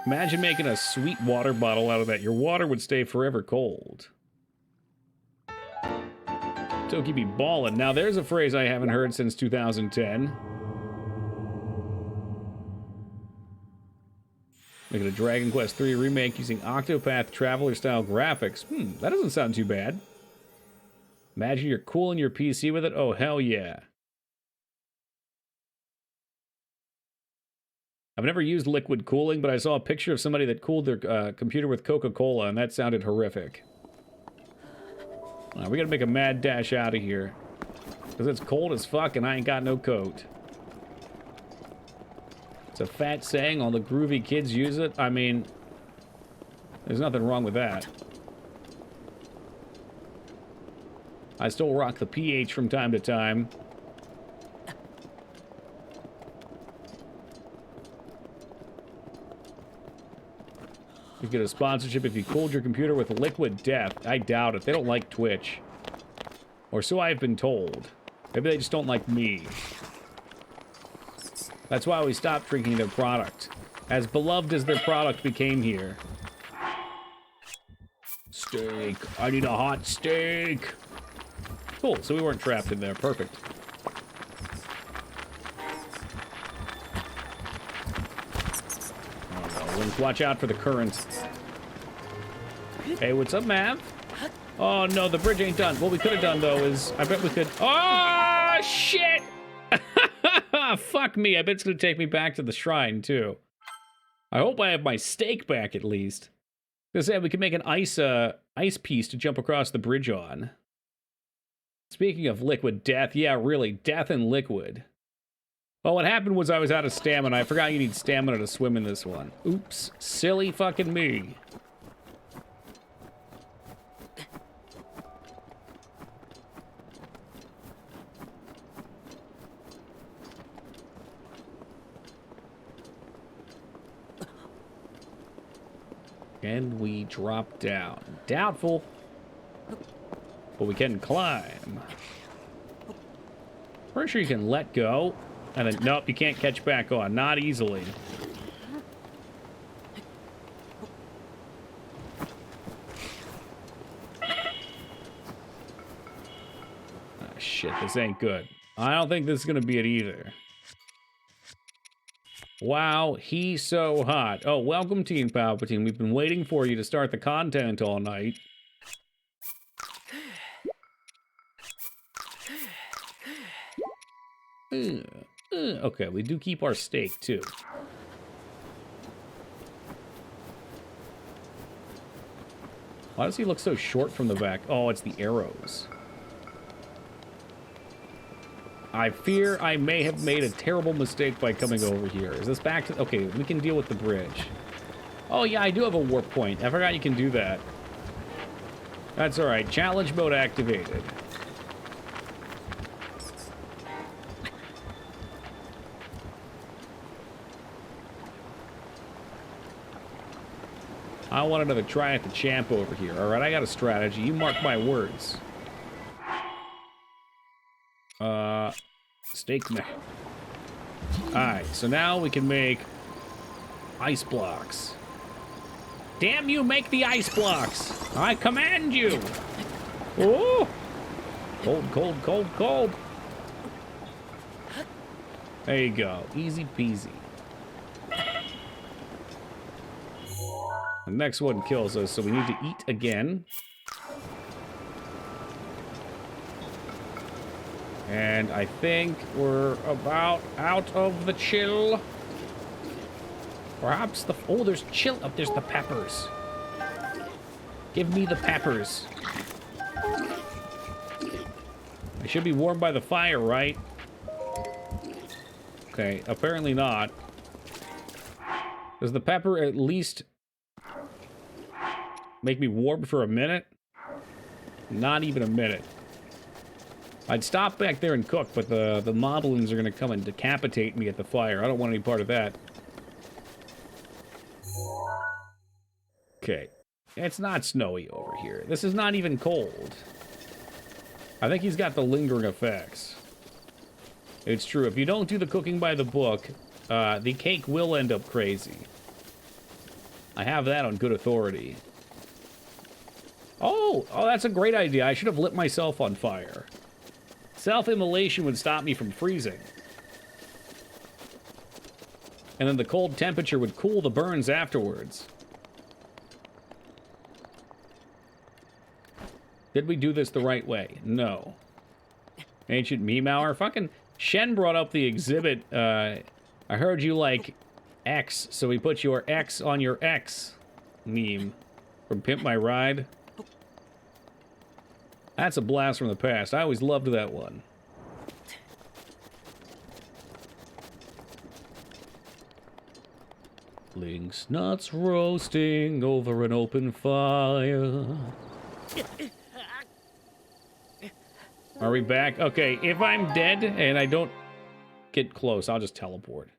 Imagine making a sweet water bottle out of that. Your water would stay forever cold. Toki be ballin'. Now there's a phrase I haven't heard since 2010. Making a Dragon Quest III remake using Octopath Traveler-style graphics. That doesn't sound too bad. Imagine you're cooling your PC with it. Oh, hell yeah. I've never used liquid cooling, but I saw a picture of somebody that cooled their computer with Coca-Cola, and that sounded horrific. We gotta make a mad dash out of here. Because it's cold as fuck, and I ain't got no coat. It's a fat saying, all the groovy kids use it. I mean, there's nothing wrong with that. I still rock the PH from time to time. You get a sponsorship if you cooled your computer with liquid death. I doubt it. They don't like Twitch. Or so I've been told. Maybe they just don't like me. That's why we stopped drinking their product. As beloved as their product became here. Steak. I need a hot steak. Cool, so we weren't trapped in there. Perfect. Oh no, Link, watch out for the current. Hey, what's up, Mav? Oh no, the bridge ain't done. What we could have done, though, is... I bet we could... Oh, shit! Fuck me, I bet it's gonna take me back to the shrine, too. I hope I have my steak back, at least. I was gonna say, we could make an ice piece to jump across the bridge on. Speaking of liquid death, yeah, really, death and liquid. Well, what happened was I was out of stamina. I forgot you need stamina to swim in this one. Oops. Silly fucking me. Can we drop down? Doubtful. But we can climb. Pretty sure you can let go. And then, nope, you can't catch back on. Not easily. Ah, shit, this ain't good. I don't think this is gonna be it either. Wow, he's so hot. Oh, welcome, Teen Palpatine. We've been waiting for you to start the content all night. Okay, we do keep our steak, too. Why does he look so short from the back? Oh, it's the arrows. I fear I may have made a terrible mistake by coming over here. Is this back to... Okay, we can deal with the bridge. Oh, yeah, I do have a warp point. I forgot you can do that. That's alright. Challenge mode activated. I want another try at the champ over here. Alright, I got a strategy. You mark my words. Steak me. Alright, so now we can make ice blocks. Damn you, make the ice blocks! I command you! Oh! Cold, cold, cold, cold! There you go. Easy peasy. The next one kills us, so we need to eat again. And I think we're about out of the chill. Perhaps the... Oh, there's chill. Oh, there's the peppers. Give me the peppers. I should be warmed by the fire, right? Okay, apparently not. Does the pepper at least make me warm for a minute? Not even a minute. I'd stop back there and cook, but the moblins are going to come and decapitate me at the fire. I don't want any part of that. Okay. It's not snowy over here. This is not even cold. I think he's got the lingering effects. It's true. If you don't do the cooking by the book, the cake will end up crazy. I have that on good authority. Oh, that's a great idea. I should have lit myself on fire. Self-immolation would stop me from freezing. And then the cold temperature would cool the burns afterwards. Did we do this the right way? No. Ancient meme hour? Fucking Shen brought up the exhibit. I heard you like X, so we put your X on your X meme from Pimp My Ride. That's a blast from the past. I always loved that one. Lynx nuts roasting over an open fire. Are we back? Okay, if I'm dead and I don't get close, I'll just teleport.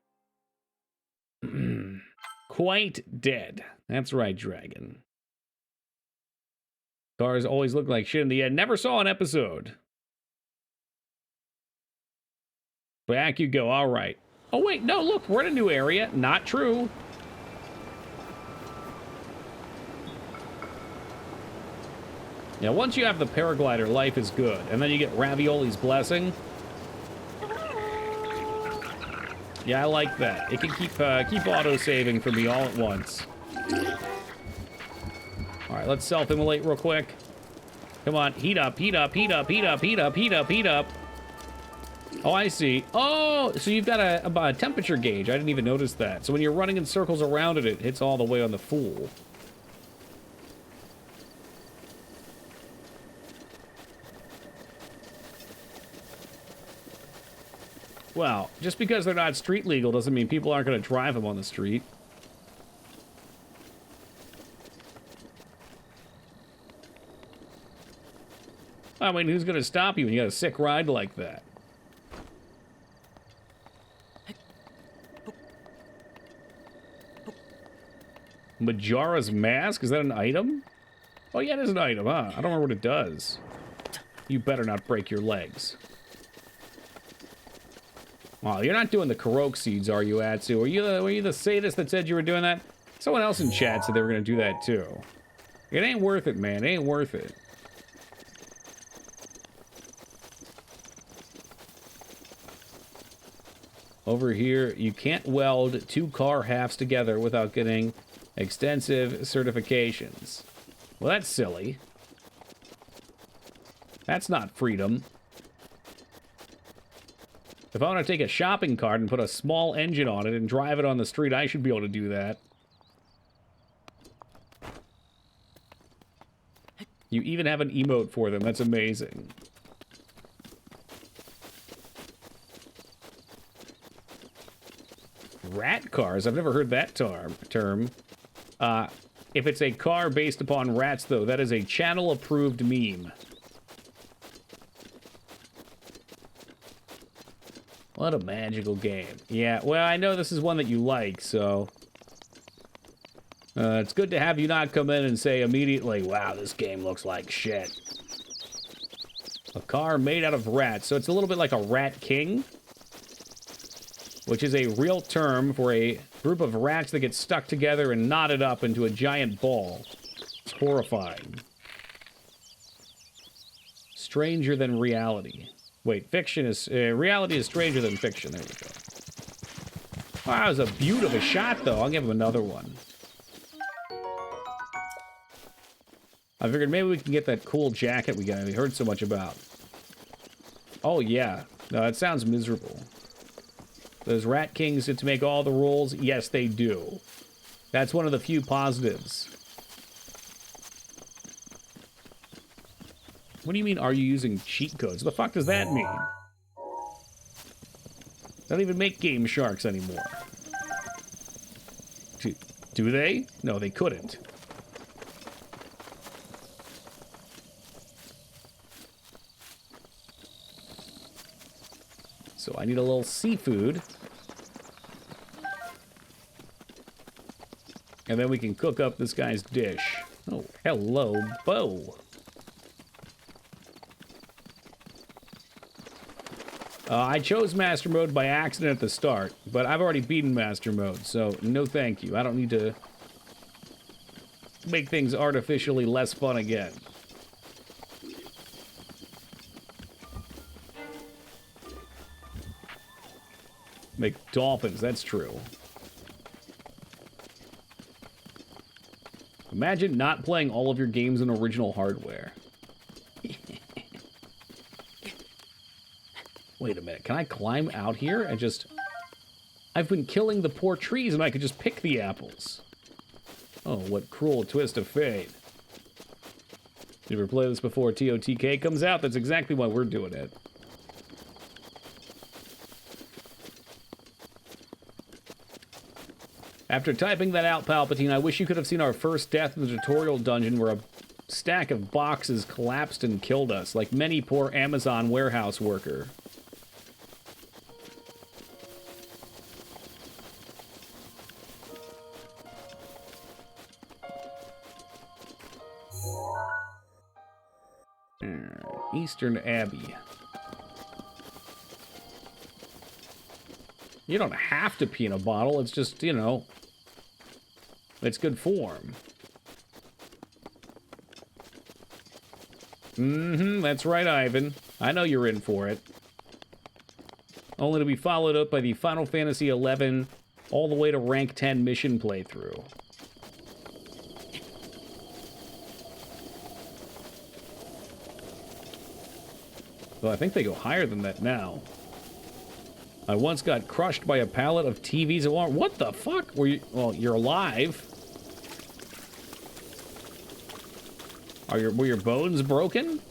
Quite dead. That's right, dragon. Cars always look like shit in the end. Never saw an episode. Back you go. All right. Oh, wait. No, look. We're in a new area. Not true. Now, once you have the paraglider, life is good. And then you get Ravioli's blessing. Yeah, I like that. It can keep auto-saving for me all at once. All right, let's self-immolate real quick. Come on, heat up, heat up, heat up, heat up, heat up, heat up, heat up. Oh, I see. Oh, so you've got a temperature gauge. I didn't even notice that. So when you're running in circles around it, it hits all the way on the full. Well, just because they're not street legal doesn't mean people aren't going to drive them on the street. I mean, who's going to stop you when you got a sick ride like that? Majara's mask? Is that an item? Oh, yeah, it is an item, huh? I don't remember what it does. You better not break your legs. Oh, you're not doing the Karok seeds, are you, Atsu? Were you the sadist that said you were doing that? Someone else in chat said they were going to do that, too. It ain't worth it, man. It ain't worth it. Over here, you can't weld two car halves together without getting extensive certifications. Well, that's silly. That's not freedom. If I want to take a shopping cart and put a small engine on it and drive it on the street, I should be able to do that. You even have an emote for them. That's amazing. Rat cars? I've never heard that term. If it's a car based upon rats, though, that is a channel-approved meme. What a magical game. Yeah, well, I know this is one that you like, so... it's good to have you not come in and say immediately, wow, this game looks like shit. A car made out of rats, so it's a little bit like a rat king, which is a real term for a group of rats that get stuck together and knotted up into a giant ball. It's horrifying. Stranger than reality. Wait, fiction is... reality is stranger than fiction. There we go. Wow, that was a beaut of a shot, though. I'll give him another one. I figured maybe we can get that cool jacket we heard so much about. Oh, yeah. No, that sounds miserable. Those Rat Kings get to make all the rules? Yes, they do. That's one of the few positives. What do you mean, are you using cheat codes? What the fuck does that mean? They don't even make Game Sharks anymore. Do they? No, they couldn't. So I need a little seafood. And then we can cook up this guy's dish. Oh, hello, Bo. I chose Master Mode by accident at the start, but I've already beaten Master Mode, so no thank you. I don't need to make things artificially less fun again. Make dolphins, that's true. Imagine not playing all of your games in original hardware. Wait a minute, can I climb out here? I've been killing the poor trees and I could just pick the apples. Oh, what cruel twist of fate. You ever play this before TOTK comes out? That's exactly why we're doing it. After typing that out, Palpatine, I wish you could have seen our first death in the tutorial dungeon where a stack of boxes collapsed and killed us, like many poor Amazon warehouse worker. Eastern Abbey. You don't have to pee in a bottle, it's just, you know, it's good form. That's right, Ivan. I know you're in for it. Only to be followed up by the Final Fantasy XI all the way to rank 10 mission playthrough. Well, I think they go higher than that now. I once got crushed by a pallet of TVs at Walmart. What the fuck? Were you... Well, you're alive. Were your bones broken?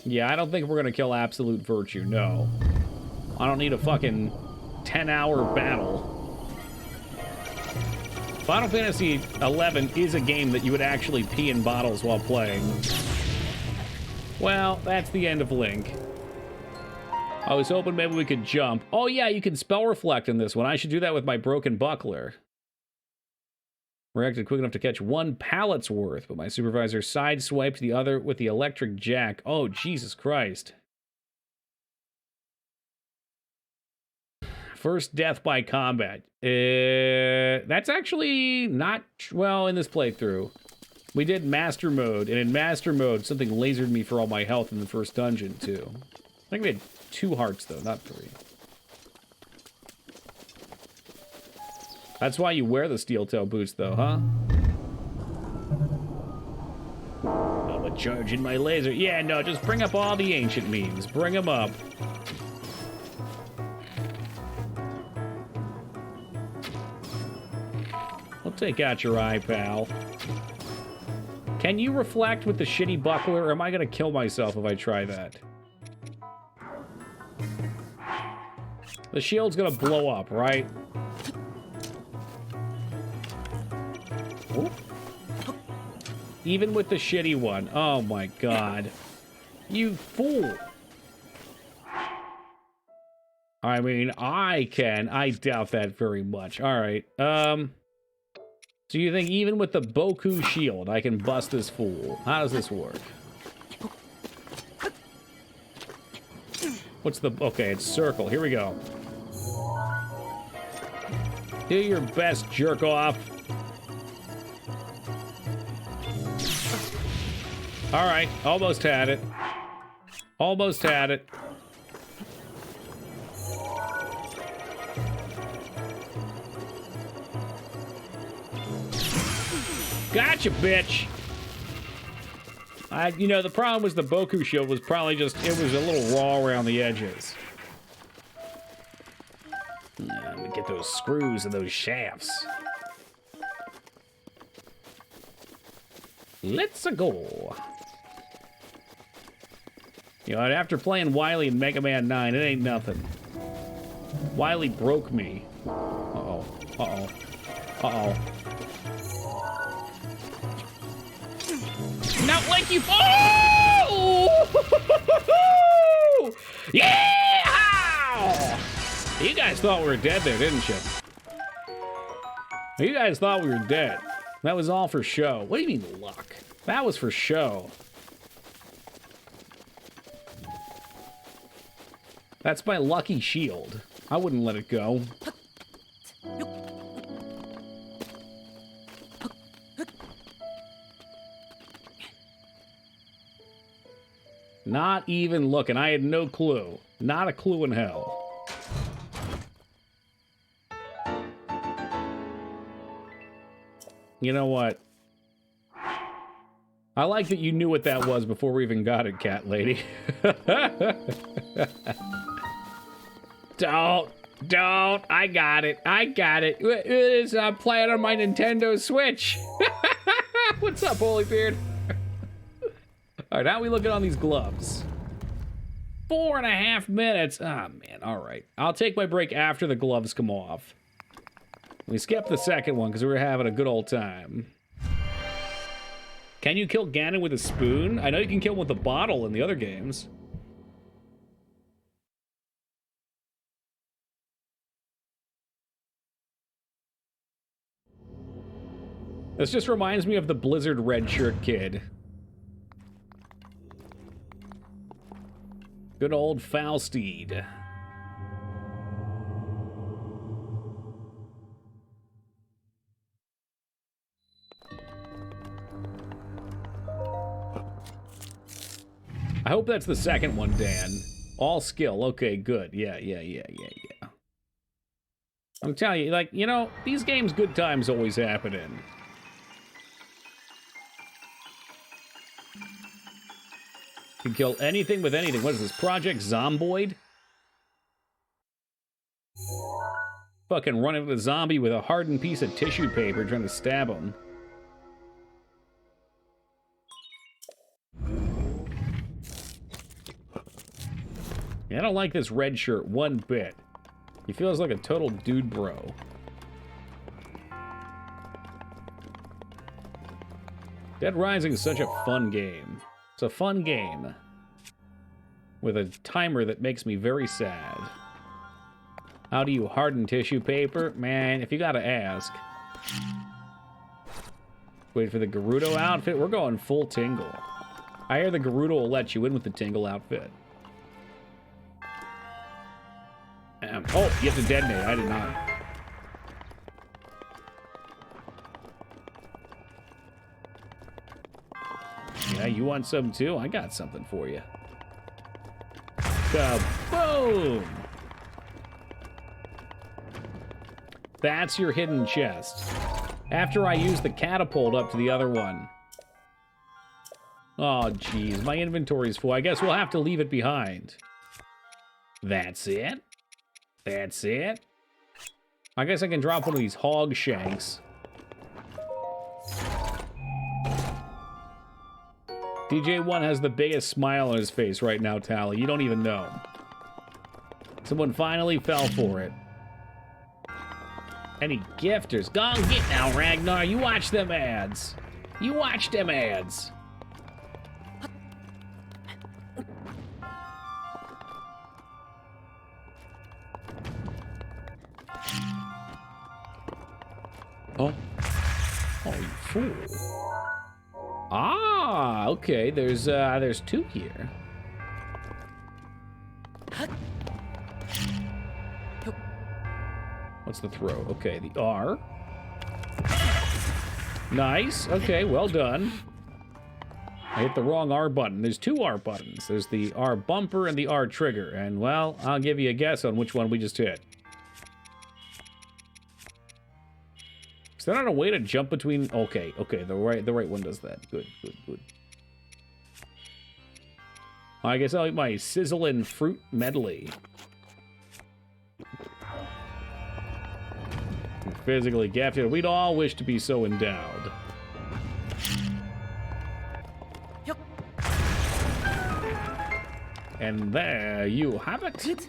Yeah, I don't think we're gonna kill Absolute Virtue, no. I don't need a fucking 10-hour battle. Final Fantasy XI is a game that you would actually pee in bottles while playing. Well, that's the end of Link. I was hoping maybe we could jump. Oh yeah, you can spell reflect in this one. I should do that with my broken buckler. Reacted quick enough to catch one pallet's worth, but my supervisor sideswiped the other with the electric jack. Oh, Jesus Christ. First death by combat. That's actually not, well, in this playthrough. We did Master Mode, and in Master Mode, something lasered me for all my health in the first dungeon, too. I think we had 2 hearts, though, not 3. That's why you wear the steel toe boots, though, huh? I'm a charge in my laser. Yeah, no, just bring up all the ancient memes. Bring them up. I'll take out your eye, pal. Can you reflect with the shitty buckler, or am I gonna kill myself if I try that? The shield's gonna blow up, right? Ooh. Even with the shitty one. Oh my god. You fool. I mean, I doubt that very much. Alright, so you think even with the Boku shield, I can bust this fool? How does this work? What's the... Okay, it's circle. Here we go. Do your best, jerk off. Alright, almost had it. Almost had it. Gotcha, bitch! You know, the problem was the Boku shield was probably just, it was a little raw around the edges. Let me get those screws and those shafts. Let's go. You know, after playing Wily in Mega Man 9, it ain't nothing. Wily broke me. Uh-oh. Uh-oh. Uh-oh. Not like you. Oh! Yeah! You guys thought we were dead there, didn't you? You guys thought we were dead. That was all for show. What do you mean luck? That was for show. That's my lucky shield. I wouldn't let it go. Not even looking. I had no clue. Not a clue in hell. You know what? I like that you knew what that was before we even got it, cat lady. Don't. I got it. I'm playing on my Nintendo Switch. What's up, Holybeard? All right, how are we looking on these gloves? 4.5 minutes. Ah, man, all right. I'll take my break after the gloves come off. We skipped the second one because we were having a good old time. Can you kill Ganon with a spoon? I know you can kill him with a bottle in the other games. This just reminds me of the Blizzard red shirt kid. Good old Falsteed. I hope that's the second one, Dan. All skill. Okay, good. Yeah. I'm telling you, like, you know, these games good times always happen in. Can kill anything with anything. What is this, Project Zomboid? Fucking run into the zombie with a hardened piece of tissue paper trying to stab him. Yeah, I don't like this red shirt one bit. He feels like a total dude bro. Dead Rising is such a fun game. It's a fun game. With a timer that makes me very sad. How do you harden tissue paper? Man, if you gotta ask. Wait for the Gerudo outfit? We're going full Tingle. I hear the Gerudo will let you in with the Tingle outfit. Oh, you have to detonate. I did not. Yeah, you want some too? I got something for you. Kaboom! That's your hidden chest. After I use the catapult up to the other one. Oh, geez. My inventory's full. I guess we'll have to leave it behind. That's it? That's it? I guess I can drop one of these hog shanks. DJ1 has the biggest smile on his face right now, Tally. You don't even know. Someone finally fell for it. Any gifters? Go on, get now, Ragnar. You watch them ads. You watch them ads. Oh. Oh, you fool. Ah, okay. There's two here. What's the throw? Okay, the R. Nice. Okay, well done. I hit the wrong R button. There's two R buttons. There's the R bumper and the R trigger. And, well, I'll give you a guess on which one we just hit. Is there not a way to jump between... Okay, the right one does that. Good. I guess I'll eat my sizzling fruit medley. Physically gifted. We'd all wish to be so endowed. And there you have it.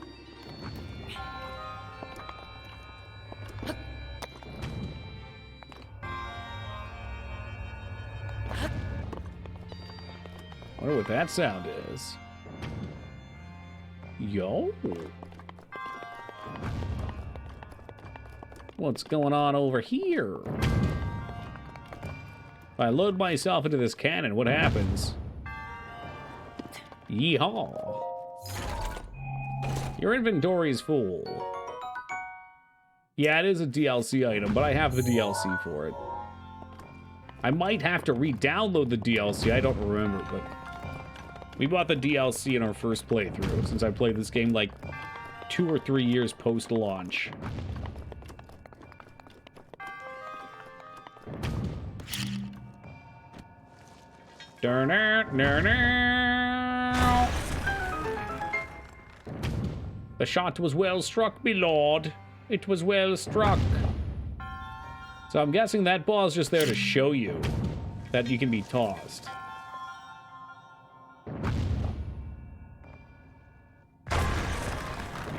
I wonder what that sound is. Yo. What's going on over here? If I load myself into this cannon, what happens? Yeehaw. Your inventory's full. Yeah, it is a DLC item, but I have the DLC for it. I might have to re-download the DLC, I don't remember, but... We bought the DLC in our first playthrough, since I played this game like 2 or 3 years post-launch. The shot was well struck, me lord. It was well struck. So I'm guessing that ball is just there to show you that you can be tossed.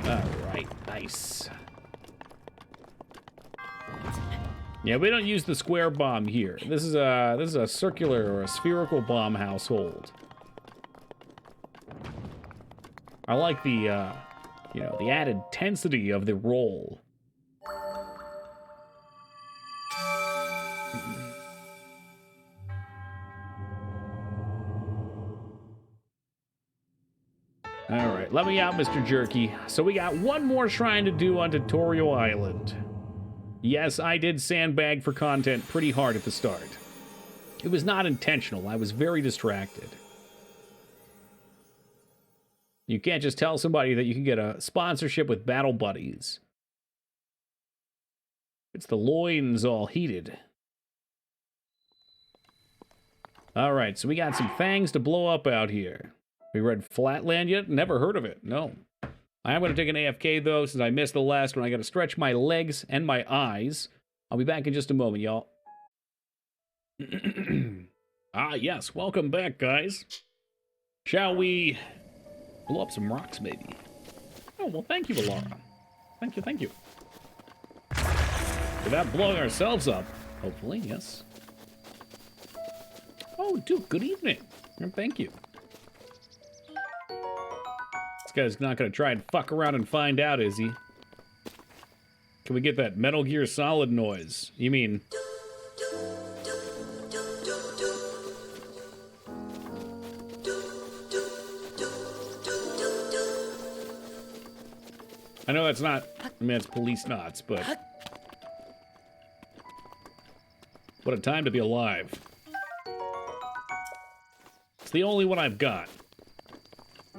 Alright, nice. Yeah, we don't use the square bomb here. This is a circular or a spherical bomb household. I like the you know, the added intensity of the roll. Alright, let me out, Mr. Jerky. So we got one more shrine to do on Tutorial Island. Yes, I did sandbag for content pretty hard at the start. It was not intentional. I was very distracted. You can't just tell somebody that you can get a sponsorship with Battle Buddies. It's the loins all heated. Alright, so we got some things to blow up out here. We read Flatland yet? Never heard of it, no. I am going to take an AFK, though, since I missed the last one. I got to stretch my legs and my eyes. I'll be back in just a moment, y'all. Ah, yes. Welcome back, guys. Shall we blow up some rocks, maybe? Oh, well, thank you, Laura. Thank you, thank you. Without blowing ourselves up, hopefully, yes. Oh, Duke, good evening. And thank you. This guy's not going to try and fuck around and find out, is he? Can we get that Metal Gear Solid noise? You mean... I know that's not... I mean, it's police knots, but... What a time to be alive. It's the only one I've got.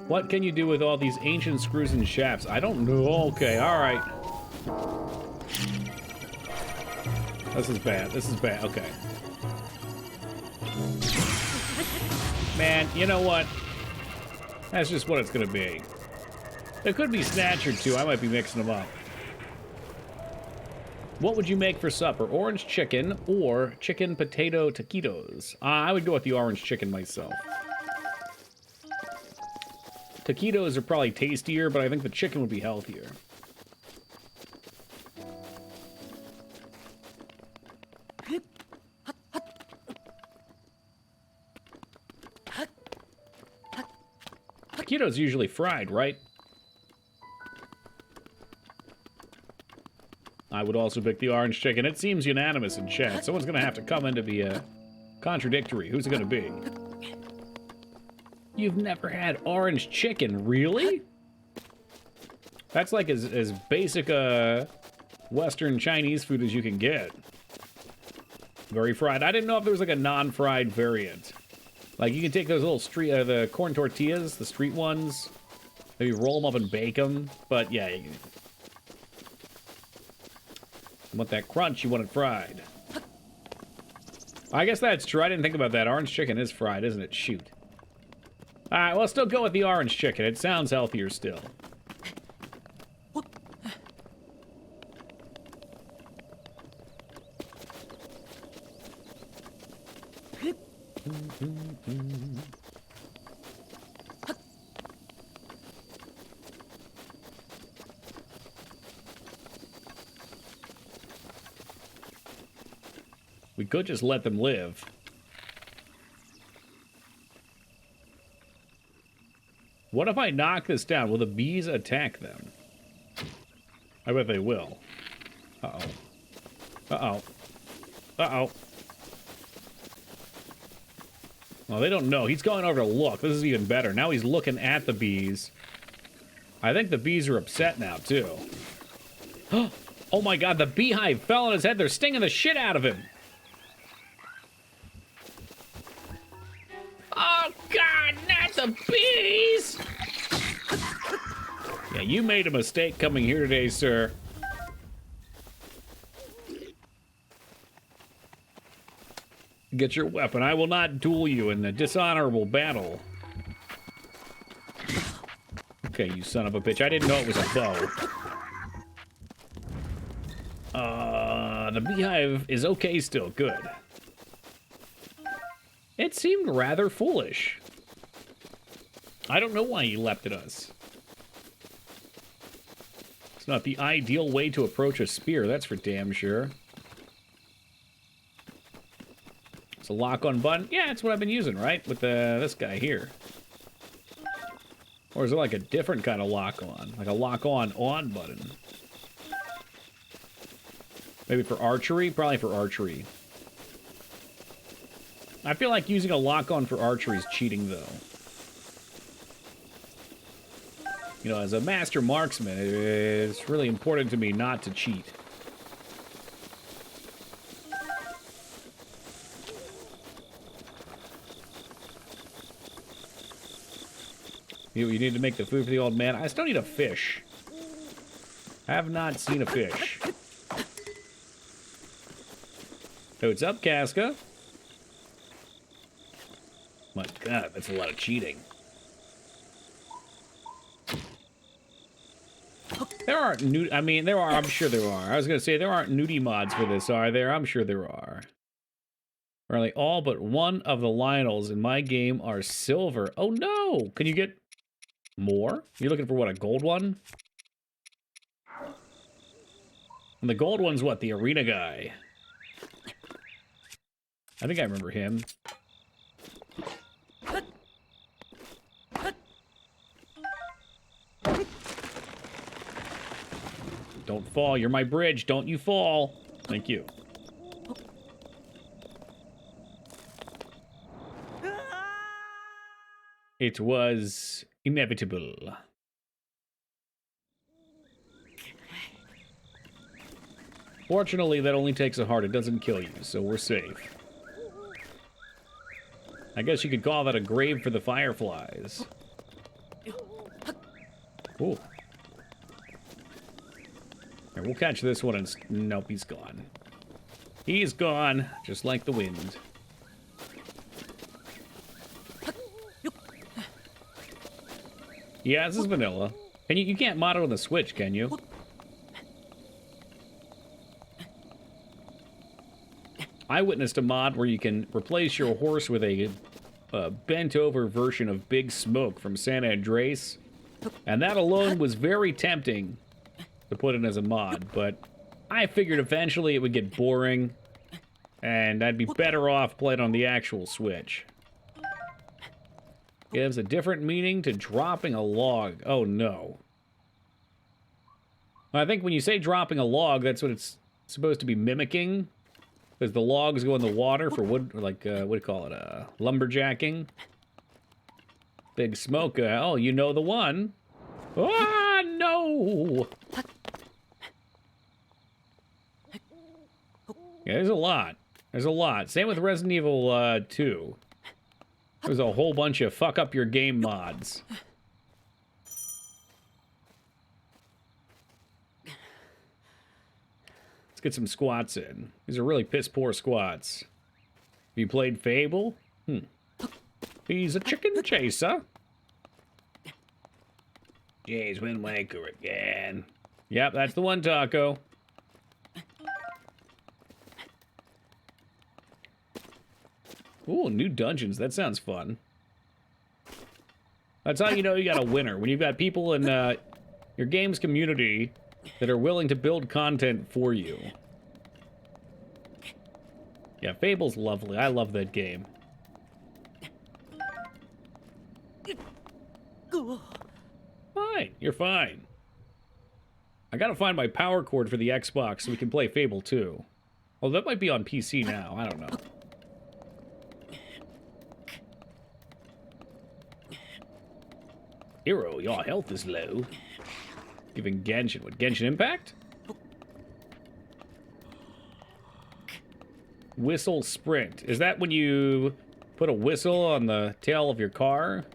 What can you do with all these ancient screws and shafts? I don't know. Okay, alright. This is bad. This is bad. Okay. Man, you know what? That's just what it's gonna be. There could be Snatcher too. I might be mixing them up. What would you make for supper? Orange chicken or chicken potato taquitos? I would go with the orange chicken myself. Taquitos are probably tastier, but I think the chicken would be healthier. Taquitos usually fried, right? I would also pick the orange chicken. It seems unanimous in chat. Someone's going to have to come in to be contradictory. Who's it going to be? You've never had orange chicken, really? That's like as basic Western Chinese food as you can get. Very fried. I didn't know if there was like a non-fried variant. Like you can take those little street, the corn tortillas, the street ones, maybe roll them up and bake them. But yeah, you want that crunch, you want it fried. I guess that's true. I didn't think about that. Orange chicken is fried, isn't it? Shoot. Alright, well, still go with the orange chicken. It sounds healthier still. We could just let them live. What if I knock this down? Will the bees attack them? I bet they will. Uh-oh. Uh-oh. Uh-oh. Well, they don't know. He's going over to look. This is even better. Now he's looking at the bees. I think the bees are upset now, too. Oh my god, the beehive fell on his head. They're stinging the shit out of him. Oh god, not the bees! Yeah, you made a mistake coming here today, sir. Get your weapon. I will not duel you in a dishonorable battle. Okay, you son of a bitch. I didn't know it was a bow. The beehive is okay still. Good. It seemed rather foolish. I don't know why he leapt at us. It's not the ideal way to approach a spear, that's for damn sure. It's a lock-on button. Yeah, that's what I've been using, right? With this guy here. Or is it like a different kind of lock-on? Like a lock-on button? Maybe for archery? Probably for archery. I feel like using a lock-on for archery is cheating, though. You know, as a master marksman, it's really important to me not to cheat. You need to make the food for the old man. I still need a fish. I have not seen a fish. Oh, what's up, Casca? My god, that's a lot of cheating. There aren't I mean, there are. I'm sure there are. I was gonna say there aren't nudie mods for this, are there? I'm sure there are. Apparently, all but one of the Lionels in my game are silver. Oh no! Can you get more? You're looking for what, a gold one? And the gold one's what? The arena guy. I think I remember him. Don't fall. You're my bridge. Don't you fall. Thank you. It was inevitable. Fortunately, that only takes a heart. It doesn't kill you, so we're safe. I guess you could call that a grave for the fireflies. Ooh. Here, we'll catch this one and... Nope, he's gone. He's gone, just like the wind. Yeah, this is vanilla. And you can't mod it on the Switch, can you? I witnessed a mod where you can replace your horse with a bent-over version of Big Smoke from San Andreas. And that alone was very tempting to put in as a mod, but I figured eventually it would get boring, and I'd be better off playing on the actual Switch. Gives a different meaning to dropping a log. Oh, no. I think when you say dropping a log, that's what it's supposed to be mimicking. Because the logs go in the water for wood, like, what do you call it, lumberjacking. Big Smoke, oh, you know the one. Ah, no! Yeah, there's a lot. There's a lot. Same with Resident Evil 2. There's a whole bunch of fuck up your game mods. Let's get some squats in. These are really piss-poor squats. Have you played Fable? He's a chicken chaser. Jeez, Wind Waker again. Yep, that's the one, Taco. Ooh, new dungeons. That sounds fun. That's how you know you got a winner. When you've got people in your game's community that are willing to build content for you. Yeah, Fable's lovely. I love that game. Fine. You're fine. I gotta find my power cord for the Xbox so we can play Fable 2. Well, that might be on PC now. I don't know. Hero, your health is low. Giving Genshin. What, Genshin Impact? Whistle Sprint. Is that when you put a whistle on the tail of your car?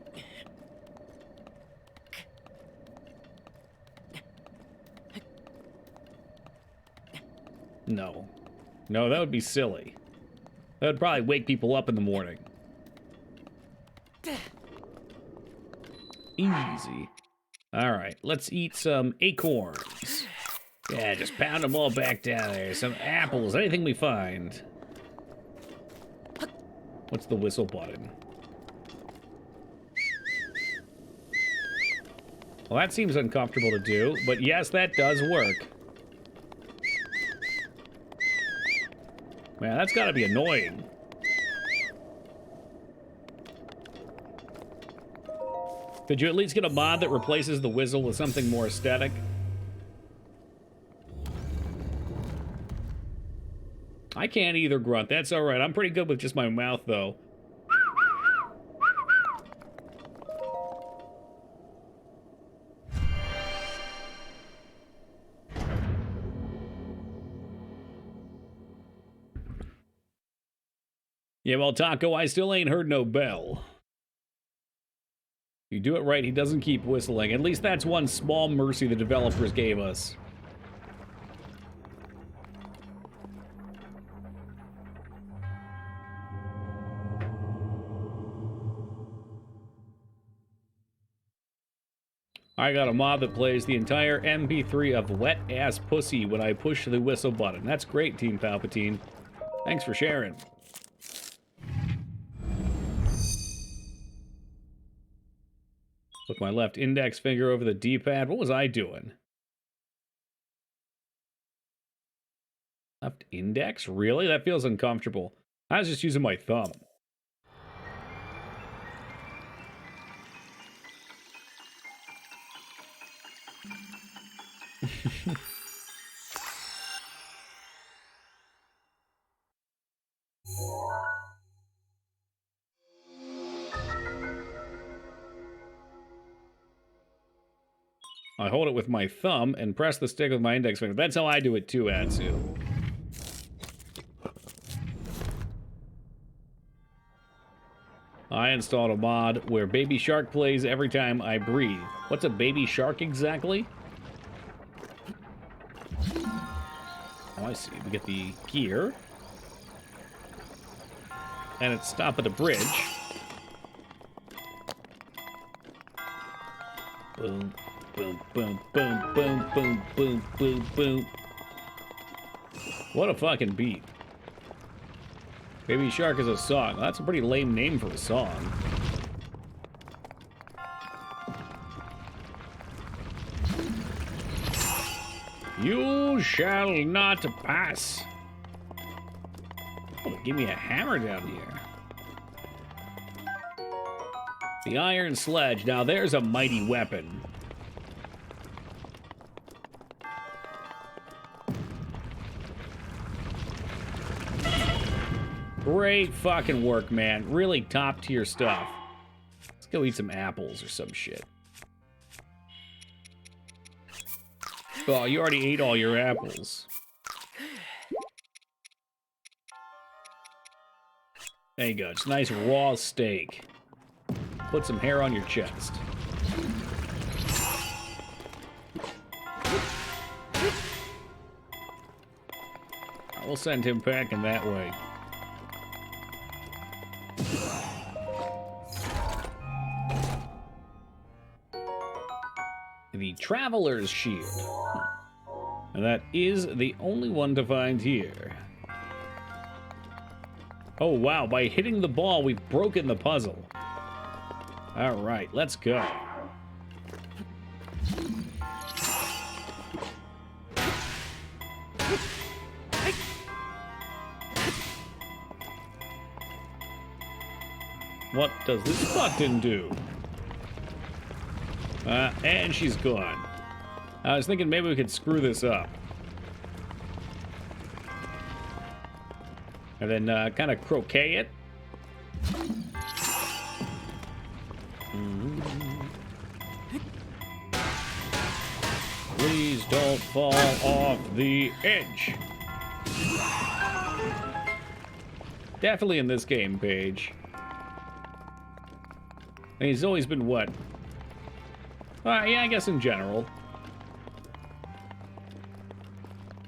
No. No, that would be silly. That would probably wake people up in the morning. Easy. Alright, let's eat some acorns. Yeah, just pound them all back down there. Some apples, anything we find. What's the whistle button? Well, that seems uncomfortable to do, but yes, that does work. Man, that's gotta be annoying. Could you at least get a mod that replaces the whistle with something more aesthetic? I can't either, Grunt. That's alright. I'm pretty good with just my mouth, though. Yeah, well, Taco, I still ain't heard no bell. You do it right, he doesn't keep whistling. At least that's one small mercy the developers gave us. I got a mod that plays the entire MP3 of Wet Ass Pussy when I push the whistle button. That's great, Team Palpatine. Thanks for sharing. Put my left index finger over the D-pad. What was I doing? Left index? Really? That feels uncomfortable. I was just using my thumb. I hold it with my thumb and press the stick with my index finger. That's how I do it too, Atsu. I installed a mod where Baby Shark plays every time I breathe. What's a Baby Shark exactly? Oh, I see. We get the gear. And it's stop at the bridge. Boom, boom, boom, boom, boom, boom, boom, boom, boom. What a fucking beat. Baby Shark is a song. That's a pretty lame name for a song. You shall not pass. Oh, give me a hammer down here. The iron sledge. Now there's a mighty weapon. Great fucking work, man. Really top tier stuff. Let's go eat some apples or some shit. Oh, you already ate all your apples. There you go. It's nice raw steak. Put some hair on your chest. We'll send him packing that way. The Traveler's Shield. And that is the only one to find here. Oh, wow. By hitting the ball, we've broken the puzzle. All right, let's go. What does this button do? And she's gone. I was thinking maybe we could screw this up. And then kind of croquet it. Please don't fall off the edge. Definitely in this game, Paige. And he's always been what? Yeah, I guess in general.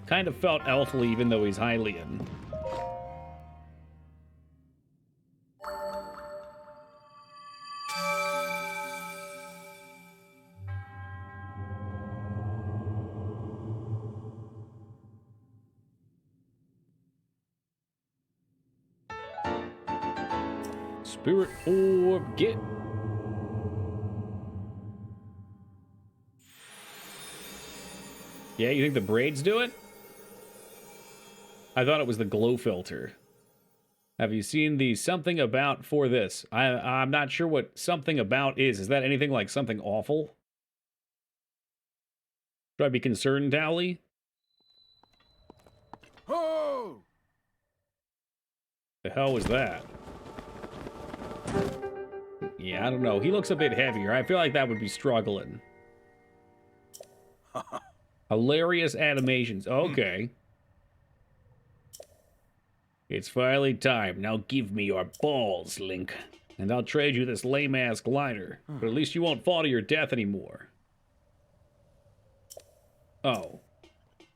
Kind of felt elfly even though he's Hylian. Spirit Orb, get. Yeah, you think the braids do it? I thought it was the glow filter. Have you seen the something about for this? I'm not sure what something about is. Is that anything like something awful? Should I be concerned, Dowley? Oh! The hell was that? Yeah, I don't know. He looks a bit heavier. I feel like that would be struggling. Hilarious animations. Okay. It's finally time. Now give me your balls, Link. And I'll trade you this lame-ass glider. But at least you won't fall to your death anymore. Oh.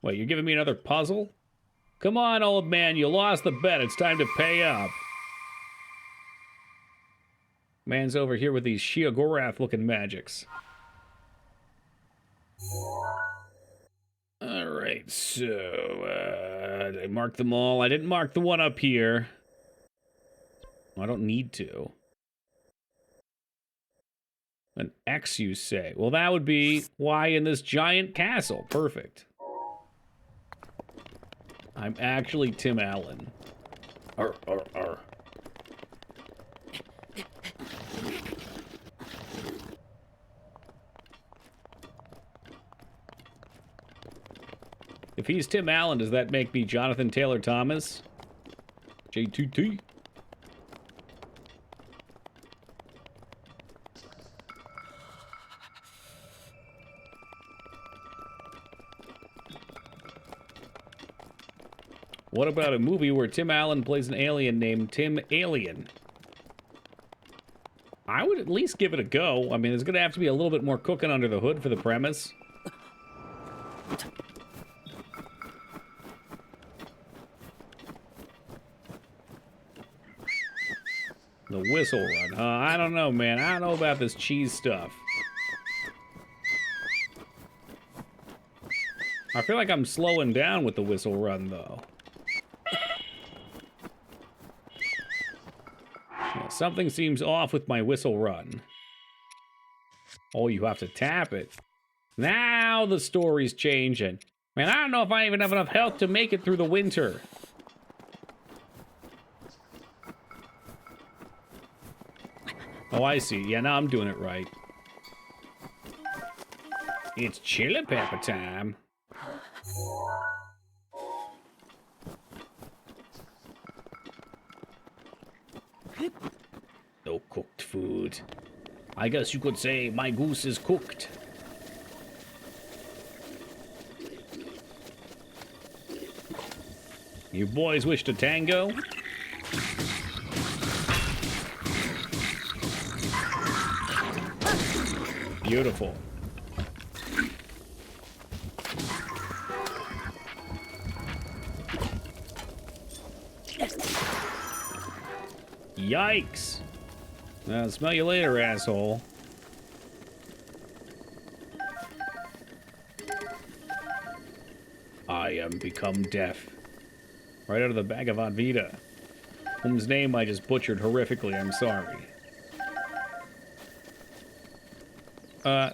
Wait, you're giving me another puzzle? Come on, old man. You lost the bet. It's time to pay up. Man's over here with these Sheogorath-looking magics. Alright, so, I marked them all. I didn't mark the one up here. I don't need to. An X, you say? Well, that would be why in this giant castle. Perfect. I'm actually Tim Allen. Arr, arr, arr. If he's Tim Allen, does that make me Jonathan Taylor Thomas? J2T. What about a movie where Tim Allen plays an alien named Tim Alien? I would at least give it a go. I mean, there's going to have to be a little bit more cooking under the hood for the premise. The whistle run, huh? I don't know, man. I don't know about this cheese stuff. I feel like I'm slowing down with the whistle run, though. Yeah, something seems off with my whistle run. Oh, you have to tap it. Now the story's changing. Man, I don't know if I even have enough health to make it through the winter. Oh, I see. Yeah, now I'm doing it right. It's chili pepper time. No cooked food. I guess you could say my goose is cooked. You boys wish to tango? Beautiful. Yikes. I'll smell you later, asshole. I am become deaf. Right out of the bag of Advita. Whose name I just butchered horrifically, I'm sorry.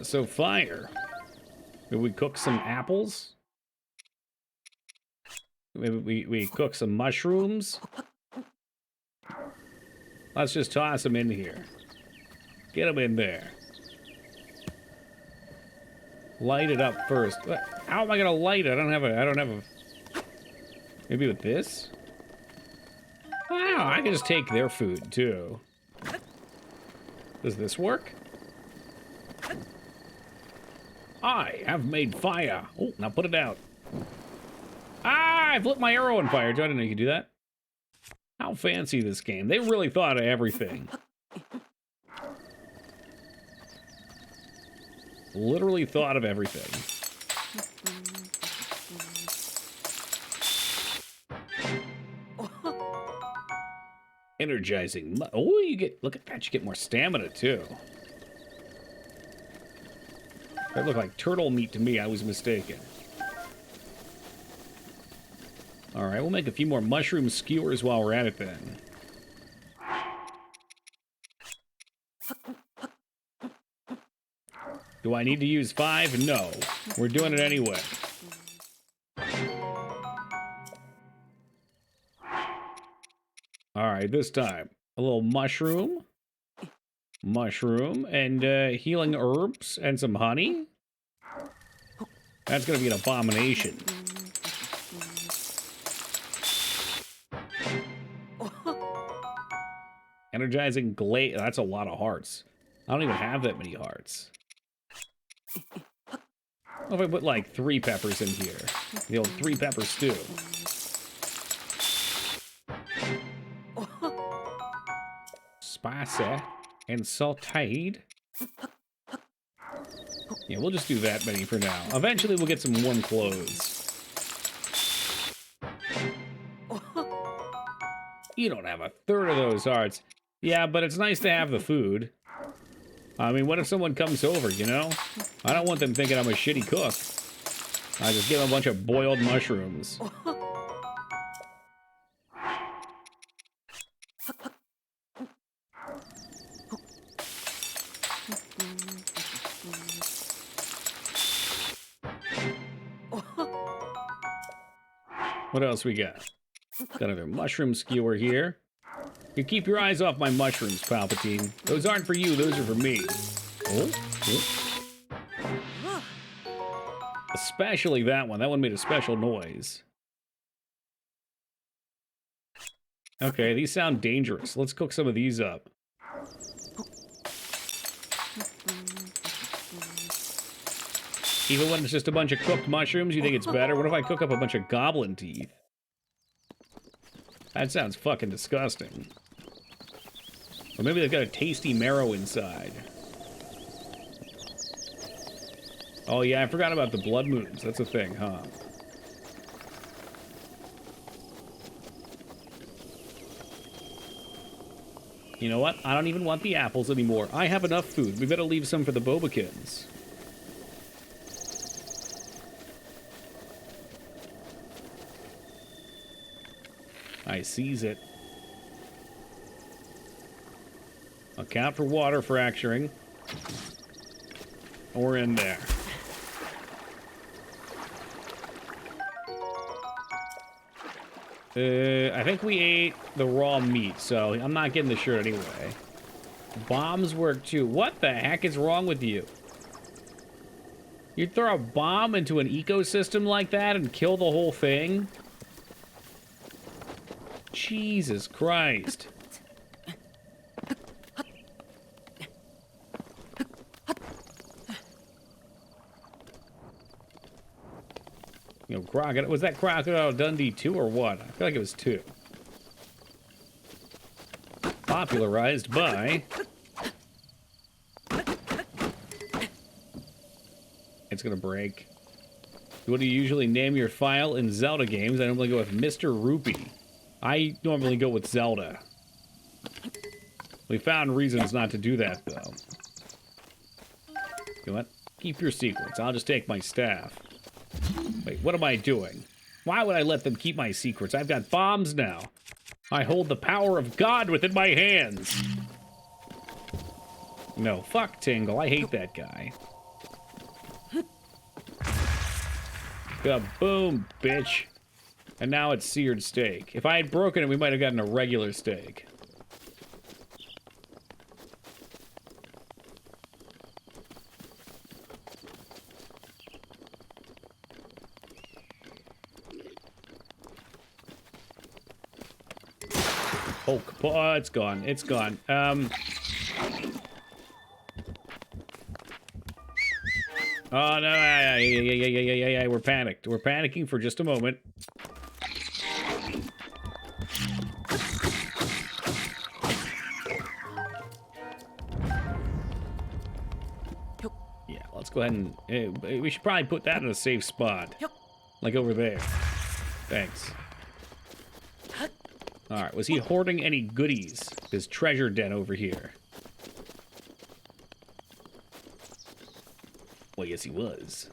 So fire. Did we cook some apples? Maybe we cook some mushrooms? Let's just toss them in here. Get them in there. Light it up first. How am I gonna light it? I don't have a... Maybe with this? Wow, I can just take their food, too. Does this work? I have made fire. Oh, now put it out. Ah, I've lit my arrow on fire. I didn't know you could do that. How fancy this game. They really thought of everything. Literally thought of everything. Energizing. Oh, you get... Look at that. You get more stamina, too. That looked like turtle meat to me. I was mistaken. Alright, we'll make a few more mushroom skewers while we're at it then. Do I need to use 5? No. We're doing it anyway. Alright, this time. A little mushroom. Mushroom and healing herbs and some honey. That's gonna be an abomination. Energizing glaze. That's a lot of hearts. I don't even have that many hearts. What if I put like 3 peppers in here? The old 3-pepper stew. Spicy and sauteed. Yeah, we'll just do that many for now. Eventually we'll get some warm clothes. You don't have 1/3 of those hearts. Yeah, but it's nice to have the food. I mean, what if someone comes over, you know? I don't want them thinking I'm a shitty cook. I just give them a bunch of boiled mushrooms. What else we got? Got another mushroom skewer here. You keep your eyes off my mushrooms, Palpatine. Those aren't for you, those are for me. Oh, oh. Especially that one. That one made a special noise. Okay, these sound dangerous. Let's cook some of these up. Even when it's just a bunch of cooked mushrooms, you think it's better? What if I cook up a bunch of goblin teeth? That sounds fucking disgusting. Or maybe they've got a tasty marrow inside. Oh yeah, I forgot about the blood moons. That's a thing, huh? You know what? I don't even want the apples anymore. I have enough food. We better leave some for the Bobakins. I seize it. Account for water fracturing. We're in there. I think we ate the raw meat, so I'm not getting the shirt anyway. Bombs work too. What the heck is wrong with you? You'd throw a bomb into an ecosystem like that and kill the whole thing? Jesus Christ. You know, Crocodile, was that Crocodile Dundee 2 or what? I feel like it was 2. Popularized by... It's gonna break. What do you usually name your file in Zelda games? I normally go with Mr. Rupee. I normally go with Zelda. We found reasons not to do that, though. You know what? Keep your secrets. I'll just take my staff. Wait, what am I doing? Why would I let them keep my secrets? I've got bombs now. I hold the power of God within my hands. No, fuck Tingle. I hate that guy. Boom, bitch. And now it's seared steak. If I had broken it, we might have gotten a regular steak. Poke. Oh, it's gone. It's gone. Oh, no. Yeah. We're panicked. We're panicking for just a moment. Yeah, let's go ahead and... we should probably put that in a safe spot. Like over there. Thanks. Alright, was he hoarding any goodies? His treasure den over here. Well, yes, he was.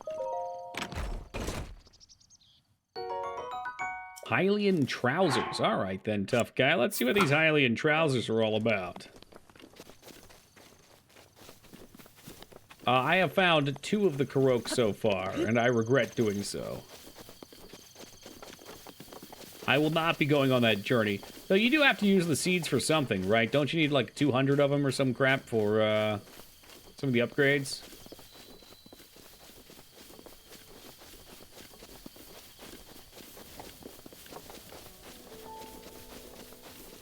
Hylian trousers. Alright then, tough guy. Let's see what these Hylian trousers are all about. I have found 2 of the Karok so far, and I regret doing so. I will not be going on that journey. Though you do have to use the seeds for something, right? Don't you need like 200 of them or some crap for some of the upgrades?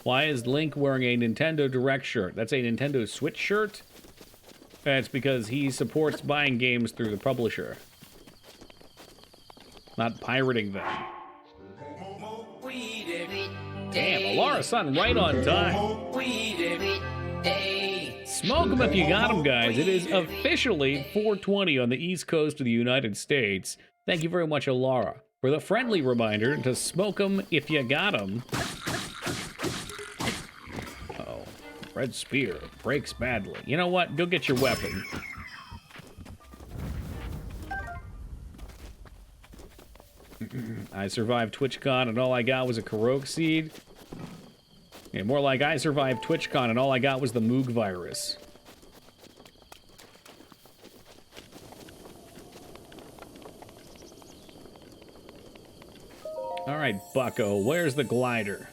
Why is Link wearing a Nintendo Direct shirt? That's a Nintendo Switch shirt? That's because he supports buying games through the publisher. Not pirating them. Damn, Alara-san right on time. Smoke them if you got them, guys. It is officially 4:20 on the East Coast of the United States. Thank you very much, Alara, for the friendly reminder to smoke them if you got them. Uh-oh. Red Spear breaks badly. You know what? Go get your weapon. I survived TwitchCon and all I got was a Karok seed. Yeah, more like I survived TwitchCon and all I got was the Moog virus. All right, bucko, where's the glider?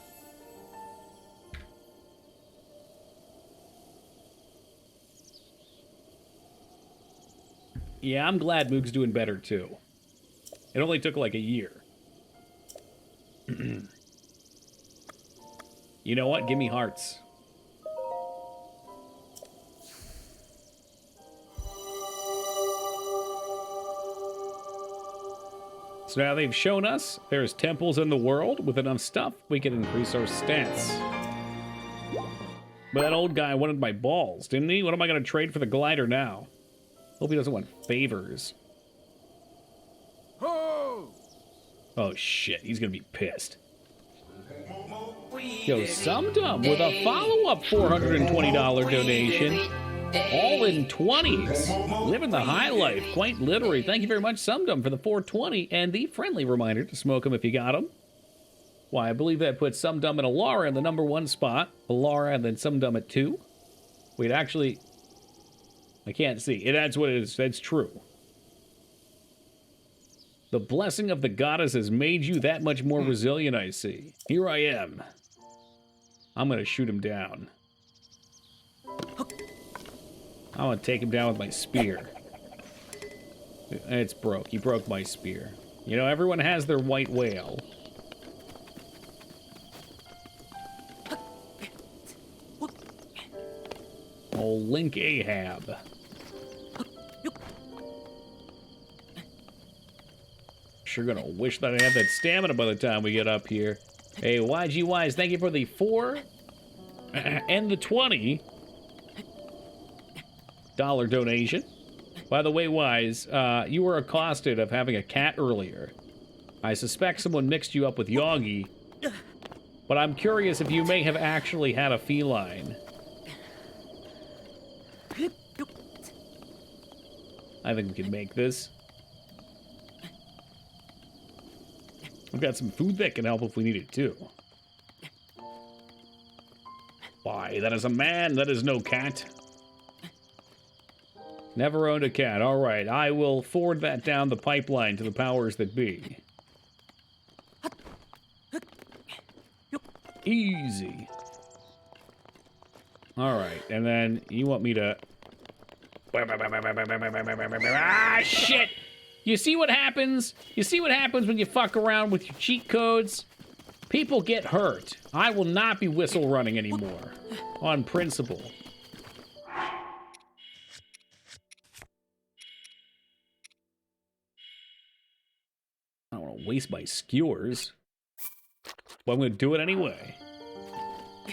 Yeah, I'm glad Moog's doing better, too. It only took like a year. You know what? Give me hearts. So now they've shown us there's temples in the world. With enough stuff, we can increase our stats. But that old guy wanted my balls, didn't he? What am I going to trade for the glider now? Hope he doesn't want favors. Oh shit, he's going to be pissed. Yo, Sumdum with a follow-up $420 donation. All in 20s. Living the high life, quite literally. Thank you very much, Sumdum, for the 420 and the friendly reminder to smoke them if you got them. Why, I believe that puts Sumdum and Alara in the #1 spot. Alara and then Sumdum at 2. Wait, actually, I can't see. That's what it is. That's true. The blessing of the goddess has made you that much more resilient, I see. Here I am. I'm going to shoot him down. I want to take him down with my spear. It's broke. He broke my spear. You know, everyone has their white whale. Old Link Ahab. Sure gonna wish that I had that stamina by the time we get up here. Hey, YG Wise, thank you for the 4 and the $20 donation. By the way, Wise, you were accosted of having a cat earlier. I suspect someone mixed you up with Yogi, but I'm curious if you may have actually had a feline. I think we can make this. I've got some food that can help if we need it too. Why, that is a man, that is no cat. Never owned a cat. All right, I will forward that down the pipeline to the powers that be. Easy. All right, and then you want me to... Ah, shit! You see what happens? You see what happens when you fuck around with your cheat codes? People get hurt. I will not be whistle running anymore. On principle. I don't want to waste my skewers. But I'm going to do it anyway.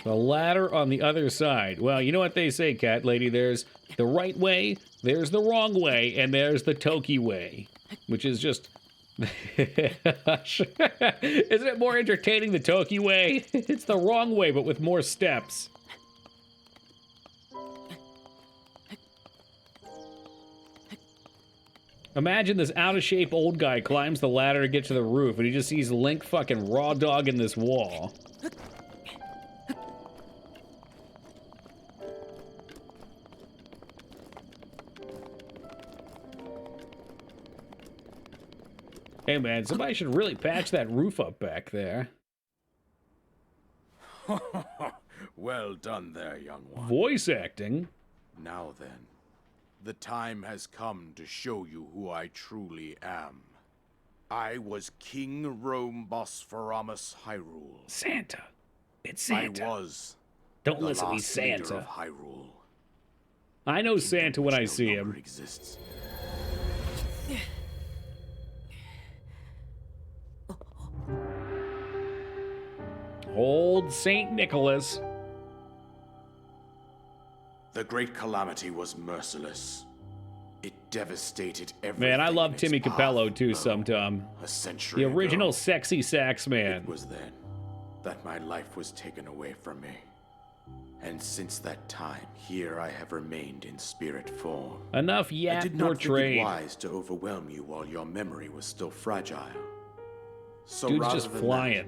The ladder on the other side. Well, you know what they say, cat lady. There's the right way, there's the wrong way, and there's the Toki way. Which is just... Isn't it more entertaining, the Toki way? It's the wrong way, but with more steps. Imagine this out-of-shape old guy climbs the ladder to get to the roof, and he just sees Link fucking raw dog in this wall. Hey man, somebody should really patch that roof up back there. Well done there, young one. Voice acting? Now then, the time has come to show you who I truly am. I was King Rome Bosphoramus Hyrule. Santa. It's Santa. I was. Don't the listen, he's last leader Santa. of Hyrule. I know Santa when I see him. Exists. Old Saint Nicholas. The Great Calamity was merciless. It devastated everything. Man, I love in its Timmy path, Capello too though. sometime. A century The original ago, sexy sax man. it was then that my life was taken away from me. And since that time, here I have remained in spirit form. Enough I yap did not think portrayed. it wise to overwhelm you while your memory was still fragile. So Dude's rather just than flying. that,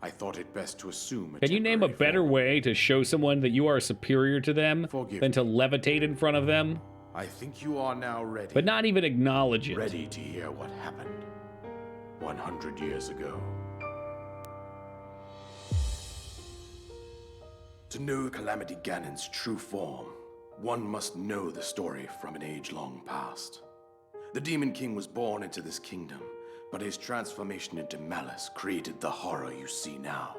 I thought it best to assume a Can you name a temporary better form. way to show someone that you are superior to them Forgive than to levitate in front of them? I think you are now ready. But not even acknowledge it. Ready to hear what happened 100 years ago. To know Calamity Ganon's true form, one must know the story from an age-long past. The Demon King was born into this kingdom, but his transformation into malice created the horror you see now.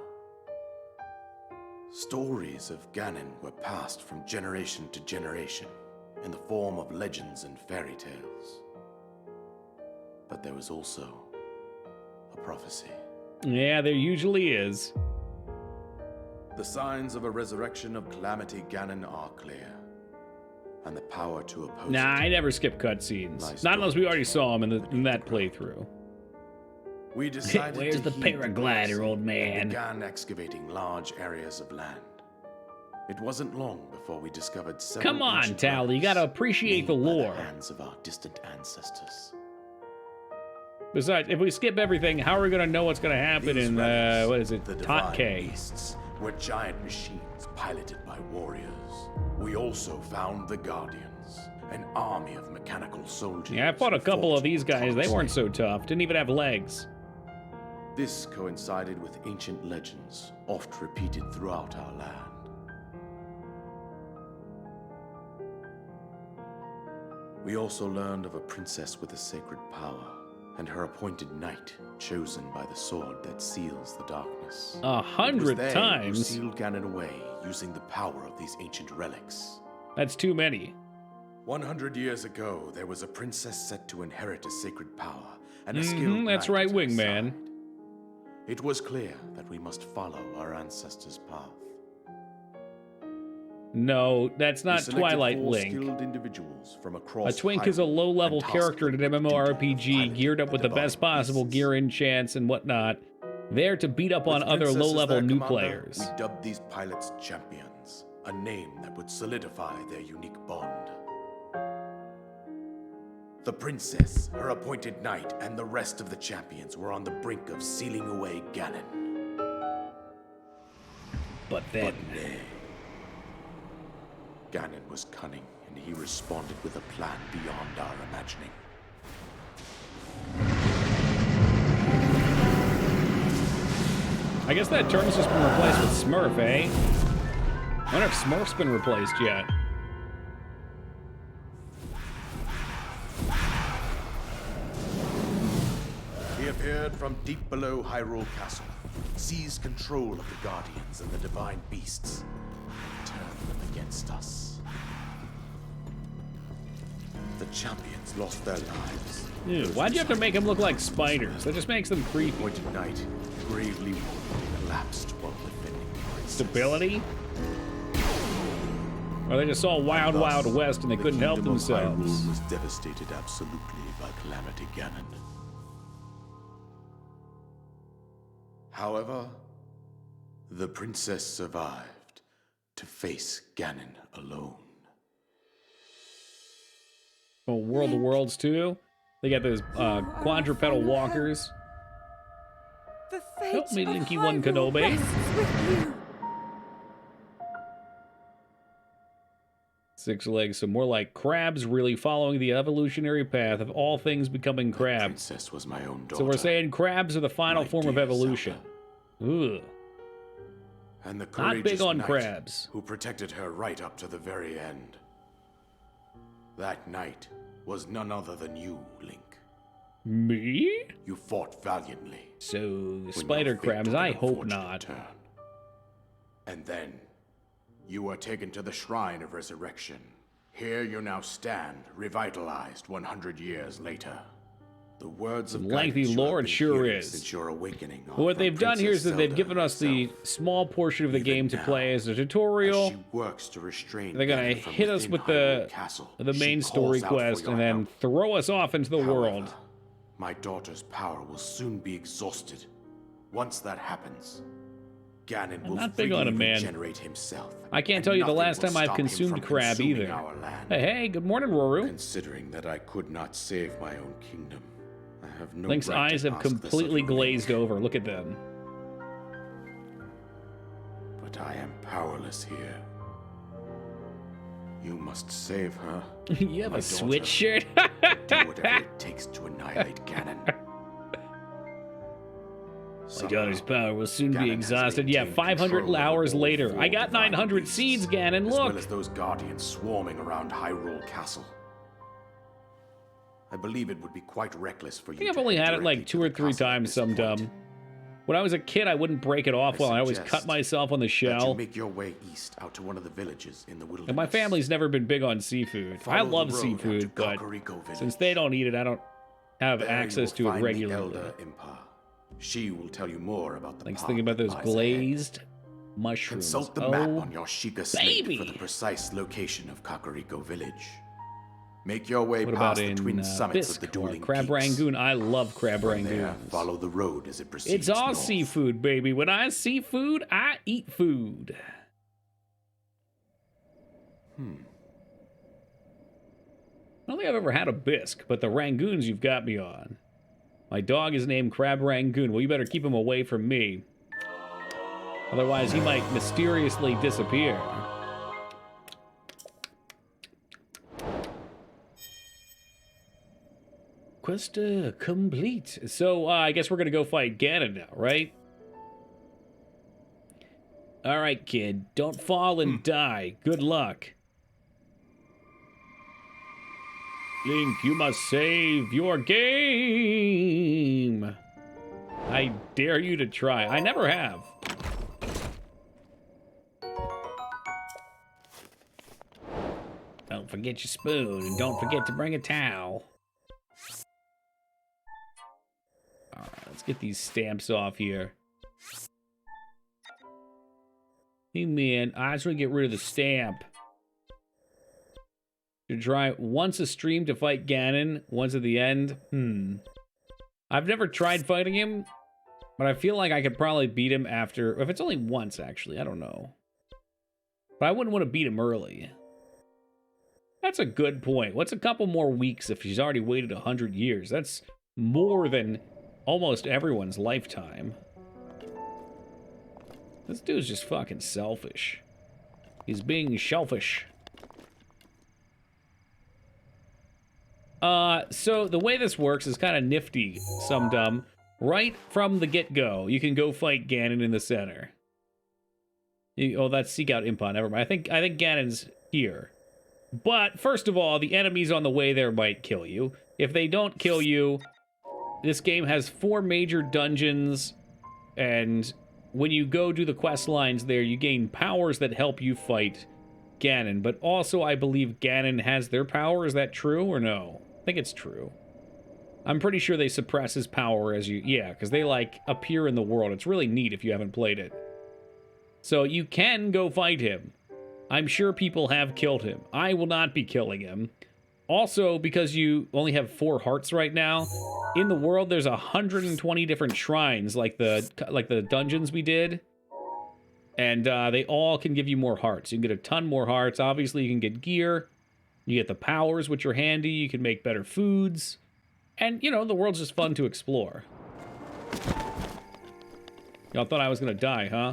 Stories of Ganon were passed from generation to generation in the form of legends and fairy tales. But there was also a prophecy. Yeah, there usually is. The signs of a resurrection of Calamity Ganon are clear, and the power to oppose Nah, it I never skip cutscenes. lies Not unless we dormant already saw him beneath in the that ground. playthrough. We decided Where's to the heed paraglider, prophecy old and man? began excavating large areas of land. It wasn't long before we discovered several Come on, ancient Tally, you relics gotta appreciate the made by lore. hands of our distant ancestors. Besides, if we skip everything, how are we gonna know what's gonna happen These in, relics, what is it, the divine Tot-K? beasts, were giant machines piloted by warriors. We also found the Guardians, an army of mechanical soldiers. Yeah, I fought a who couple of these with guys. They weren't constant. so tough. Didn't even have legs. This coincided with ancient legends, oft repeated throughout our land. We also learned of a princess with a sacred power, and her appointed knight, chosen by the sword that seals the darkness. 100 It was they times? who sealed Ganon away using the power of these ancient relics. That's too many. 100 years ago, there was a princess set to inherit a sacred power, and a skilled That's knight right, at her wingman. side. It was clear that we must follow our ancestors' path. No, that's We not selected Twilight 4 Link. skilled individuals from A across twink is a Hyrule low-level and tasked character in them an with the duty of MMORPG piloting geared up with the best divine possible beasts. gear enchants and whatnot, there to beat up With on other Princess as low-level their new commander, players. We dubbed these pilots champions, a name that would solidify their unique bond. The princess, her appointed knight, and the rest of the champions were on the brink of sealing away Ganon. But then, But nay. Ganon was cunning, and he responded with a plan beyond our imagining. I guess that term's just been replaced with Smurf, eh? I wonder if Smurf's been replaced yet. He appeared from deep below Hyrule Castle, seized control of the Guardians and the divine beasts, and turned them against us. The champions lost their lives. Ew, why'd you have to make them look like spiders? That just makes them creepy. Appointed knight, gravely wounded and collapsed while defending the princess. Stability? Or they just saw Wild Thus, Wild West and they the couldn't help kingdom of themselves. Hyrule was devastated absolutely by Calamity Ganon. However, the princess survived to face Ganon alone. Oh, World of Worlds too? They got those quadrupedal walkers. The fate Help me, of Linky One Hyrule Kenobi. rests with you. 6 legs, so more like crabs really following the evolutionary path of all things becoming The crabs. princess was my own daughter. So we're saying crabs are the final my form of dear evolution. Ugh. and the Not big courageous on knight crabs. who protected her right up to the very end. That knight was none other than you, Link. Me? You fought valiantly. So, when spider your fate crabs, took an I hope unfortunate not. turn. And then, you were taken to the Shrine of Resurrection. Here you now stand, revitalized 100 years later. The words of Lengthy guidance you lore have it been sure hearing is. Since your awakening But what they've done here is that they've given us the small portion of the game to play as a tutorial. She works to restrain They're gonna Ganon from hit us within with Hyrule Castle. the She main calls story out for quest your and then help. throw us off into the world. However, my daughter's power will soon be exhausted. Once that happens, Ganon will not big on freely him, man. regenerate himself. I can't and tell you the nothing last will time I've stop him consumed from crab consuming either. our land. Hey, good morning, Roru. Considering that I could not save my own kingdom, I have no Link's right eyes to have ask this of completely you, glazed Link. over. Look at them. But I am powerless here. You must save her. You have my a daughter. sweatshirt? Do whatever it takes to annihilate Ganon. My daughter's power will soon be Ganon has exhausted. Yeah, maintained 500 control over hours all later. four I got divine 900 beasts, seeds, Ganon, as look! well as those guardians swarming around Hyrule Castle. I believe it would be quite reckless for you I think I've to only head had it directly like to 2 or the 3 castle at times, this some point. dumb. When I was a kid, I wouldn't break it off well. I always cut suggest myself on the That shell. you make your way east out to one of the villages in the wilderness. And my family's never been big on seafood. I Follow the love road seafood, to but Kakariko Village. since they don't eat it, I don't have There access you to will it find the regularly. Elder Impa. She will tell you more about the Thanks path thinking about that those lies glazed ahead. mushrooms. Consult the oh, map on your Sheikah slate for baby. the precise location of Kakariko Village. Make your way What about past the in twin summits of Bisque the or dueling Crab peaks. Rangoon? I love Crab From there, Rangoons. follow the road as it proceeds It's all north. seafood, baby. When I see food, I eat food. I don't think I've ever had a bisque, but the Rangoons you've got me on. My dog is named Crab Rangoon. Well, you better keep him away from me. Otherwise, he might mysteriously disappear. Quest complete. So, I guess we're gonna go fight Ganon now, right? Alright, kid. Don't fall and die. Good luck. Link, you must save your game. I dare you to try. I never have. Don't forget your spoon, and don't forget to bring a towel. Alright, let's get these stamps off here. Hey man, I just want to get rid of the stamp. To try once a stream to fight Ganon, once at the end. I've never tried fighting him, but I feel like I could probably beat him after... If it's only once, actually, I don't know. But I wouldn't want to beat him early. That's a good point. What's a couple more weeks if she's already waited 100 years? That's more than almost everyone's lifetime. This dude's just fucking selfish. He's being selfish. So the way this works is kind of nifty, some dumb. Right from the get-go, you can go fight Ganon in the center. Oh, that's Seek Out Impa, never mind. I think Ganon's here. But, first of all, the enemies on the way there might kill you. If they don't kill you, this game has 4 major dungeons, and when you go do the quest lines there, you gain powers that help you fight Ganon. But also, I believe Ganon has their power. Is that true or no? I think it's true. I'm pretty sure they suppress his power as you... Yeah, because they, like, appear in the world. It's really neat if you haven't played it. So you can go fight him. I'm sure people have killed him. I will not be killing him. Also, because you only have 4 hearts right now, in the world there's 120 different shrines, like the dungeons we did. And they all can give you more hearts. You can get a ton more hearts. Obviously, you can get gear. You get the powers, which are handy. You can make better foods. And, you know, the world's just fun to explore. Y'all thought I was gonna die, huh?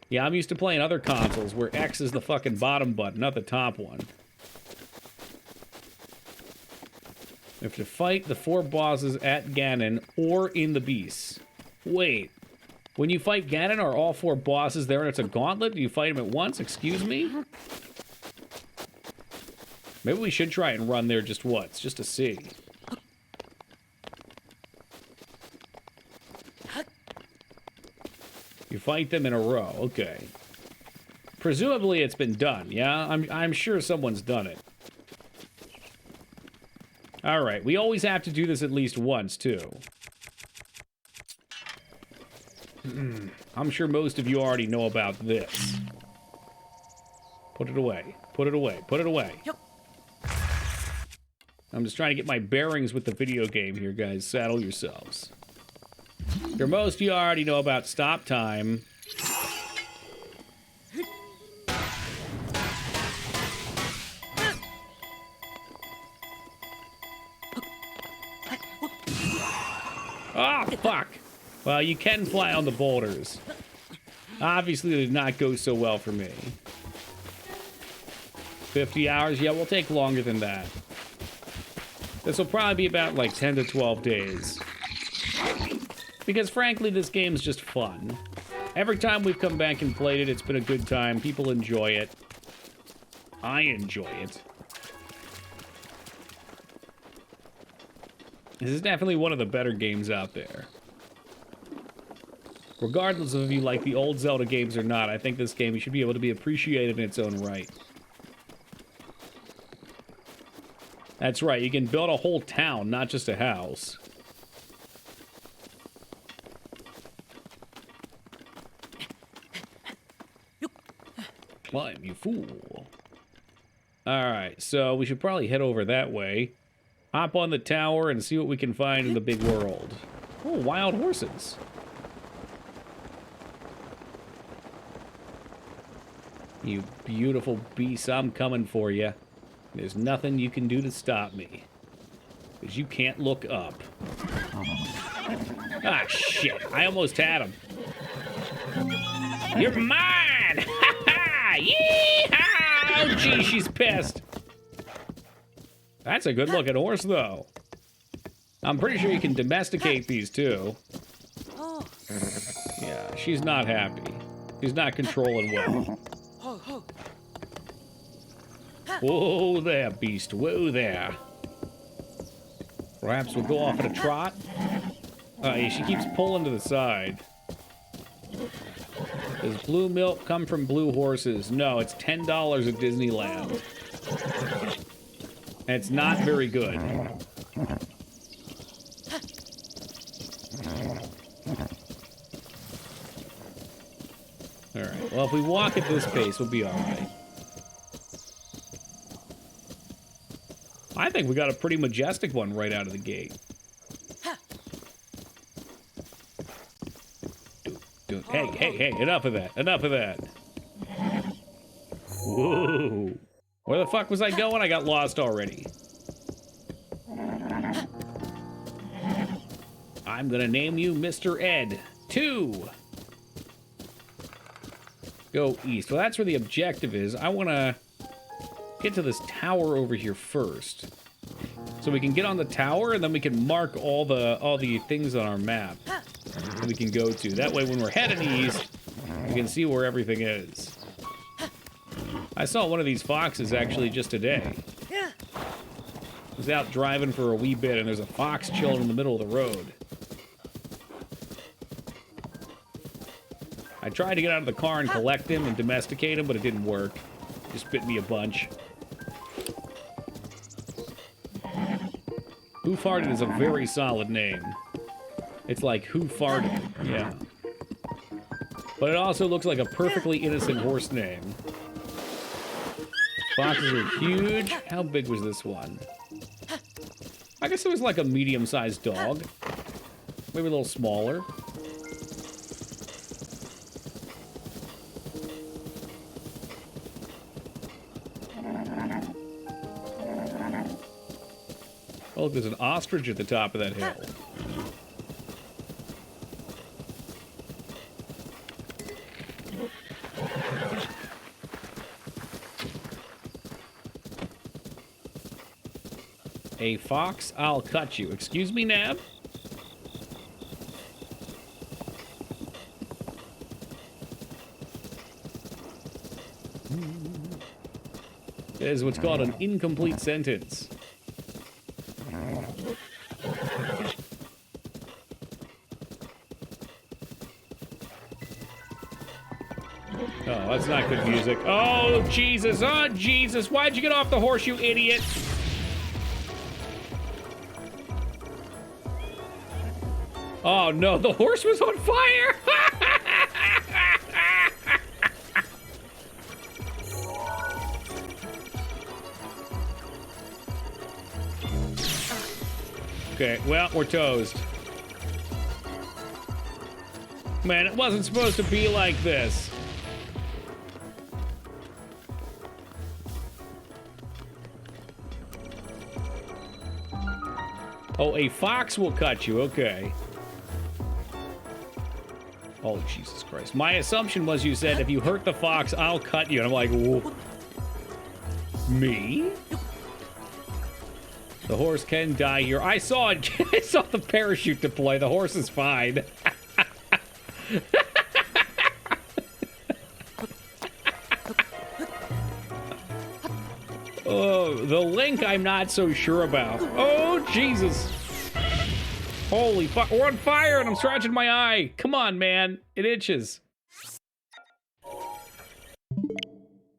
Yeah, I'm used to playing other consoles where X is the fucking bottom button, not the top one. We have to fight the 4 bosses at Ganon or in the beasts. Wait. When you fight Ganon, are all 4 bosses there and it's a gauntlet? Do you fight them at once? Excuse me? Maybe we should try and run there just once, just to see. You fight them in a row, okay. Presumably it's been done, yeah? I'm sure someone's done it. Alright, we always have to do this at least once, too. I'm sure most of you already know about this. Put it away. Put it away. Put it away. Yep. I'm just trying to get my bearings with the video game here, guys. Saddle yourselves. For most of you already know about stop time. Ah, fuck! Well, you can fly on the boulders. Obviously, it did not go so well for me. 50 hours? Yeah, we'll take longer than that. This will probably be about, like, 10 to 12 days. Because frankly, this game's just fun. Every time we've come back and played it, it's been a good time. People enjoy it. I enjoy it. This is definitely one of the better games out there. Regardless of if you like the old Zelda games or not, I think this game should be able to be appreciated in its own right. That's right, you can build a whole town, not just a house. Climb, you fool. Alright, so we should probably head over that way. Hop on the tower and see what we can find in the big world. Oh, wild horses. You beautiful beast, I'm coming for you. There's nothing you can do to stop me. Because you can't look up. Ah, shit. I almost had him. You're mine! Ha ha! Yeehaw! Oh, gee, she's pissed. That's a good-looking horse, though. I'm pretty sure you can domesticate these, too. Yeah, she's not happy. She's not controlling well. Whoa there, beast. Whoa there. Perhaps we'll go off at a trot? Yeah, she keeps pulling to the side. Does blue milk come from blue horses? No, it's $10 at Disneyland. And it's not very good. Alright, well, if we walk at this pace, we'll be alright. I think we got a pretty majestic one right out of the gate. Hey, enough of that. Enough of that. Whoa. Where the fuck was I going? I got lost already. I'm gonna name you Mr. Ed 2. Go east. Well, that's where the objective is. I want to get to this tower over here first. So we can get on the tower, and then we can mark all the things on our map that we can go to. That way, when we're heading east, we can see where everything is. I saw one of these foxes, actually, just today. I was out driving for a wee bit, and there's a fox chilling in the middle of the road. I tried to get out of the car and collect him and domesticate him, but it didn't work. Just bit me a bunch. Who Farted is a very solid name. It's like, who farted? Yeah. But it also looks like a perfectly innocent horse name. Foxes are huge. How big was this one? I guess it was like a medium-sized dog. Maybe a little smaller. Oh, look, there's an ostrich at the top of that hill. A fox, I'll cut you. Excuse me, Nab? That is what's called an incomplete sentence. Oh, that's not good music. Oh, Jesus. Oh, Jesus. Why'd you get off the horse, you idiot? Oh, no. The horse was on fire. Okay, well, we're toast. Man, it wasn't supposed to be like this. Oh, a fox will cut you, okay. Oh, Jesus Christ. My assumption was you said, if you hurt the fox, I'll cut you. And I'm like, whoa. Me? The horse can die here. I saw it. I saw the parachute deploy. The horse is fine. Oh, the link I'm not so sure about. Oh, Jesus. Holy fuck. We're on fire and I'm scratching my eye. Come on, man. It itches.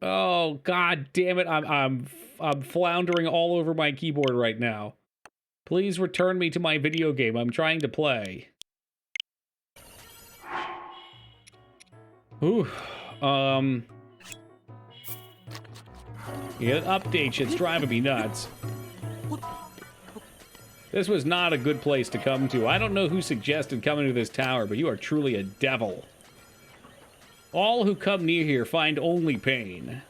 Oh, god damn it. I'm floundering all over my keyboard right now. Please return me to my video game. I'm trying to play. Ooh. Yeah, update shit's driving me nuts. This was not a good place to come to. I don't know who suggested coming to this tower, but you are truly a devil. All who come near here find only pain.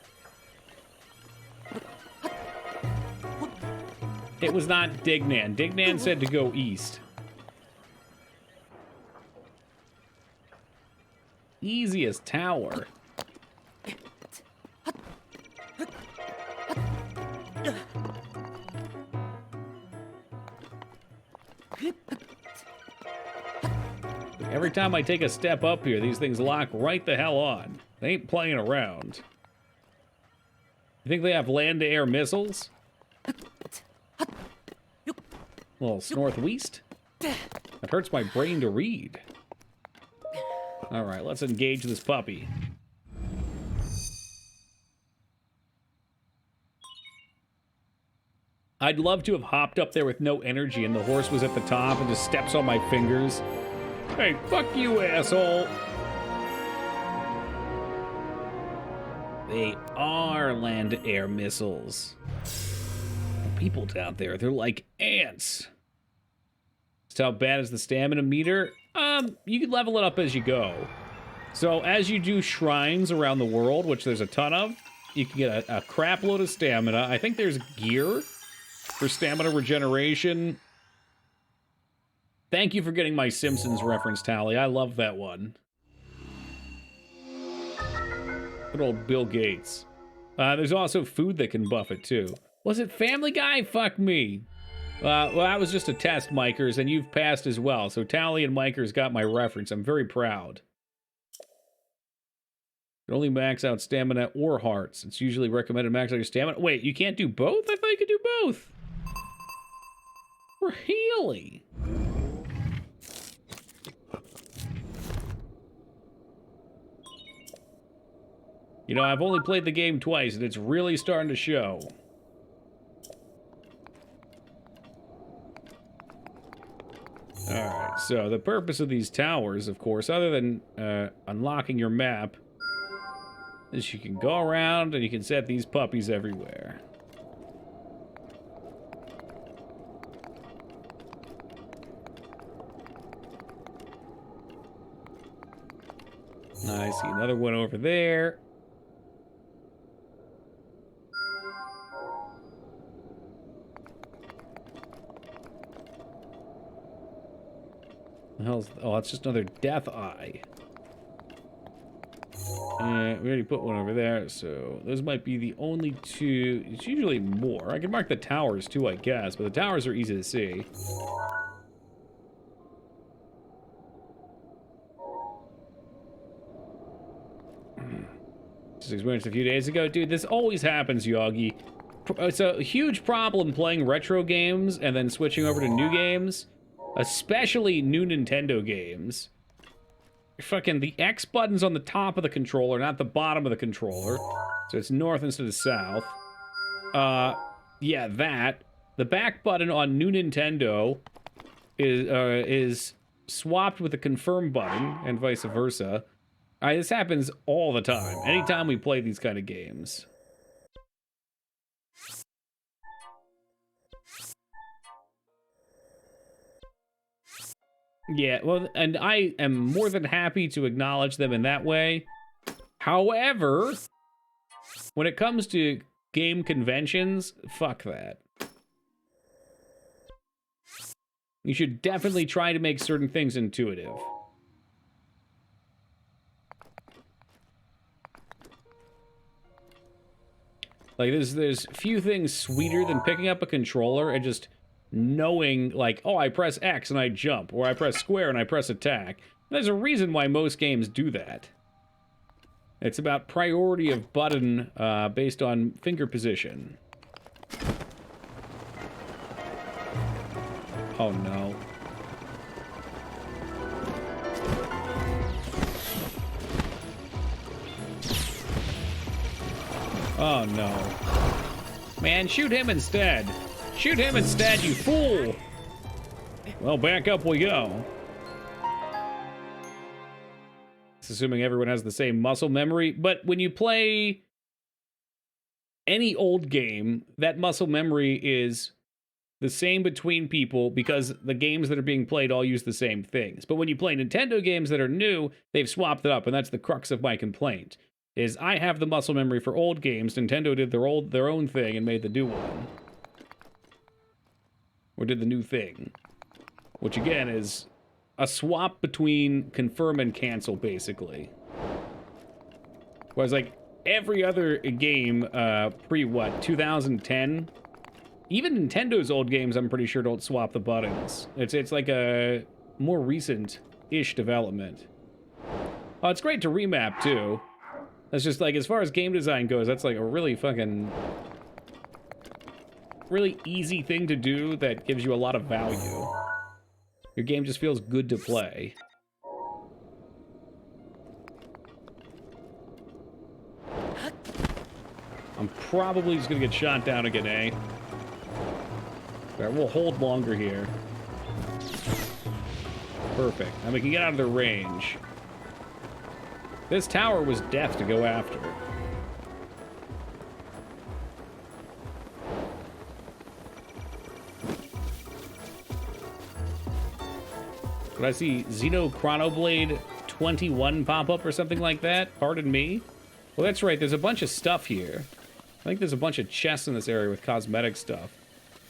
It was not Dignan. Dignan said to go east. Easiest tower. Every time I take a step up here, these things lock right the hell on. They ain't playing around. You think they have land-to-air missiles? Little northwest? That hurts my brain to read. Alright, let's engage this puppy. I'd love to have hopped up there with no energy and the horse was at the top and just steps on my fingers. Hey, fuck you, asshole! They are land-to-air missiles. People down there, they're like ants. So how bad is the stamina meter? You can level it up as you go. So as you do shrines around the world, which there's a ton of, you can get a crap load of stamina. I think there's gear for stamina regeneration. Thank you for getting my Simpsons reference, Tally. I love that one. Good old Bill Gates. There's also food that can buff it, too. Was it Family Guy? Fuck me. Well, that was just a test, Mikers, and you've passed as well. So Tally and Mikers got my reference. I'm very proud. You can only max out stamina or hearts. It's usually recommended max out your stamina. Wait, you can't do both? I thought you could do both. Really? You know, I've only played the game twice, and it's really starting to show. Alright, so the purpose of these towers, of course, other than unlocking your map, is you can go around and you can set these puppies everywhere. I see another one over there. The hell's... Oh, it's just another death eye. We already put one over there, so those might be the only two. It's usually more. I can mark the towers too, I guess, but the towers are easy to see. Just experienced a few days ago. Dude, this always happens, Yogi. It's a huge problem playing retro games and then switching over to new games. Especially new Nintendo games. Fucking the X button's on the top of the controller, not the bottom of the controller. So it's north instead of south. Yeah, that. The back button on new Nintendo is swapped with the confirm button, and vice versa. This happens all the time. Anytime we play these kind of games. Yeah, well, and I am more than happy to acknowledge them in that way. However, when it comes to game conventions, fuck that. You should definitely try to make certain things intuitive. Like, there's few things sweeter than picking up a controller and just knowing, like, oh, I press X and I jump, or I press square and I press attack. There's a reason why most games do that. It's about priority of button based on finger position. Oh, no. Oh, no. Man, shoot him instead. Shoot him instead, you fool! Well, back up we go. It's assuming everyone has the same muscle memory, but when you play any old game, that muscle memory is the same between people because the games that are being played all use the same things. But when you play Nintendo games that are new, they've swapped it up, and that's the crux of my complaint. Is I have the muscle memory for old games. Nintendo did their own thing and made the new one. Or did the new thing. Which again is a swap between confirm and cancel, basically. Whereas like every other game pre-what, 2010? Even Nintendo's old games, I'm pretty sure, don't swap the buttons. It's like a more recent-ish development. Oh, it's great to remap, too. That's just like, as far as game design goes, that's like a really fucking... really easy thing to do that gives you a lot of value. Your game just feels good to play. I'm probably just gonna get shot down again, eh? Alright, we'll hold longer here. Perfect. Now we can get out of their range. This tower was death to go after. Did I see Xeno Chronoblade 21 pop up or something like that? Pardon me? Well, that's right. There's a bunch of stuff here. I think there's a bunch of chests in this area with cosmetic stuff.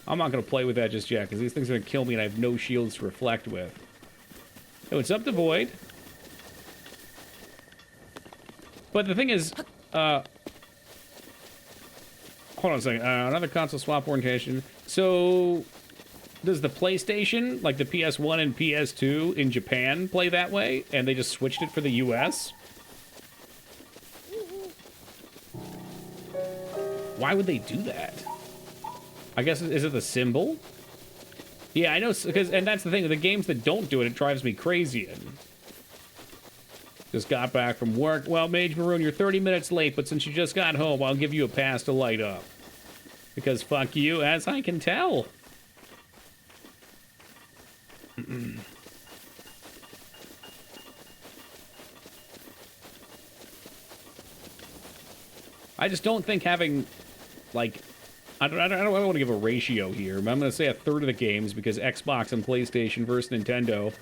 I'm not going to play with that just yet, because these things are going to kill me and I have no shields to reflect with. Oh, it's up to Void. But the thing is, hold on a second. Another console swap orientation. So, does the PlayStation, like the PS1 and PS2 in Japan, play that way? And they just switched it for the US? Why would they do that? I guess, is it the symbol? Yeah, I know, because, and that's the thing, the games that don't do it, it drives me crazy in. Just got back from work. Well, Mage Maroon, you're 30 minutes late, but since you just got home, I'll give you a pass to light up. Because fuck you, as I can tell. I just don't think having, like, I don't want to give a ratio here, but I'm going to say a third of the games because Xbox and PlayStation versus Nintendo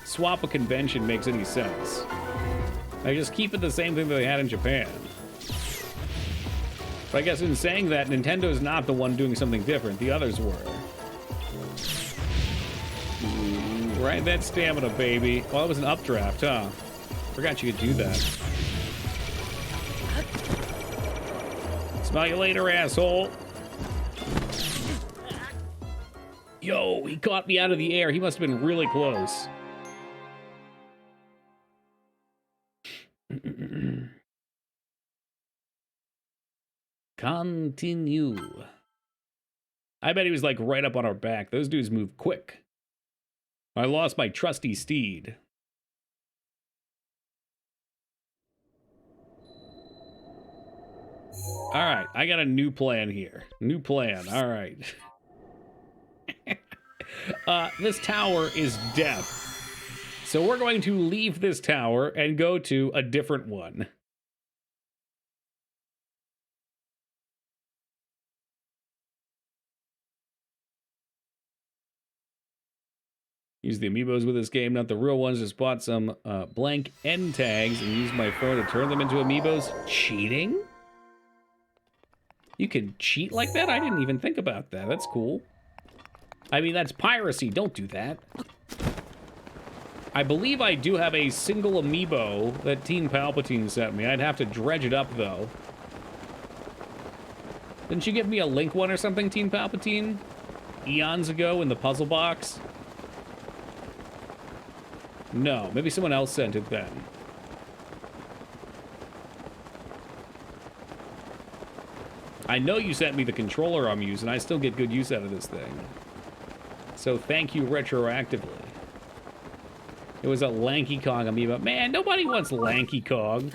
swap a convention makes any sense. They just keep it the same thing that they had in Japan. But I guess in saying that, Nintendo's not the one doing something different. The others were. Right, that stamina, baby. Well, that was an updraft, huh? Forgot you could do that. Smell you later, asshole. Yo, he caught me out of the air. He must have been really close. Continue. I bet he was like right up on our back. Those dudes move quick. I lost my trusty steed. All right, I got a new plan here. New plan, all right. This tower is death. So we're going to leave this tower and go to a different one. Use the amiibos with this game, not the real ones. Just bought some blank end tags and used my phone to turn them into amiibos. Cheating? You can cheat like that? I didn't even think about that. That's cool. I mean, that's piracy. Don't do that. I believe I do have a single amiibo that Teen Palpatine sent me. I'd have to dredge it up, though. Didn't you give me a Link one or something, Team Palpatine? Eons ago in the puzzle box? No, maybe someone else sent it then. I know you sent me the controller I'm using. I still get good use out of this thing. So thank you retroactively. It was a Lanky Kong amiibo. Man, nobody wants Lanky Kong.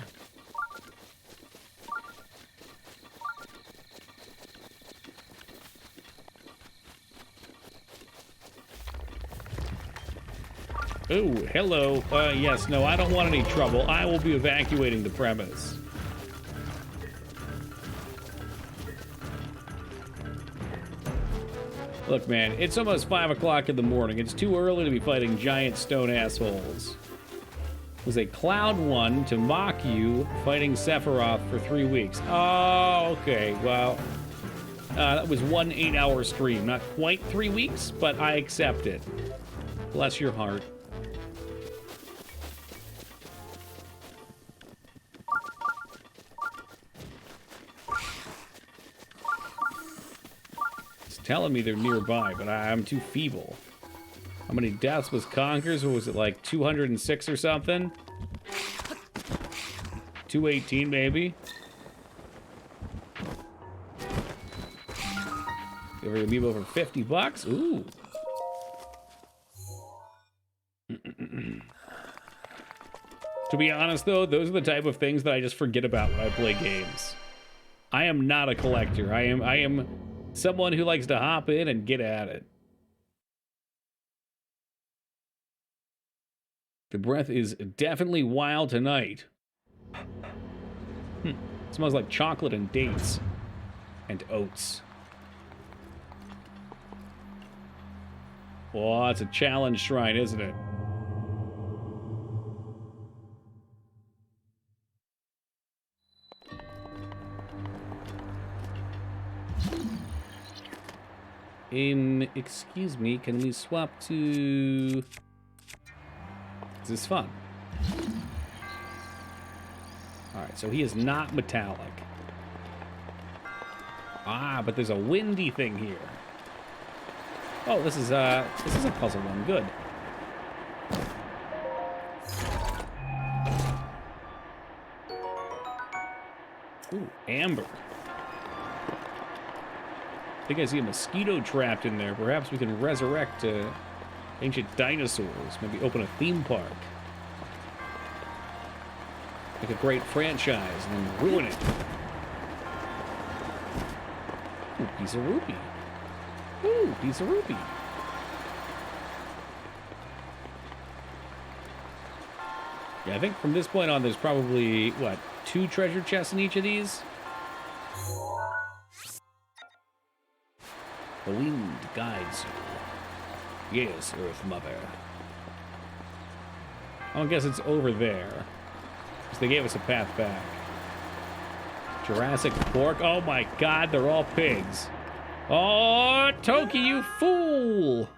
Oh, hello. Yes, no, I don't want any trouble. I will be evacuating the premise. Look, man, it's almost 5 o'clock in the morning. It's too early to be fighting giant stone assholes. It was a Cloud 1 to mock you fighting Sephiroth for 3 weeks. Oh, okay, well, that was 1 8-hour stream. Not quite 3 weeks, but I accept it. Bless your heart. Telling me they're nearby, but I'm too feeble. How many deaths was Conker's? What was it, like 206 or something? 218 maybe? Give her an amiibo for 50 bucks? Ooh. To be honest though, those are the type of things that I just forget about when I play games. I am not a collector. I am someone who likes to hop in and get at it. The breath is definitely wild tonight. Smells like chocolate and dates. And oats. Oh, it's a challenge shrine, isn't it? Excuse me, can we swap to... This is fun. Alright, so he is not metallic. Ah, but there's a windy thing here. Oh, this is a puzzle one. Good. Ooh, amber. I think I see a mosquito trapped in there. Perhaps we can resurrect ancient dinosaurs. Maybe open a theme park. Make a great franchise and then ruin it. Ooh, piece of rupee. Ooh, piece of rupee. Yeah, I think from this point on, there's probably, what, 2 treasure chests in each of these? The wind guides you. Yes, Earth Mother. I guess it's over there. Because they gave us a path back. Jurassic Fork. Oh my god, they're all pigs. Oh, Toki, you fool!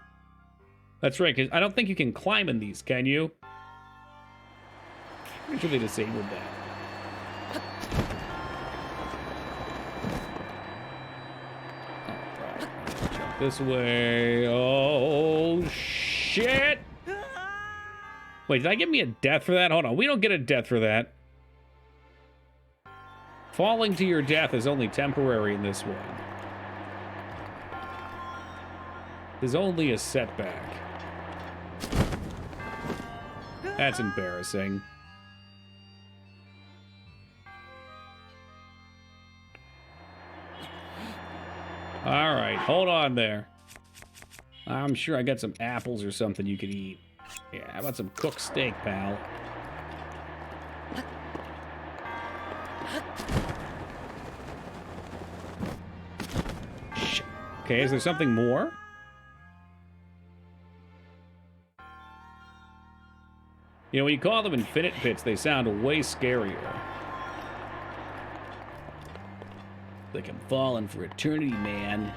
That's right, because I don't think you can climb in these, can you? I'm sure they disabled that. Alright, jump this way. Oh, shit! Wait, did I give me a death for that? Hold on, we don't get a death for that. Falling to your death is only temporary in this one. There's only a setback. That's embarrassing. All right, hold on there. I'm sure I got some apples or something you could eat. Yeah, how about some cooked steak, pal? Shit. Okay, is there something more? You know, when you call them infinite pits, they sound way scarier. Like I'm falling for eternity, man.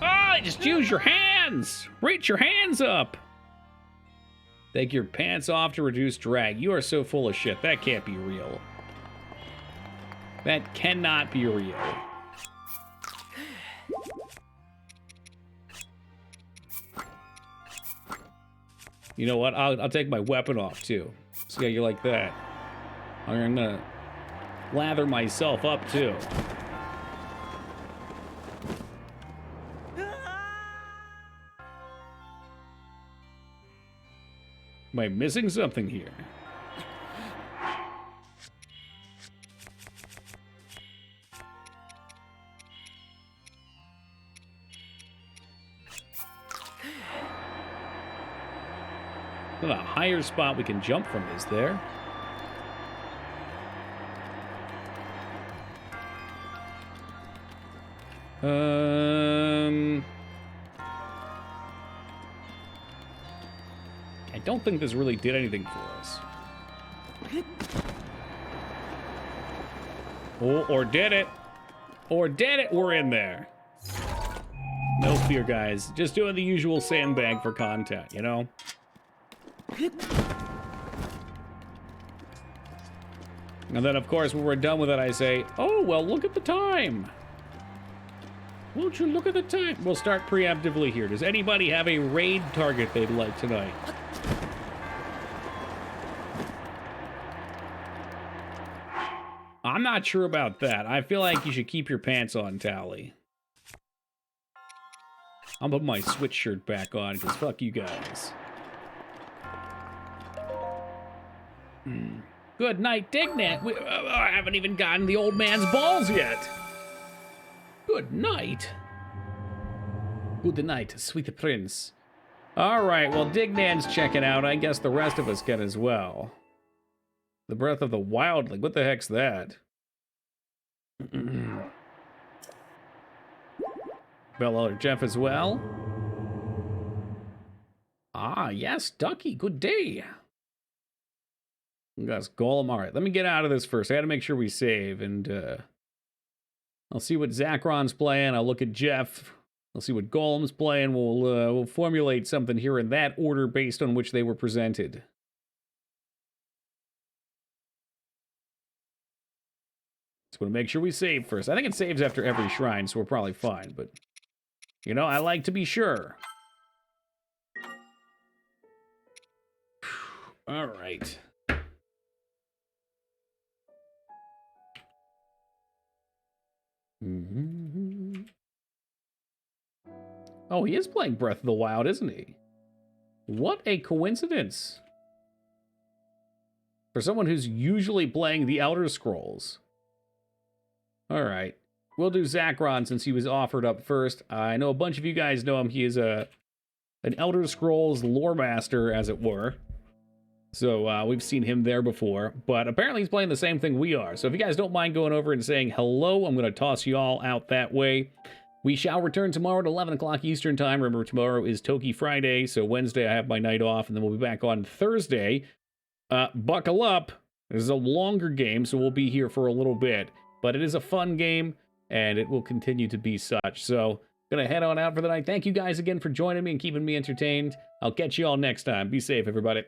Oh, just use your hands! Reach your hands up! Take your pants off to reduce drag. You are so full of shit. That can't be real. That cannot be real. You know what? I'll take my weapon off, too. See how you like that. I'm gonna lather myself up, too. Am I missing something here? Not a higher spot we can jump from, is there? I don't think this really did anything for us. Oh, or did it? Or did it? We're in there. No fear, guys. Just doing the usual sandbag for content, you know? And then, of course, when we're done with it, I say, oh, well, look at the time. Won't you look at the time? We'll start preemptively here. Does anybody have a raid target they'd like tonight? I'm not sure about that. I feel like you should keep your pants on, Tally. I'll put my Switch shirt back on, because fuck you guys. Good night, Dignet. I haven't even gotten the old man's balls yet. Good night. Good night, sweet prince. All right, well, Dignan's checking out. I guess the rest of us can as well. The Breath of the Wildling. What the heck's that? Bella or Jeff as well. Ah, yes, Ducky. Good day. That's Golem. All right, let me get out of this first. I got to make sure we save, and I'll see what Zacron's playing. I'll look at Jeff. I'll see what Golem's playing. We'll formulate something here in that order based on which they were presented. Just want to make sure we save first. I think it saves after every shrine, so we're probably fine. But you know, I like to be sure. All right. Oh, he is playing Breath of the Wild, isn't he? What a coincidence. For someone who's usually playing the Elder Scrolls. All right. We'll do Zacron since he was offered up first. I know a bunch of you guys know him. He is an Elder Scrolls lore master, as it were. So we've seen him there before, but apparently he's playing the same thing we are. So if you guys don't mind going over and saying hello, I'm going to toss you all out that way. We shall return tomorrow at 11 o'clock Eastern Time. Remember, tomorrow is Toki Friday, so Wednesday I have my night off, and then we'll be back on Thursday. Buckle up. This is a longer game, so we'll be here for a little bit. But it is a fun game, and it will continue to be such. So, gonna head on out for the night. Thank you guys again for joining me and keeping me entertained. I'll catch you all next time. Be safe, everybody.